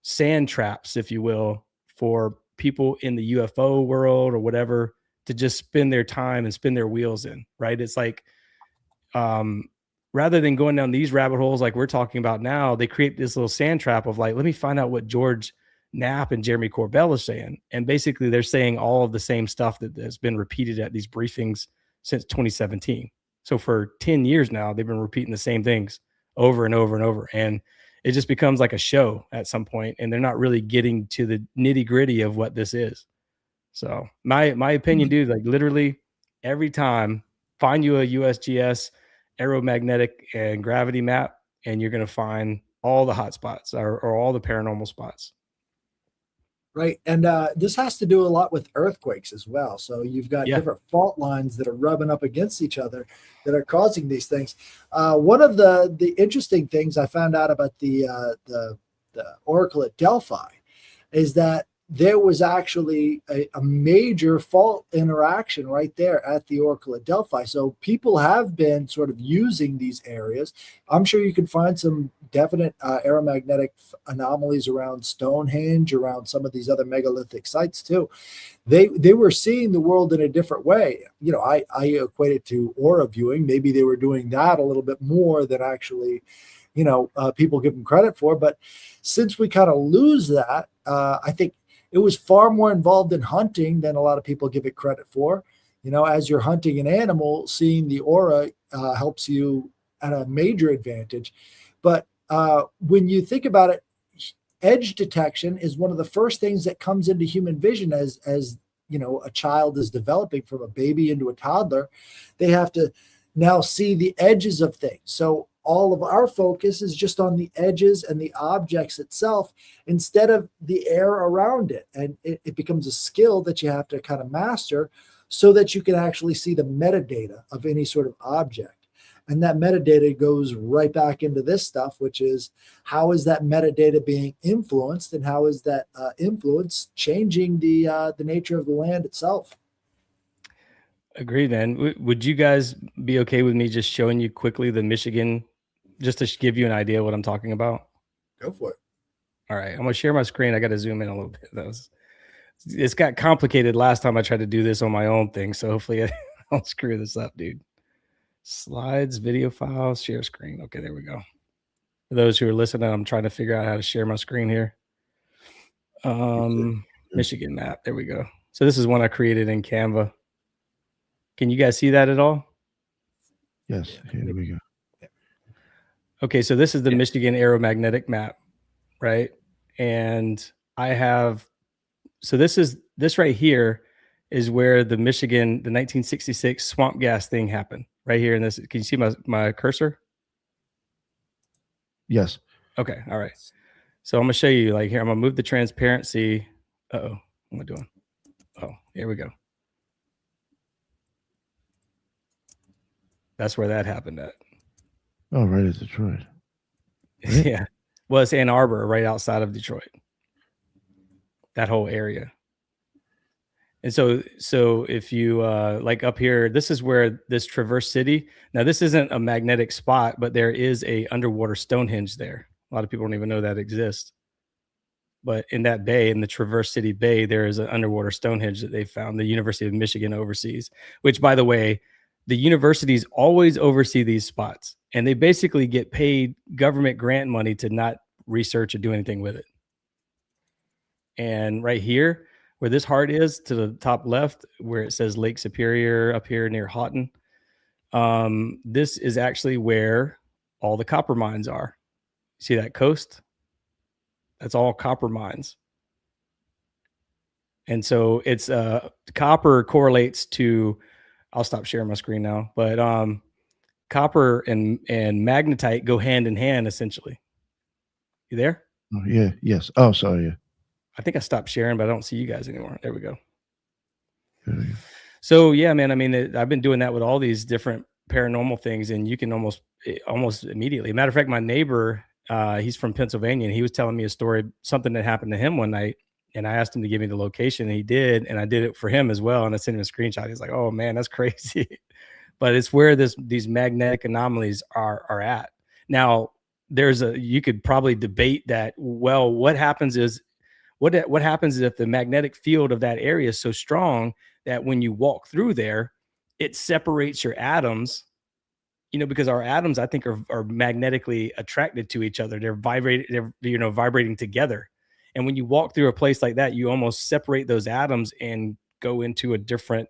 S3: sand traps, if you will, for people in the UFO world or whatever to just spend their time and spin their wheels in, right? It's like, rather than going down these rabbit holes like we're talking about now, they create this little sand trap of like, let me find out what George Knapp and Jeremy Corbell are saying. And basically they're saying all of the same stuff that has been repeated at these briefings since 2017. So for 10 years now, they've been repeating the same things over and over and over. And it just becomes like a show at some point, and they're not really getting to the nitty gritty of what this is. So my opinion, dude, like literally every time find you a USGS aeromagnetic and gravity map, and you're going to find all the hot spots or all the paranormal spots.
S4: Right. And this has to do a lot with earthquakes as well. So you've got different fault lines that are rubbing up against each other that are causing these things. One of the interesting things I found out about the Oracle at Delphi is that there was actually a major fault interaction right there at the Oracle at Delphi. So people have been sort of using these areas. I'm sure you can find some definite aeromagnetic anomalies around Stonehenge, around some of these other megalithic sites too. They were seeing the world in a different way. You know, I equate it to aura viewing. Maybe they were doing that a little bit more than actually, people give them credit for. But since we kind of lose that, I think it was far more involved in hunting than a lot of people give it credit for. As you're hunting an animal, seeing the aura helps you at a major advantage. But when you think about it, edge detection is one of the first things that comes into human vision as a child is developing from a baby into a toddler. They have to now see the edges of things. So all of our focus is just on the edges and the objects itself instead of the air around it. And it becomes a skill that you have to kind of master so that you can actually see the metadata of any sort of object. And that metadata goes right back into this stuff, which is how is that metadata being influenced and how is that influence changing the nature of the land itself?
S3: Agreed, man. Would you guys be okay with me just showing you quickly the Michigan, just to give you an idea of what I'm talking about?
S4: Go for it.
S3: All right. I'm going to share my screen. I got to zoom in a little bit. It's got complicated last time I tried to do this on my own thing. So hopefully I don't screw this up, dude. Slides, video files, share screen. Okay, there we go. For those who are listening, I'm trying to figure out how to share my screen here. Michigan map. There we go. So this is one I created in Canva. Can you guys see that at all?
S1: Yes. Okay, there we go.
S3: Okay, so this is the Michigan aeromagnetic map, right? And I have, so this right here is where the 1966 swamp gas thing happened. Right here in this. Can you see my cursor?
S1: Yes.
S3: Okay. All right. So I'm going to show you here. I'm going to move the transparency. Uh-oh. What am I doing? Oh, here we go. That's where that happened at.
S1: Oh, right at Detroit.
S3: Right? Yeah. Well, it's Ann Arbor, right outside of Detroit. That whole area. And so if you up here, this is where this Traverse City. Now, this isn't a magnetic spot, but there is a underwater Stonehenge there. A lot of people don't even know that exists. But in that bay, in the Traverse City Bay, there is an underwater Stonehenge that they found. The University of Michigan oversees, which, by the way, the universities always oversee these spots, and they basically get paid government grant money to not research or do anything with it. And right here, where this heart is to the top left, where it says Lake Superior up here near Houghton, this is actually where all the copper mines are. See that coast? That's all copper mines. And so it's copper correlates to, I'll stop sharing my screen now, but copper and magnetite go hand in hand, essentially. You there?
S1: Oh, yeah. Yes. Oh, sorry. Yeah.
S3: I think I stopped sharing, but I don't see you guys anymore. There we go.
S1: Yeah.
S3: So yeah, man, I mean, I've been doing that with all these different paranormal things, and you can almost immediately. Matter of fact, my neighbor, he's from Pennsylvania, and he was telling me a story, something that happened to him one night, and I asked him to give me the location, and he did, and I did it for him as well, and I sent him a screenshot. He's like, "Oh man, that's crazy," but it's where these magnetic anomalies are at. Now, you could probably debate that. Well, what happens is if the magnetic field of that area is so strong that when you walk through there, it separates your atoms, because our atoms, I think, are magnetically attracted to each other. They're vibrating together. And when you walk through a place like that, you almost separate those atoms and go into a different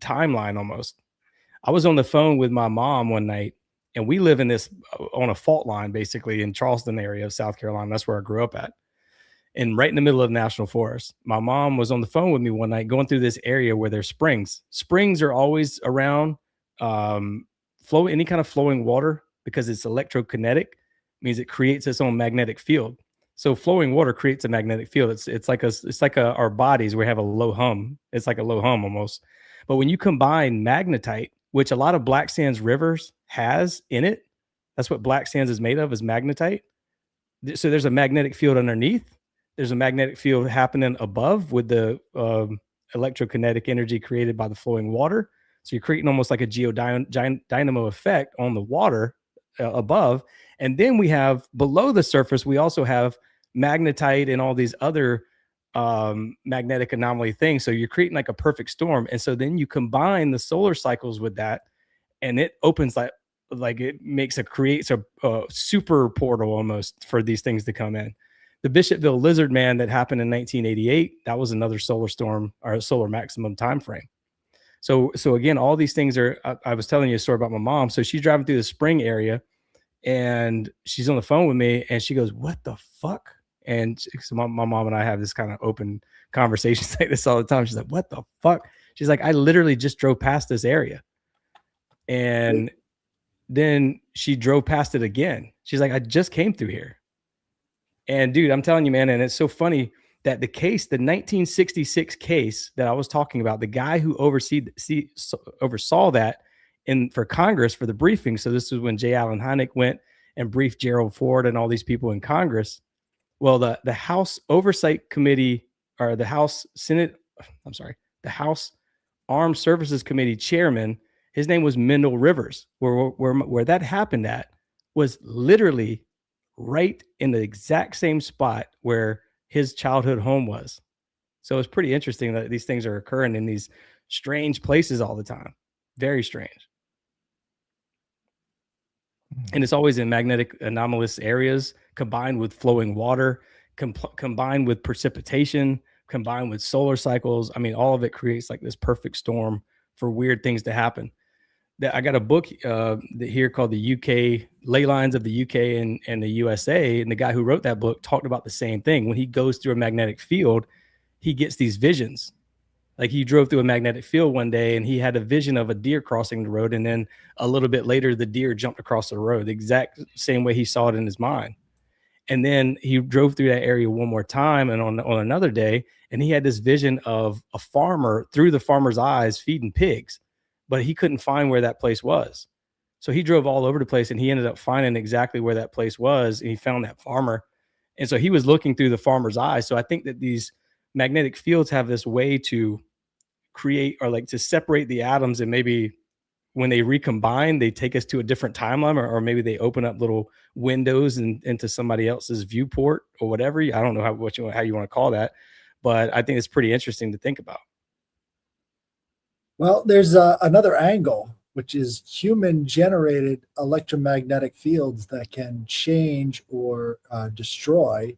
S3: timeline almost. I was on the phone with my mom one night, and we live on a fault line, basically in Charleston area of South Carolina. That's where I grew up at. And right in the middle of the national forest. My mom was on the phone with me one night going through this area where there's springs. Springs are always around any kind of flowing water, because it's electrokinetic, means it creates its own magnetic field. So flowing water creates a magnetic field. It's like our bodies, we have a low hum. It's like a low hum almost. But when you combine magnetite, which a lot of black sands rivers has in it, that's what black sands is made of, is magnetite. So there's a magnetic field underneath. There's a magnetic field happening above with the electrokinetic energy created by the flowing water. So you're creating almost like a geodynamo effect on the water above. And then we have below the surface, we also have magnetite and all these other magnetic anomaly things. So you're creating like a perfect storm. And so then you combine the solar cycles with that, and it opens like it creates a super portal almost for these things to come in. The Bishopville Lizard Man that happened in 1988, that was another solar storm or solar maximum time frame. So again, all these things are, I was telling you a story about my mom. So she's driving through the Spring area and she's on the phone with me and she goes, "What the fuck?" And so my mom and I have this kind of open conversations like this all the time. She's like, "What the fuck?" She's like, "I literally just drove past this area." And then she drove past it again. She's like, "I just came through here." And dude, I'm telling you, man, and it's so funny that the 1966 case that I was talking about, the guy who oversaw that for Congress for the briefing. So this was when J. Allen Hynek went and briefed Gerald Ford and all these people in Congress. Well, the House Oversight Committee, or the House Armed Services Committee chairman, his name was Mendel Rivers. Where that happened at was literally right in the exact same spot where his childhood home was. So it's pretty interesting that these things are occurring in these strange places all the time. Very strange. And it's always in magnetic anomalous areas, combined with flowing water, combined with precipitation, combined with solar cycles. I mean, all of it creates like this perfect storm for weird things to happen. I got a book here called the UK Ley Lines of the UK and the USA. And the guy who wrote that book talked about the same thing. When he goes through a magnetic field, he gets these visions. Like he drove through a magnetic field one day and he had a vision of a deer crossing the road. And then a little bit later, the deer jumped across the road, the exact same way he saw it in his mind. And then he drove through that area one more time and on another day, and he had this vision of a farmer through the farmer's eyes feeding pigs, but he couldn't find where that place was. So he drove all over the place and he ended up finding exactly where that place was. And he found that farmer. And so he was looking through the farmer's eyes. So I think that these magnetic fields have this way to create, or like to separate the atoms, and maybe when they recombine, they take us to a different timeline, or maybe they open up little windows into somebody else's viewport or whatever. I don't know how you want to call that, but I think it's pretty interesting to think about.
S4: Well, there's another angle, which is human-generated electromagnetic fields that can change or destroy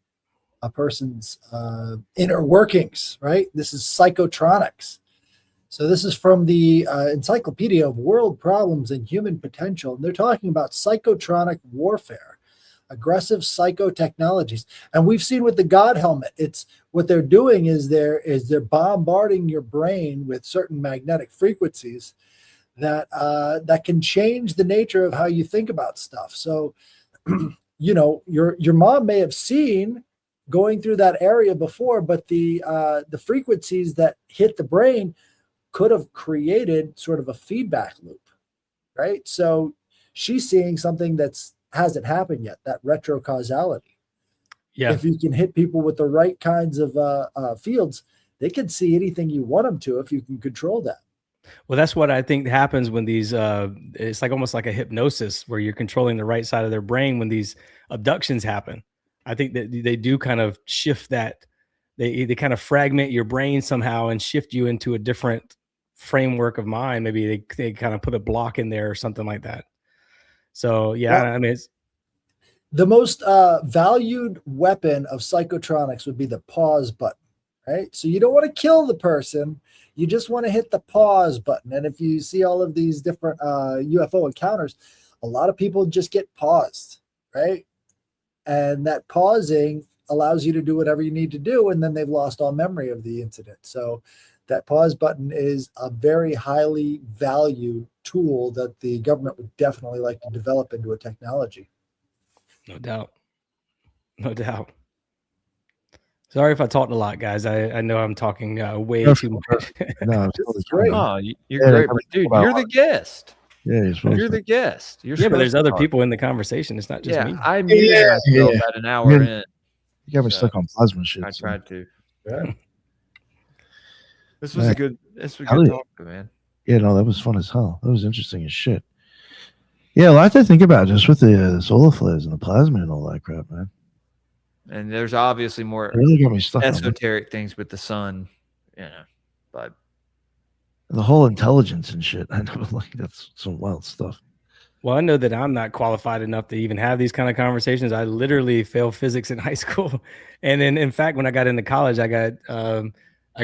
S4: a person's inner workings, right? This is psychotronics. So this is from the Encyclopedia of World Problems and Human Potential. And they're talking about psychotronic warfare, aggressive psychotechnologies. And we've seen with the God helmet, it's what they're doing is they're bombarding your brain with certain magnetic frequencies that can change the nature of how you think about stuff. So, you know, your mom may have seen going through that area before, but the frequencies that hit the brain could have created sort of a feedback loop, right? So she's seeing something hasn't happened yet, that retrocausality.
S3: Yeah.
S4: If you can hit people with the right kinds of fields, they can see anything you want them to if you can control that.
S3: Well, that's what I think happens when these, it's like almost like a hypnosis where you're controlling the right side of their brain when these abductions happen. I think that they do kind of shift that. They kind of fragment your brain somehow and shift you into a different framework of mind. Maybe they kind of put a block in there or something like that. So, yeah, well, I mean, it's
S4: the most valued weapon of psychotronics would be the pause button, right? So you don't want to kill the person. You just want to hit the pause button. And if you see all of these different UFO encounters, a lot of people just get paused, right? And that pausing allows you to do whatever you need to do, and then they've lost all memory of the incident. So that pause button is a very highly valued tool that the government would definitely like to develop into a technology.
S3: No doubt. No doubt. Sorry if I talked a lot, guys. I know I'm talking way too much.
S1: No,
S4: This is great.
S6: Oh, you're
S1: Yeah,
S6: great,
S1: that
S6: but dude,
S1: about
S6: you're the guest.
S1: yeah, you're supposed
S6: You're
S1: to.
S6: the guest. You're
S3: Yeah, but there's
S6: supposed to
S3: other
S6: talk.
S3: people in the conversation. It's not just
S6: Yeah,
S3: me.
S6: I muted myself
S1: yeah.
S6: at an hour
S1: Yeah.
S6: in.
S1: You got me
S6: So,
S1: stuck on plasma shit.
S6: I
S1: so-
S6: tried to.
S4: Yeah.
S6: This was
S1: Yeah.
S6: a good. This was a
S1: Hell
S6: good
S1: yeah.
S6: talk, man.
S1: Yeah, no, that was fun as hell. That was interesting as shit. Yeah, a lot to think about just with the solar flares and the plasma and all that crap, man.
S6: And there's obviously more
S1: It really got me stuck on it.
S6: esoteric things with the sun, you know. But
S1: The whole intelligence and shit. I know, like that's some wild stuff.
S3: Well, I know that I'm not qualified enough to even have these kind of conversations. I literally failed physics in high school, and then in fact, when I got into college, I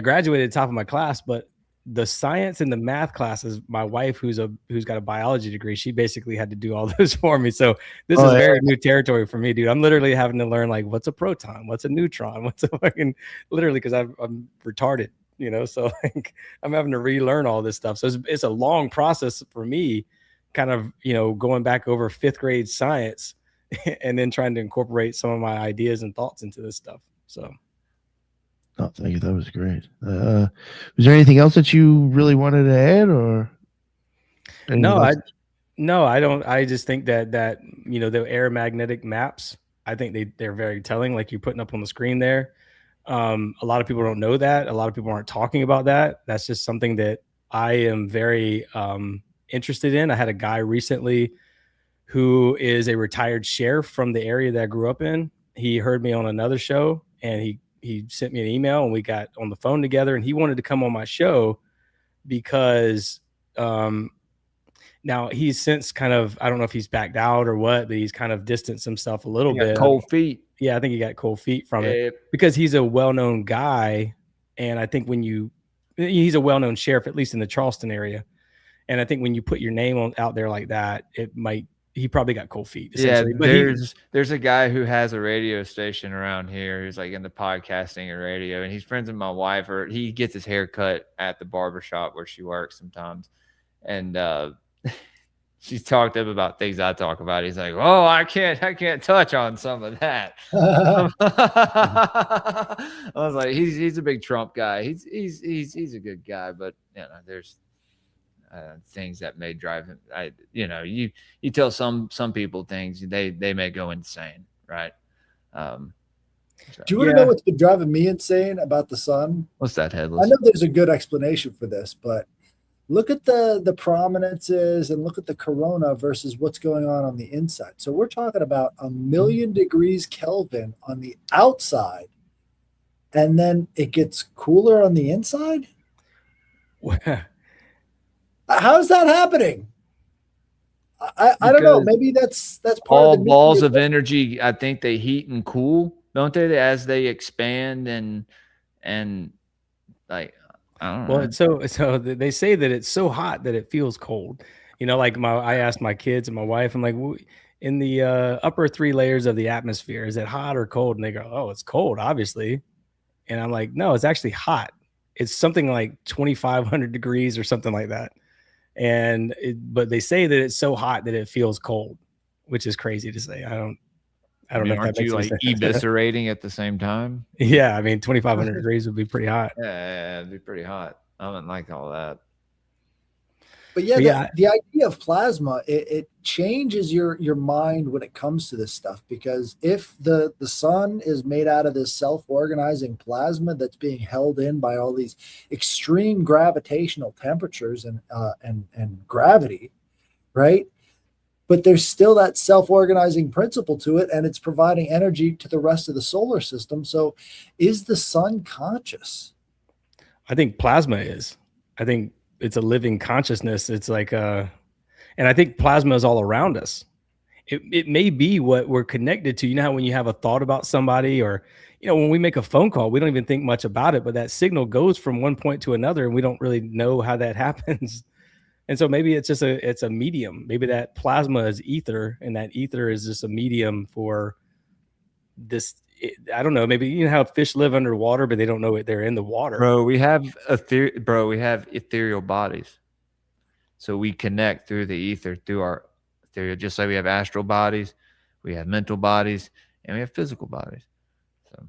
S3: graduated top of my class, but the science and the math classes, my wife, who's got a biology degree, she basically had to do all those for me. So this is very new territory for me, dude. I'm literally having to learn like what's a proton, what's a neutron, what's a fucking literally because I'm retarded, you know. So like I'm having to relearn all this stuff. So it's a long process for me, kind of, you know, going back over 5th grade science and then trying to incorporate some of my ideas and thoughts into this stuff. So.
S1: Oh, thank you. That was great. Was there anything else that you really wanted to add, or
S3: No, I don't. I just think that you know, the aeromagnetic maps, I think they're very telling, like you're putting up on the screen there. A lot of people don't know that. A lot of people aren't talking about that. That's just something that I am very interested in. I had a guy recently who is a retired sheriff from the area that I grew up in. He heard me on another show, and he sent me an email, and we got on the phone together, and he wanted to come on my show because now he's since kind of, I don't know if he's backed out or what, but he's kind of distanced himself a little bit.
S6: cold feet.
S3: Yeah, I think he got cold feet from it because he's a well-known guy. And I think he's a well-known sheriff, at least in the Charleston area. And I think when you put your name out there like that, he probably got cold feet.
S6: Yeah,
S3: But
S6: there's a guy who has a radio station around here who's like into podcasting and radio, and he's friends with my wife, or he gets his hair cut at the barbershop where she works sometimes. And she's talked to him about things I talk about. He's like, "Oh, I can't touch on some of that." I was like, he's a big Trump guy. He's a good guy, but you know, there's things that may drive him. You tell some people things, they may go insane, right?
S4: Do you want to know what's been driving me insane about the sun?
S6: What's that, Headless?
S4: I know there's a good explanation for this, but look at the prominences and look at the corona versus what's going on the inside. So we're talking about 1,000,000 degrees Kelvin on the outside, and then it gets cooler on the inside. How's that happening? I don't know. Maybe that's part
S6: all
S4: of the
S6: balls of energy. I think they heat and cool, don't they? As they expand and like, I don't know.
S3: Well, so they say that it's so hot that it feels cold. You know, like I asked my kids and my wife, I'm like, in the upper 3 layers of the atmosphere, is it hot or cold? And they go, oh, it's cold, obviously. And I'm like, no, it's actually hot. It's something like 2,500 degrees or something like that. But they say that it's so hot that it feels cold, which is crazy to say. I don't know.
S6: Aren't you like eviscerating at the same time?
S3: Yeah, I mean, 2,500 degrees would be pretty hot.
S6: Yeah, it'd be pretty hot. I wouldn't like all that.
S4: But yeah, the idea of plasma, it changes your mind when it comes to this stuff, because if the sun is made out of this self-organizing plasma that's being held in by all these extreme gravitational temperatures and gravity, right? But there's still that self-organizing principle to it, and it's providing energy to the rest of the solar system. So is the sun conscious?
S3: I think plasma is. I think it's a living consciousness. It's like and I think plasma is all around us. It may be what we're connected to. You know how when you have a thought about somebody, or you know, when we make a phone call, we don't even think much about it, but that signal goes from one point to another, and we don't really know how that happens. And so maybe it's just it's a medium. Maybe that plasma is ether, and that ether is just a medium for this. I don't know. Maybe you know how fish live underwater, but they don't know they're in the water.
S6: Bro, we have ethereal bodies. So we connect through the ether, through just like we have astral bodies, we have mental bodies, and we have physical bodies. So,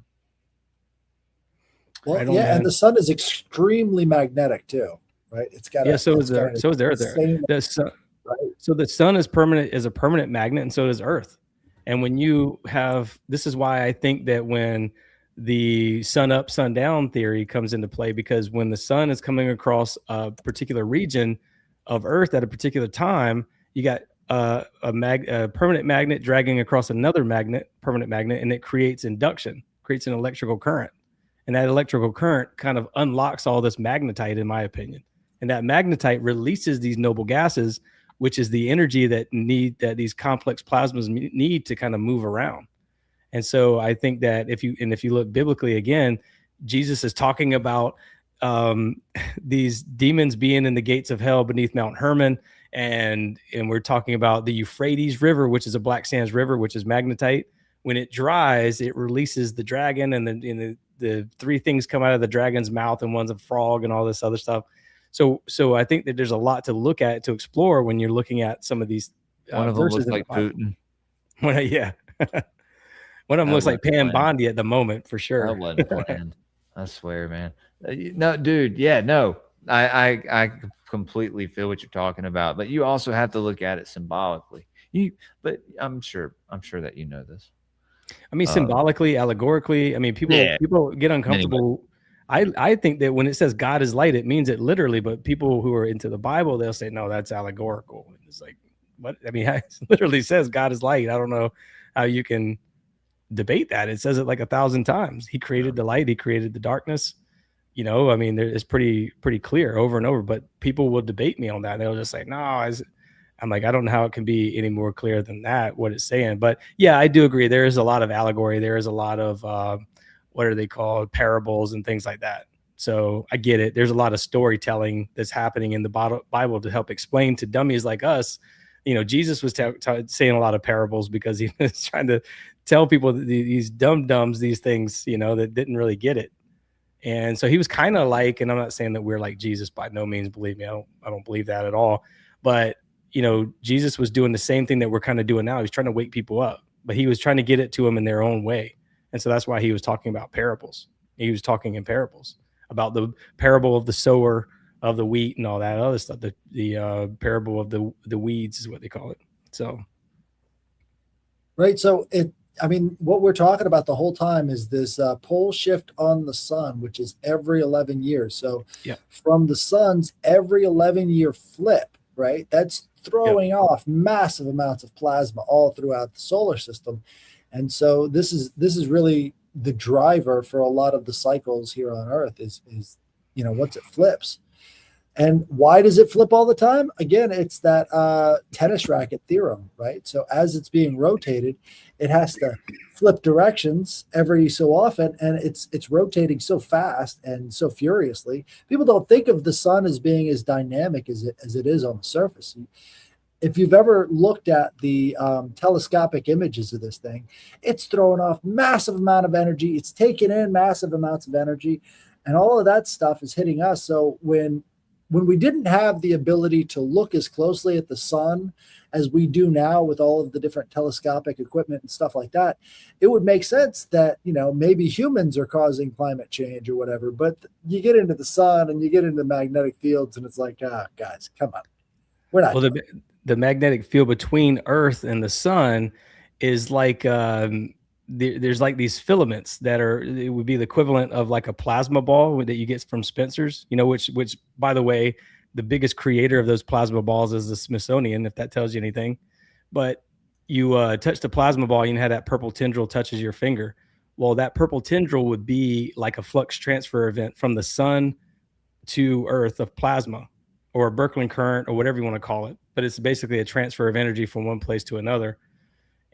S4: Well,
S3: Right on,
S4: yeah, and
S3: man.
S4: the sun is extremely magnetic too, right? It's got
S3: So is
S4: it's got
S3: the
S4: an
S3: so is the Earth.
S4: insane,
S3: The sun,
S4: right?
S3: so the sun is a permanent magnet, and so does Earth. And when you have, this is why I think that when the sun up, sun down theory comes into play, because when the sun is coming across a particular region of Earth at a particular time, you got a permanent magnet dragging across another permanent magnet, and it creates induction, creates an electrical current. And that electrical current kind of unlocks all this magnetite, in my opinion. And that magnetite releases these noble gases, which is the energy that these complex plasmas need to kind of move around. And so I think that if you look biblically again, Jesus is talking about these demons being in the gates of hell beneath Mount Hermon, and we're talking about the Euphrates River, which is a black sands river, which is magnetite. When it dries, it releases the dragon, and the three things come out of the dragon's mouth, and one's a frog, and all this other stuff. So I think that there's a lot to look at, to explore when you're looking at some of these
S6: one of them
S3: verses
S6: looks like Putin.
S3: One of them looks like Pam Bondi at the moment, for sure.
S6: That wasn't planned. I swear, man. No, dude. Yeah, no. I completely feel what you're talking about, but you also have to look at it symbolically. But I'm sure that you know this.
S3: I mean, symbolically, allegorically. I mean, people get uncomfortable. Anyway. I think that when it says God is light, it means it literally. But people who are into the Bible, they'll say, no, that's allegorical. It's like, what? I mean, it literally says God is light. I don't know how you can debate that. It says it like 1,000 times. He created the light. He created the darkness. You know, I mean, it's pretty clear over and over. But people will debate me on that. They'll just say, no. I'm like, I don't know how it can be any more clear than that, what it's saying. But yeah, I do agree. There is a lot of allegory. There is a lot of what are they called? Parables and things like that. So I get it. There's a lot of storytelling that's happening in the Bible to help explain to dummies like us. You know, Jesus was saying a lot of parables because he was trying to tell people that these dum-dums, these things, you know, that didn't really get it. And so he was kind of like, and I'm not saying that we're like Jesus by no means, believe me, I don't believe that at all. But, you know, Jesus was doing the same thing that we're kind of doing now. He's trying to wake people up, but he was trying to get it to them in their own way. And so that's why he was talking about parables. He was talking in parables about the parable of the sower of the wheat and all that other stuff. The parable of the weeds is what they call it. So,
S4: right. So what we're talking about the whole time is this pole shift on the sun, which is every 11 years. So from the sun's every 11-year flip, right? That's throwing off massive amounts of plasma all throughout the solar system. And so this is really the driver for a lot of the cycles here on Earth is once it flips. And why does it flip all the time? Again, it's that tennis racket theorem, right? So as it's being rotated, it has to flip directions every so often, and it's rotating so fast and so furiously. People don't think of the sun as being as dynamic as it is on the surface. If you've ever looked at the telescopic images of this thing, it's throwing off massive amount of energy. It's taking in massive amounts of energy, and all of that stuff is hitting us. So when we didn't have the ability to look as closely at the sun as we do now with all of the different telescopic equipment and stuff like that, it would make sense that, maybe humans are causing climate change or whatever. But you get into the sun and you get into magnetic fields, and it's like, guys, come on. We're not.
S3: Well, the magnetic field between Earth and the sun is like there's like these filaments that it would be the equivalent of like a plasma ball that you get from Spencer's, which by the way, the biggest creator of those plasma balls is the Smithsonian, if that tells you anything. But you touch the plasma ball, you have that purple tendril touches your finger. Well, that purple tendril would be like a flux transfer event from the sun to Earth of plasma, or a Birkeland current, or whatever you want to call it. But it's basically a transfer of energy from one place to another.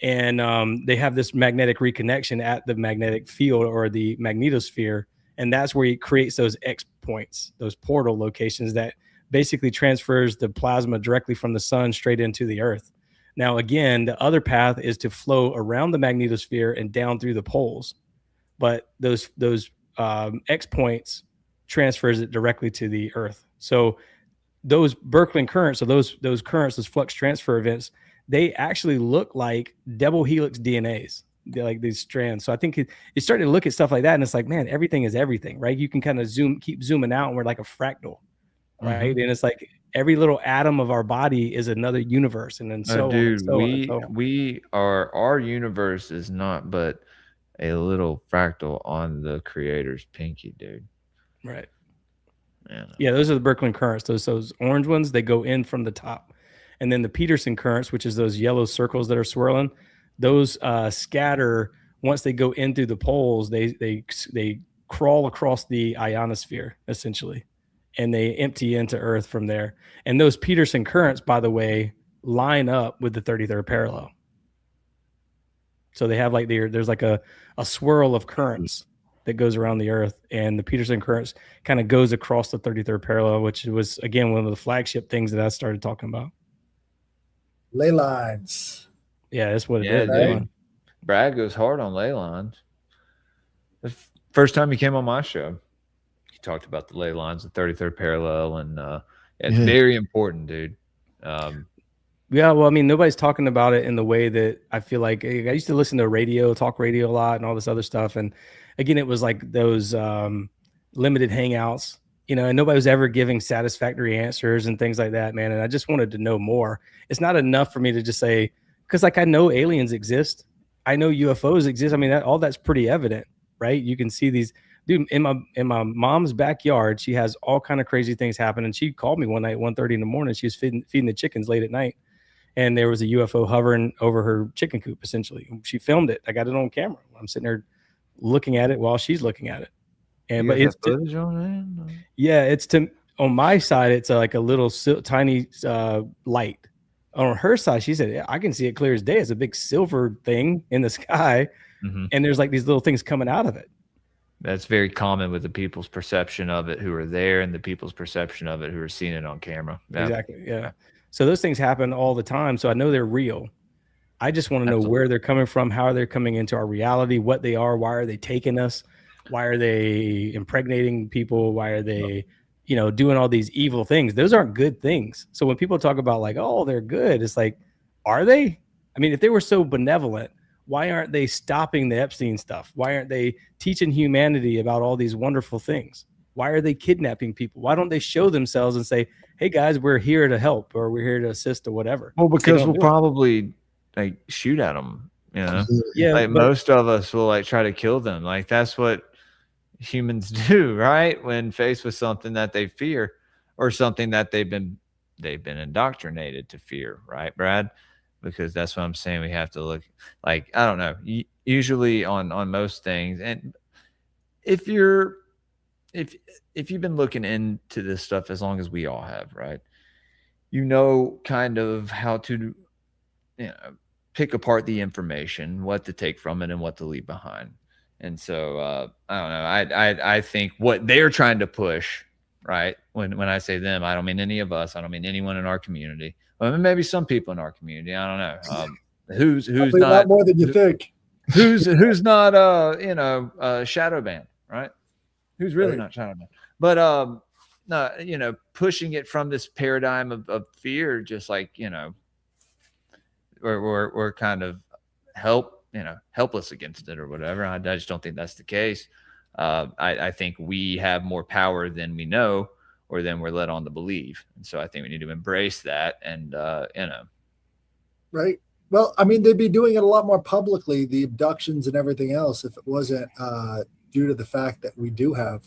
S3: And they have this magnetic reconnection at the magnetic field, or the magnetosphere. And that's where it creates those X points, those portal locations that basically transfers the plasma directly from the sun straight into the Earth. Now, again, the other path is to flow around the magnetosphere and down through the poles. But those X points transfers it directly to the Earth. So those Birkeland currents, so those currents, those flux transfer events, they actually look like double helix DNAs. They're like these strands. So I think it's starting to look at stuff like that, and it's like, man, everything is everything, right? You can kind of keep zooming out, and we're like a fractal, right? And it's like every little atom of our body is another universe, and then so on and so on and so on.
S6: We are, our universe is not but a little fractal on the creator's pinky, dude.
S3: Right.
S6: Man.
S3: Yeah, those are the Birkeland currents. Those orange ones, they go in from the top. And then the Peterson currents, which is those yellow circles that are swirling, those scatter once they go in through the poles. They crawl across the ionosphere essentially, and they empty into Earth from there. And those Peterson currents, by the way, line up with the 33rd parallel. So they have like there's like a swirl of currents that goes around the Earth, and the Peterson currents kind of goes across the 33rd parallel, which was, again, one of the flagship things that I started talking about.
S4: Ley lines.
S3: Yeah, that's what it is.
S4: right?
S3: Man.
S6: Brad goes hard on ley lines. The first time he came on my show, he talked about the ley lines, the 33rd parallel, and it's very important, dude.
S3: Yeah, well, I mean, nobody's talking about it in the way that I feel like. I used to listen to talk radio a lot and all this other stuff. And again, it was like those limited hangouts, and nobody was ever giving satisfactory answers and things like that, man. And I just wanted to know more. It's not enough for me to just say, because like I know aliens exist. I know UFOs exist. I mean, all that's pretty evident, right? You can see these. Dude, in my mom's backyard, she has all kind of crazy things happen. And she called me one night, 1:30 in the morning. She was feeding the chickens late at night. And there was a UFO hovering over her chicken coop, essentially. She filmed it. I got it on camera. I'm sitting there looking at it while she's looking at it. And but it's
S6: footage on it?
S3: Yeah, it's on my side, it's like a little tiny light. On her side, she said, I can see it clear as day. It's a big silver thing in the sky. And there's like these little things coming out of it.
S6: That's very common with the people's perception of it who are there, and the people's perception of it who are seeing it on camera. Yeah.
S3: Exactly. Yeah. So those things happen all the time. So I know they're real. I just want to know where they're coming from, how they're coming into our reality, what they are, why are they taking us, why are they impregnating people, why are they, doing all these evil things. Those aren't good things. So when people talk about like, oh, they're good, it's like, are they? I mean, if they were so benevolent, why aren't they stopping the Epstein stuff? Why aren't they teaching humanity about all these wonderful things? Why are they kidnapping people? Why don't they show themselves and say, hey guys, we're here to help, or we're here to assist, or whatever?
S6: Well, because we'll probably like shoot at them,
S3: Yeah,
S6: like most of us will like try to kill them. Like that's what humans do, right? When faced with something that they fear, or something that they've been indoctrinated to fear, right, Brad? Because that's what I'm saying. We have to look like, I don't know, usually on most things. And if you've been looking into this stuff as long as we all have, right, kind of how to pick apart the information, what to take from it and what to leave behind. And so I don't know, I think what they're trying to push, right, when I say them, I don't mean any of us, I don't mean anyone in our community. Well, maybe some people in our community, I don't know, who's
S4: Probably
S6: not,
S4: not more than you think,
S6: who's not shadow banned, right? Who's really not shadow banned, but no, pushing it from this paradigm of fear, just like, we're kind of helpless against it or whatever. I just don't think that's the case. I think we have more power than we know, or than we're led on to believe. And so I think we need to embrace that. And,
S4: right. Well, I mean, they'd be doing it a lot more publicly, the abductions and everything else, if it wasn't due to the fact that we do have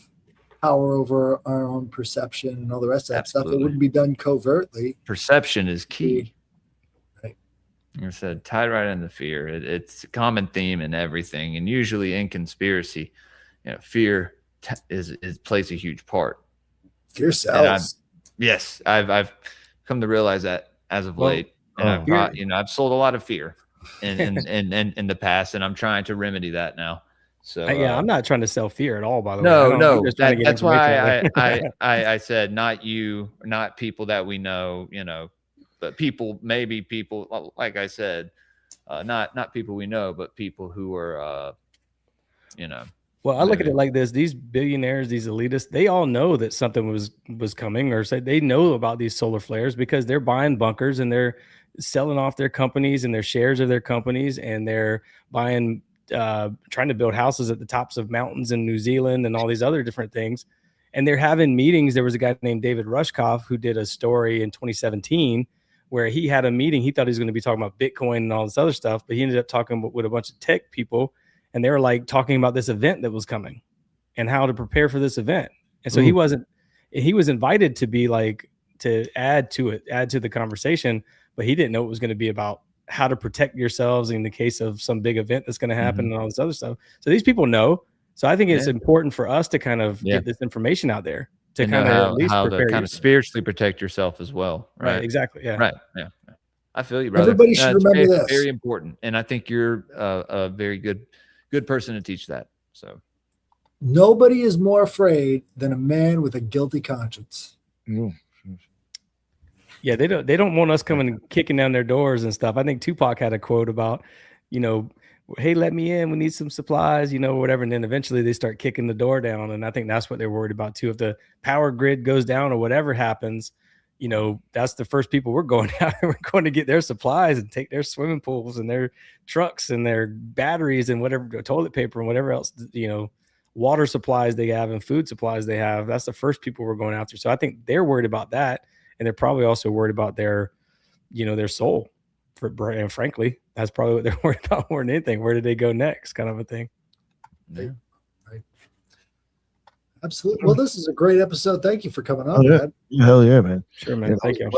S4: power over our own perception and all the rest of that stuff. It wouldn't be done covertly.
S6: Perception is key.
S4: Right.
S6: Like I said, tied right into fear. It's a common theme in everything. And usually in conspiracy, fear plays a huge part.
S4: Fear sells.
S6: Yes, I've come to realize that as of late. And I've sold a lot of fear in the past, and I'm trying to remedy that now. So
S3: I'm not trying to sell fear at all, by the way.
S6: No, that's why I said not you, not people that we know, but people, maybe people, like I said, not people we know, but people who are,
S3: Well, I look at it like this: these billionaires, these elitists, they all know that something was coming, or say they know about these solar flares because they're buying bunkers and they're selling off their companies and their shares of their companies, and they're buying, trying to build houses at the tops of mountains in New Zealand and all these other different things. And they're having meetings. There was a guy named David Rushkoff who did a story in 2017 where he had a meeting. He thought he was going to be talking about Bitcoin and all this other stuff, but he ended up talking with a bunch of tech people. And they were like talking about this event that was coming and how to prepare for this event. And so he was invited to be like, to add to the conversation, but he didn't know it was going to be about how to protect yourselves in the case of some big event that's going to happen and all this other stuff. So these people know. So I think it's important for us to kind of get this information out there to kind of at least
S6: how
S3: prepare
S6: to kind of spiritually protect yourself as well. Right.
S3: Exactly. Yeah.
S6: Right. Yeah. I feel you, brother.
S4: Everybody should remember this.
S6: Very important. And I think you're a very good person to teach that. So
S4: nobody is more afraid than a man with a guilty conscience.
S3: Yeah, they don't want us coming and kicking down their doors and stuff. I think Tupac had a quote about, hey, let me in. We need some supplies, whatever. And then eventually they start kicking the door down. And I think that's what they're worried about too. If the power grid goes down or whatever happens, that's the first people we're going out. We're going to get their supplies and take their swimming pools and their trucks and their batteries and whatever, toilet paper and whatever else, water supplies they have and food supplies they have. That's the first people we're going after. So I think they're worried about that. And they're probably also worried about their soul. And frankly, that's probably what they're worried about more than anything. Where did they go next? Kind of a thing.
S4: Yeah. Right. Absolutely. Well, this is a great episode. Thank you for coming on, man.
S1: Hell yeah, man.
S3: Sure, man. Thank you.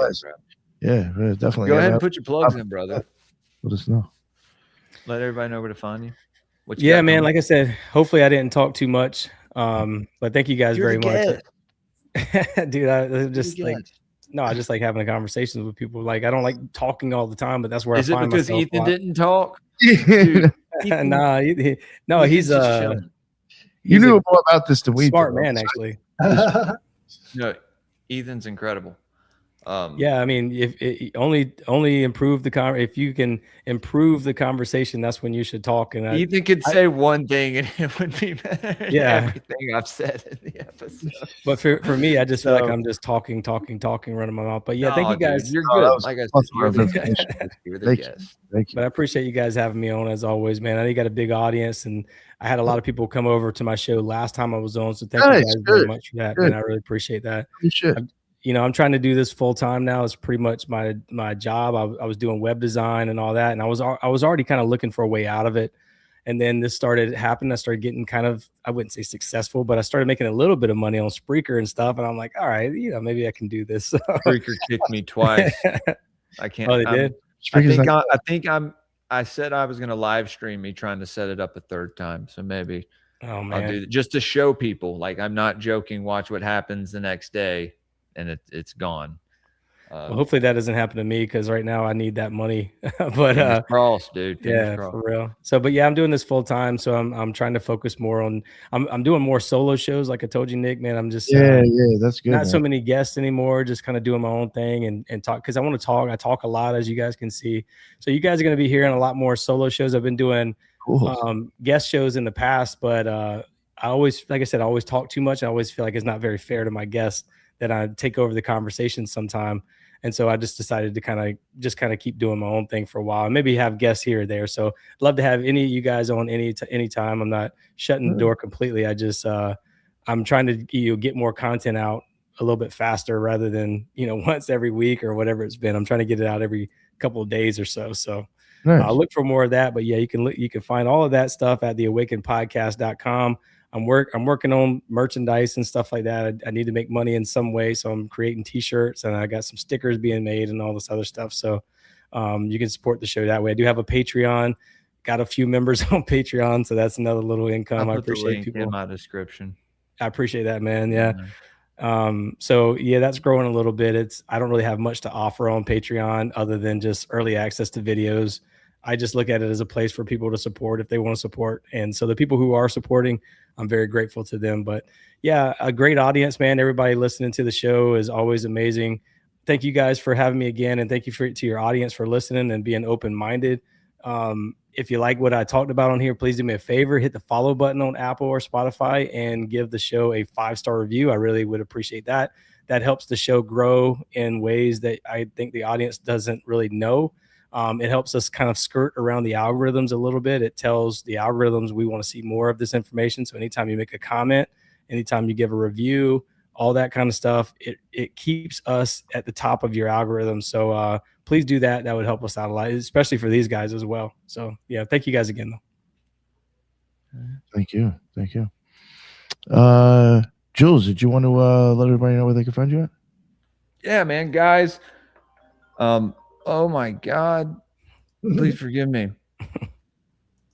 S1: Yeah, definitely.
S6: Go ahead and put your plugs in, brother.
S1: Let us know.
S6: Let everybody know where to find you.
S3: Yeah, man. Like I said, hopefully I didn't talk too much. But thank you guys very much. Dude, I just like, no, I just like having conversations with people. Like, I don't like talking all the time, but that's where I find myself.
S6: Is it because Ethan didn't talk?
S3: Dude, Ethan, he's
S1: you knew more about this than we.
S3: Smart man, actually.
S6: No, Ethan's incredible.
S3: Yeah, I mean, if it only improve if you can improve the conversation, that's when you should talk. And
S6: Ethan could say one thing and it would be better than everything I've said in the episode.
S3: But for me, I just feel like I'm just talking, running my mouth. But yeah, thank you guys.
S6: Dude, you're good. Like I said, you're the guest.
S1: Thank you.
S3: But I appreciate you guys having me on as always, man. I know you got a big audience, and I had a lot of people come over to my show last time I was on. So thank you guys very much for that, man. I really appreciate that.
S1: You should.
S3: I'm trying to do this full time now. It's pretty much my job. I was doing web design and all that, and I was already kind of looking for a way out of it. And then this started happening. I started getting kind of, I wouldn't say successful, but I started making a little bit of money on Spreaker and stuff. And I'm like, all right, maybe I can do this.
S6: Spreaker kicked me twice. I can't.
S3: Oh, they did?
S6: I said I was going to live stream me trying to set it up a third time. So maybe
S3: I'll
S6: do it just to show people, like, I'm not joking. Watch what happens the next day. And it's gone.
S3: Well, hopefully that doesn't happen to me, because right now I need that money. But
S6: cross, dude.
S3: For real. So, but yeah, I'm doing this full time. So I'm trying to focus more on. I'm doing more solo shows, like I told you, Nick. Man, I'm just
S1: that's good.
S3: Not so many guests anymore. Just kind of doing my own thing and talk, because I want to talk. I talk a lot, as you guys can see. So you guys are going to be hearing a lot more solo shows. I've been doing guest shows in the past, but I always, like I said, I always talk too much. I always feel like it's not very fair to my guests that I take over the conversation sometime. And so I just decided to kind of keep doing my own thing for a while and maybe have guests here or there. So I'd love to have any of you guys on any time. I'm not shutting the door completely. I just, I'm trying to get more content out a little bit faster rather than, once every week or whatever it's been. I'm trying to get it out every couple of days or so. So I'll look for more of that, but yeah, you can find all of that stuff at theawakenedpodcast.com. I'm working on merchandise and stuff like that. I need to make money in some way. So I'm creating t-shirts, and I got some stickers being made and all this other stuff. So you can support the show that way. I do have a Patreon, got a few members on Patreon. So that's another little income. I appreciate people
S6: in my description.
S3: I appreciate that, man. Yeah. So yeah, that's growing a little bit. I don't really have much to offer on Patreon other than just early access to videos. I just look at it as a place for people to support if they want to support. And so the people who are supporting, I'm very grateful to them. But yeah, a great audience, man. Everybody listening to the show is always amazing. Thank you guys for having me again. And thank you to your audience for listening and being open-minded. If you like what I talked about on here, please do me a favor, hit the follow button on Apple or Spotify and give the show a 5-star review. I really would appreciate that. That helps the show grow in ways that I think the audience doesn't really know. It helps us kind of skirt around the algorithms a little bit. It tells the algorithms we want to see more of this information. So anytime you make a comment, anytime you give a review, all that kind of stuff, it keeps us at the top of your algorithm. So please do that. That would help us out a lot, especially for these guys as well. So yeah, thank you guys again though.
S1: Thank you. Jules, did you want to let everybody know where they can find you at?
S6: Yeah, man, guys. Oh my God. Please forgive me.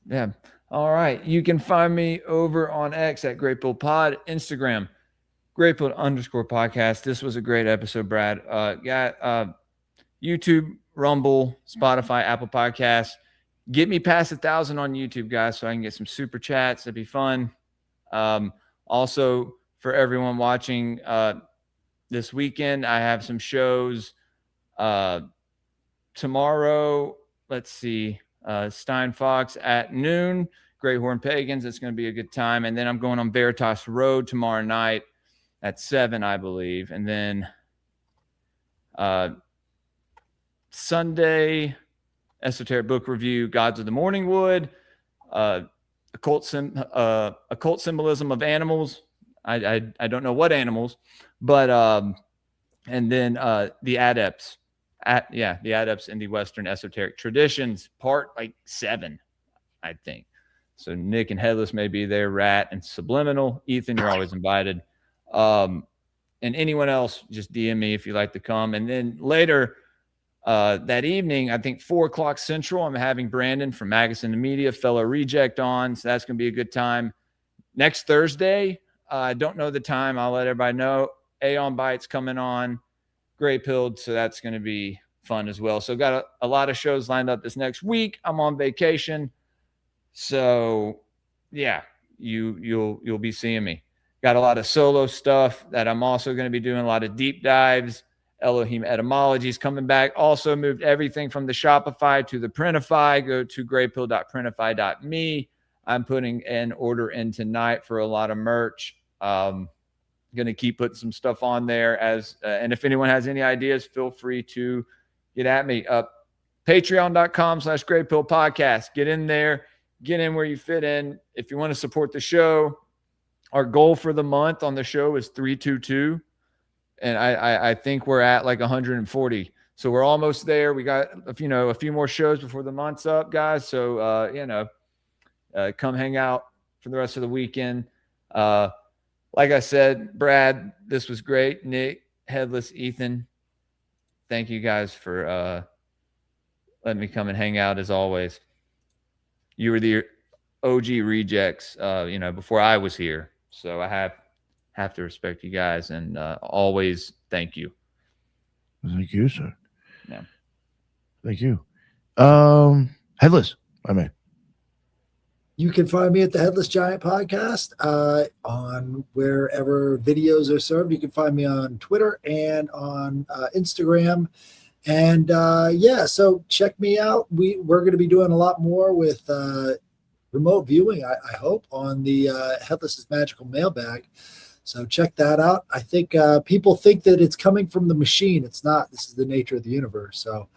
S6: Yeah. All right. You can find me over on X at Great Build Pod, Instagram, Great Build _podcast. This was a great episode, Brad. Got YouTube, Rumble, Spotify, Apple Podcasts. Get me past 1,000 on YouTube, guys, so I can get some super chats. That'd be fun. Also, for everyone watching this weekend, I have some shows. Tomorrow, let's see, Stein Fox at noon, Great Horn Pagans. It's going to be a good time. And then I'm going on Veritas Road tomorrow night at 7, I believe. And then Sunday, Esoteric Book Review, Gods of the Morning Wood, occult symbolism of animals. I don't know what animals, but and then the Adepts. The Adepts in the Western Esoteric Traditions, part 7, I think. So Nick and Headless may be there, Rat and Subliminal. Ethan, you're always invited. And anyone else, just DM me if you'd like to come. And then later that evening, I think 4 o'clock Central, I'm having Brandon from Magus and the Media, fellow reject on. So that's going to be a good time. Next Thursday, I don't know the time. I'll let everybody know. Aeon Bites coming on. Gray Pilled, so that's going to be fun as well. So got a lot of shows lined up this next week. I'm on vacation, so yeah, you'll be seeing me. Got a lot of solo stuff that I'm also going to be doing, a lot of deep dives. Elohim etymologies coming back. Also moved everything from the Shopify to the Printify. Go to graypill.printify.me. I'm putting an order in tonight for a lot of merch. Going to keep putting some stuff on there and if anyone has any ideas, feel free to get at me. Patreon.com/GrayPillPodcast. Get in there, get in where you fit in. If you want to support the show, our goal for the month on the show is 322. And I think we're at 140. So we're almost there. We got a few more shows before the month's up, guys. So come hang out for the rest of the weekend. Like I said, Brad, this was great. Nick, Headless, Ethan, thank you guys for letting me come and hang out as always. You were the OG rejects, before I was here. So I have to respect you guys and always thank you.
S1: Thank you, sir.
S6: Yeah.
S1: Thank you. Headless, my man.
S4: You can find me at the Headless Giant Podcast on wherever videos are served. You can find me on Twitter and on Instagram. And so check me out. We're going to be doing a lot more with remote viewing, I hope, on the Headless's Magical Mailbag. So check that out. I think people think that it's coming from the machine. It's not. This is the nature of the universe. So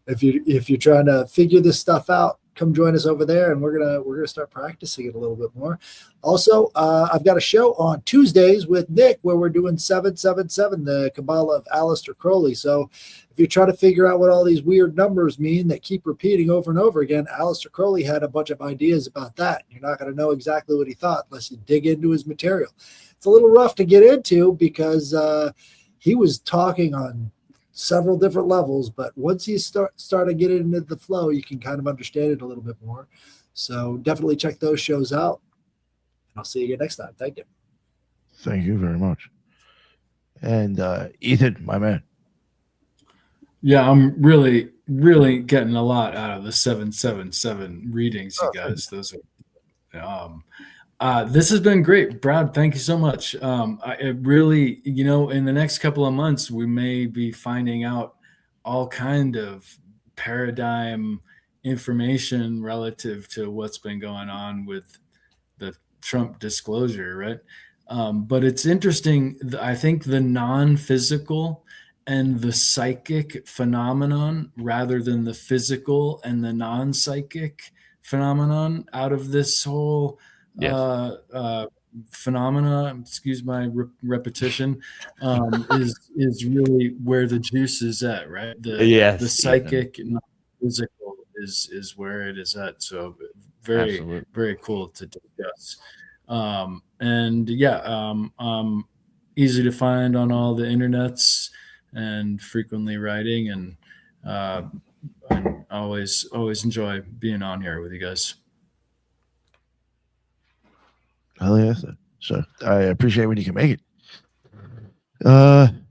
S4: if you're trying to figure this stuff out, come join us over there, and we're gonna start practicing it a little bit more. Also, I've got a show on Tuesdays with Nick where we're doing 777, the Kabbalah of Aleister Crowley. So if you're trying to figure out what all these weird numbers mean that keep repeating over and over again, Aleister Crowley had a bunch of ideas about that. You're not going to know exactly what he thought unless you dig into his material. It's a little rough to get into because he was talking on several different levels, but once you start to get into the flow, you can kind of understand it a little bit more. So definitely check those shows out. I'll see you again next time. Thank you.
S1: Thank you very much. And Ethan, my man.
S5: Yeah, I'm really, really getting a lot out of the 777 readings, you guys. Those are this has been great, Brad. Thank you so much. It really, in the next couple of months, we may be finding out all kind of paradigm information relative to what's been going on with the Trump disclosure, right? But it's interesting. I think the non-physical and the psychic phenomenon, rather than the physical and the non-psychic phenomenon, out of this whole phenomena, excuse my repetition, is really where the juice is at, right? The psychic and physical is where it is at. So very very cool to discuss. Easy to find on all the internets and frequently writing, and always enjoy being on here with you guys.
S1: Hell yeah. So I appreciate when you can make it.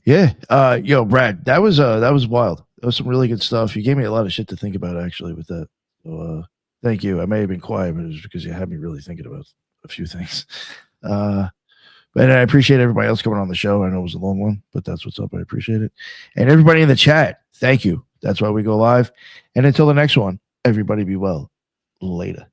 S1: Yo, Brad, that was wild. That was some really good stuff. You gave me a lot of shit to think about actually with that. So thank you. I may have been quiet, but it was because you had me really thinking about a few things. But I appreciate everybody else coming on the show. I know it was a long one, but that's what's up. I appreciate it. And everybody in the chat, thank you. That's why we go live. And until the next one, everybody be well. Later.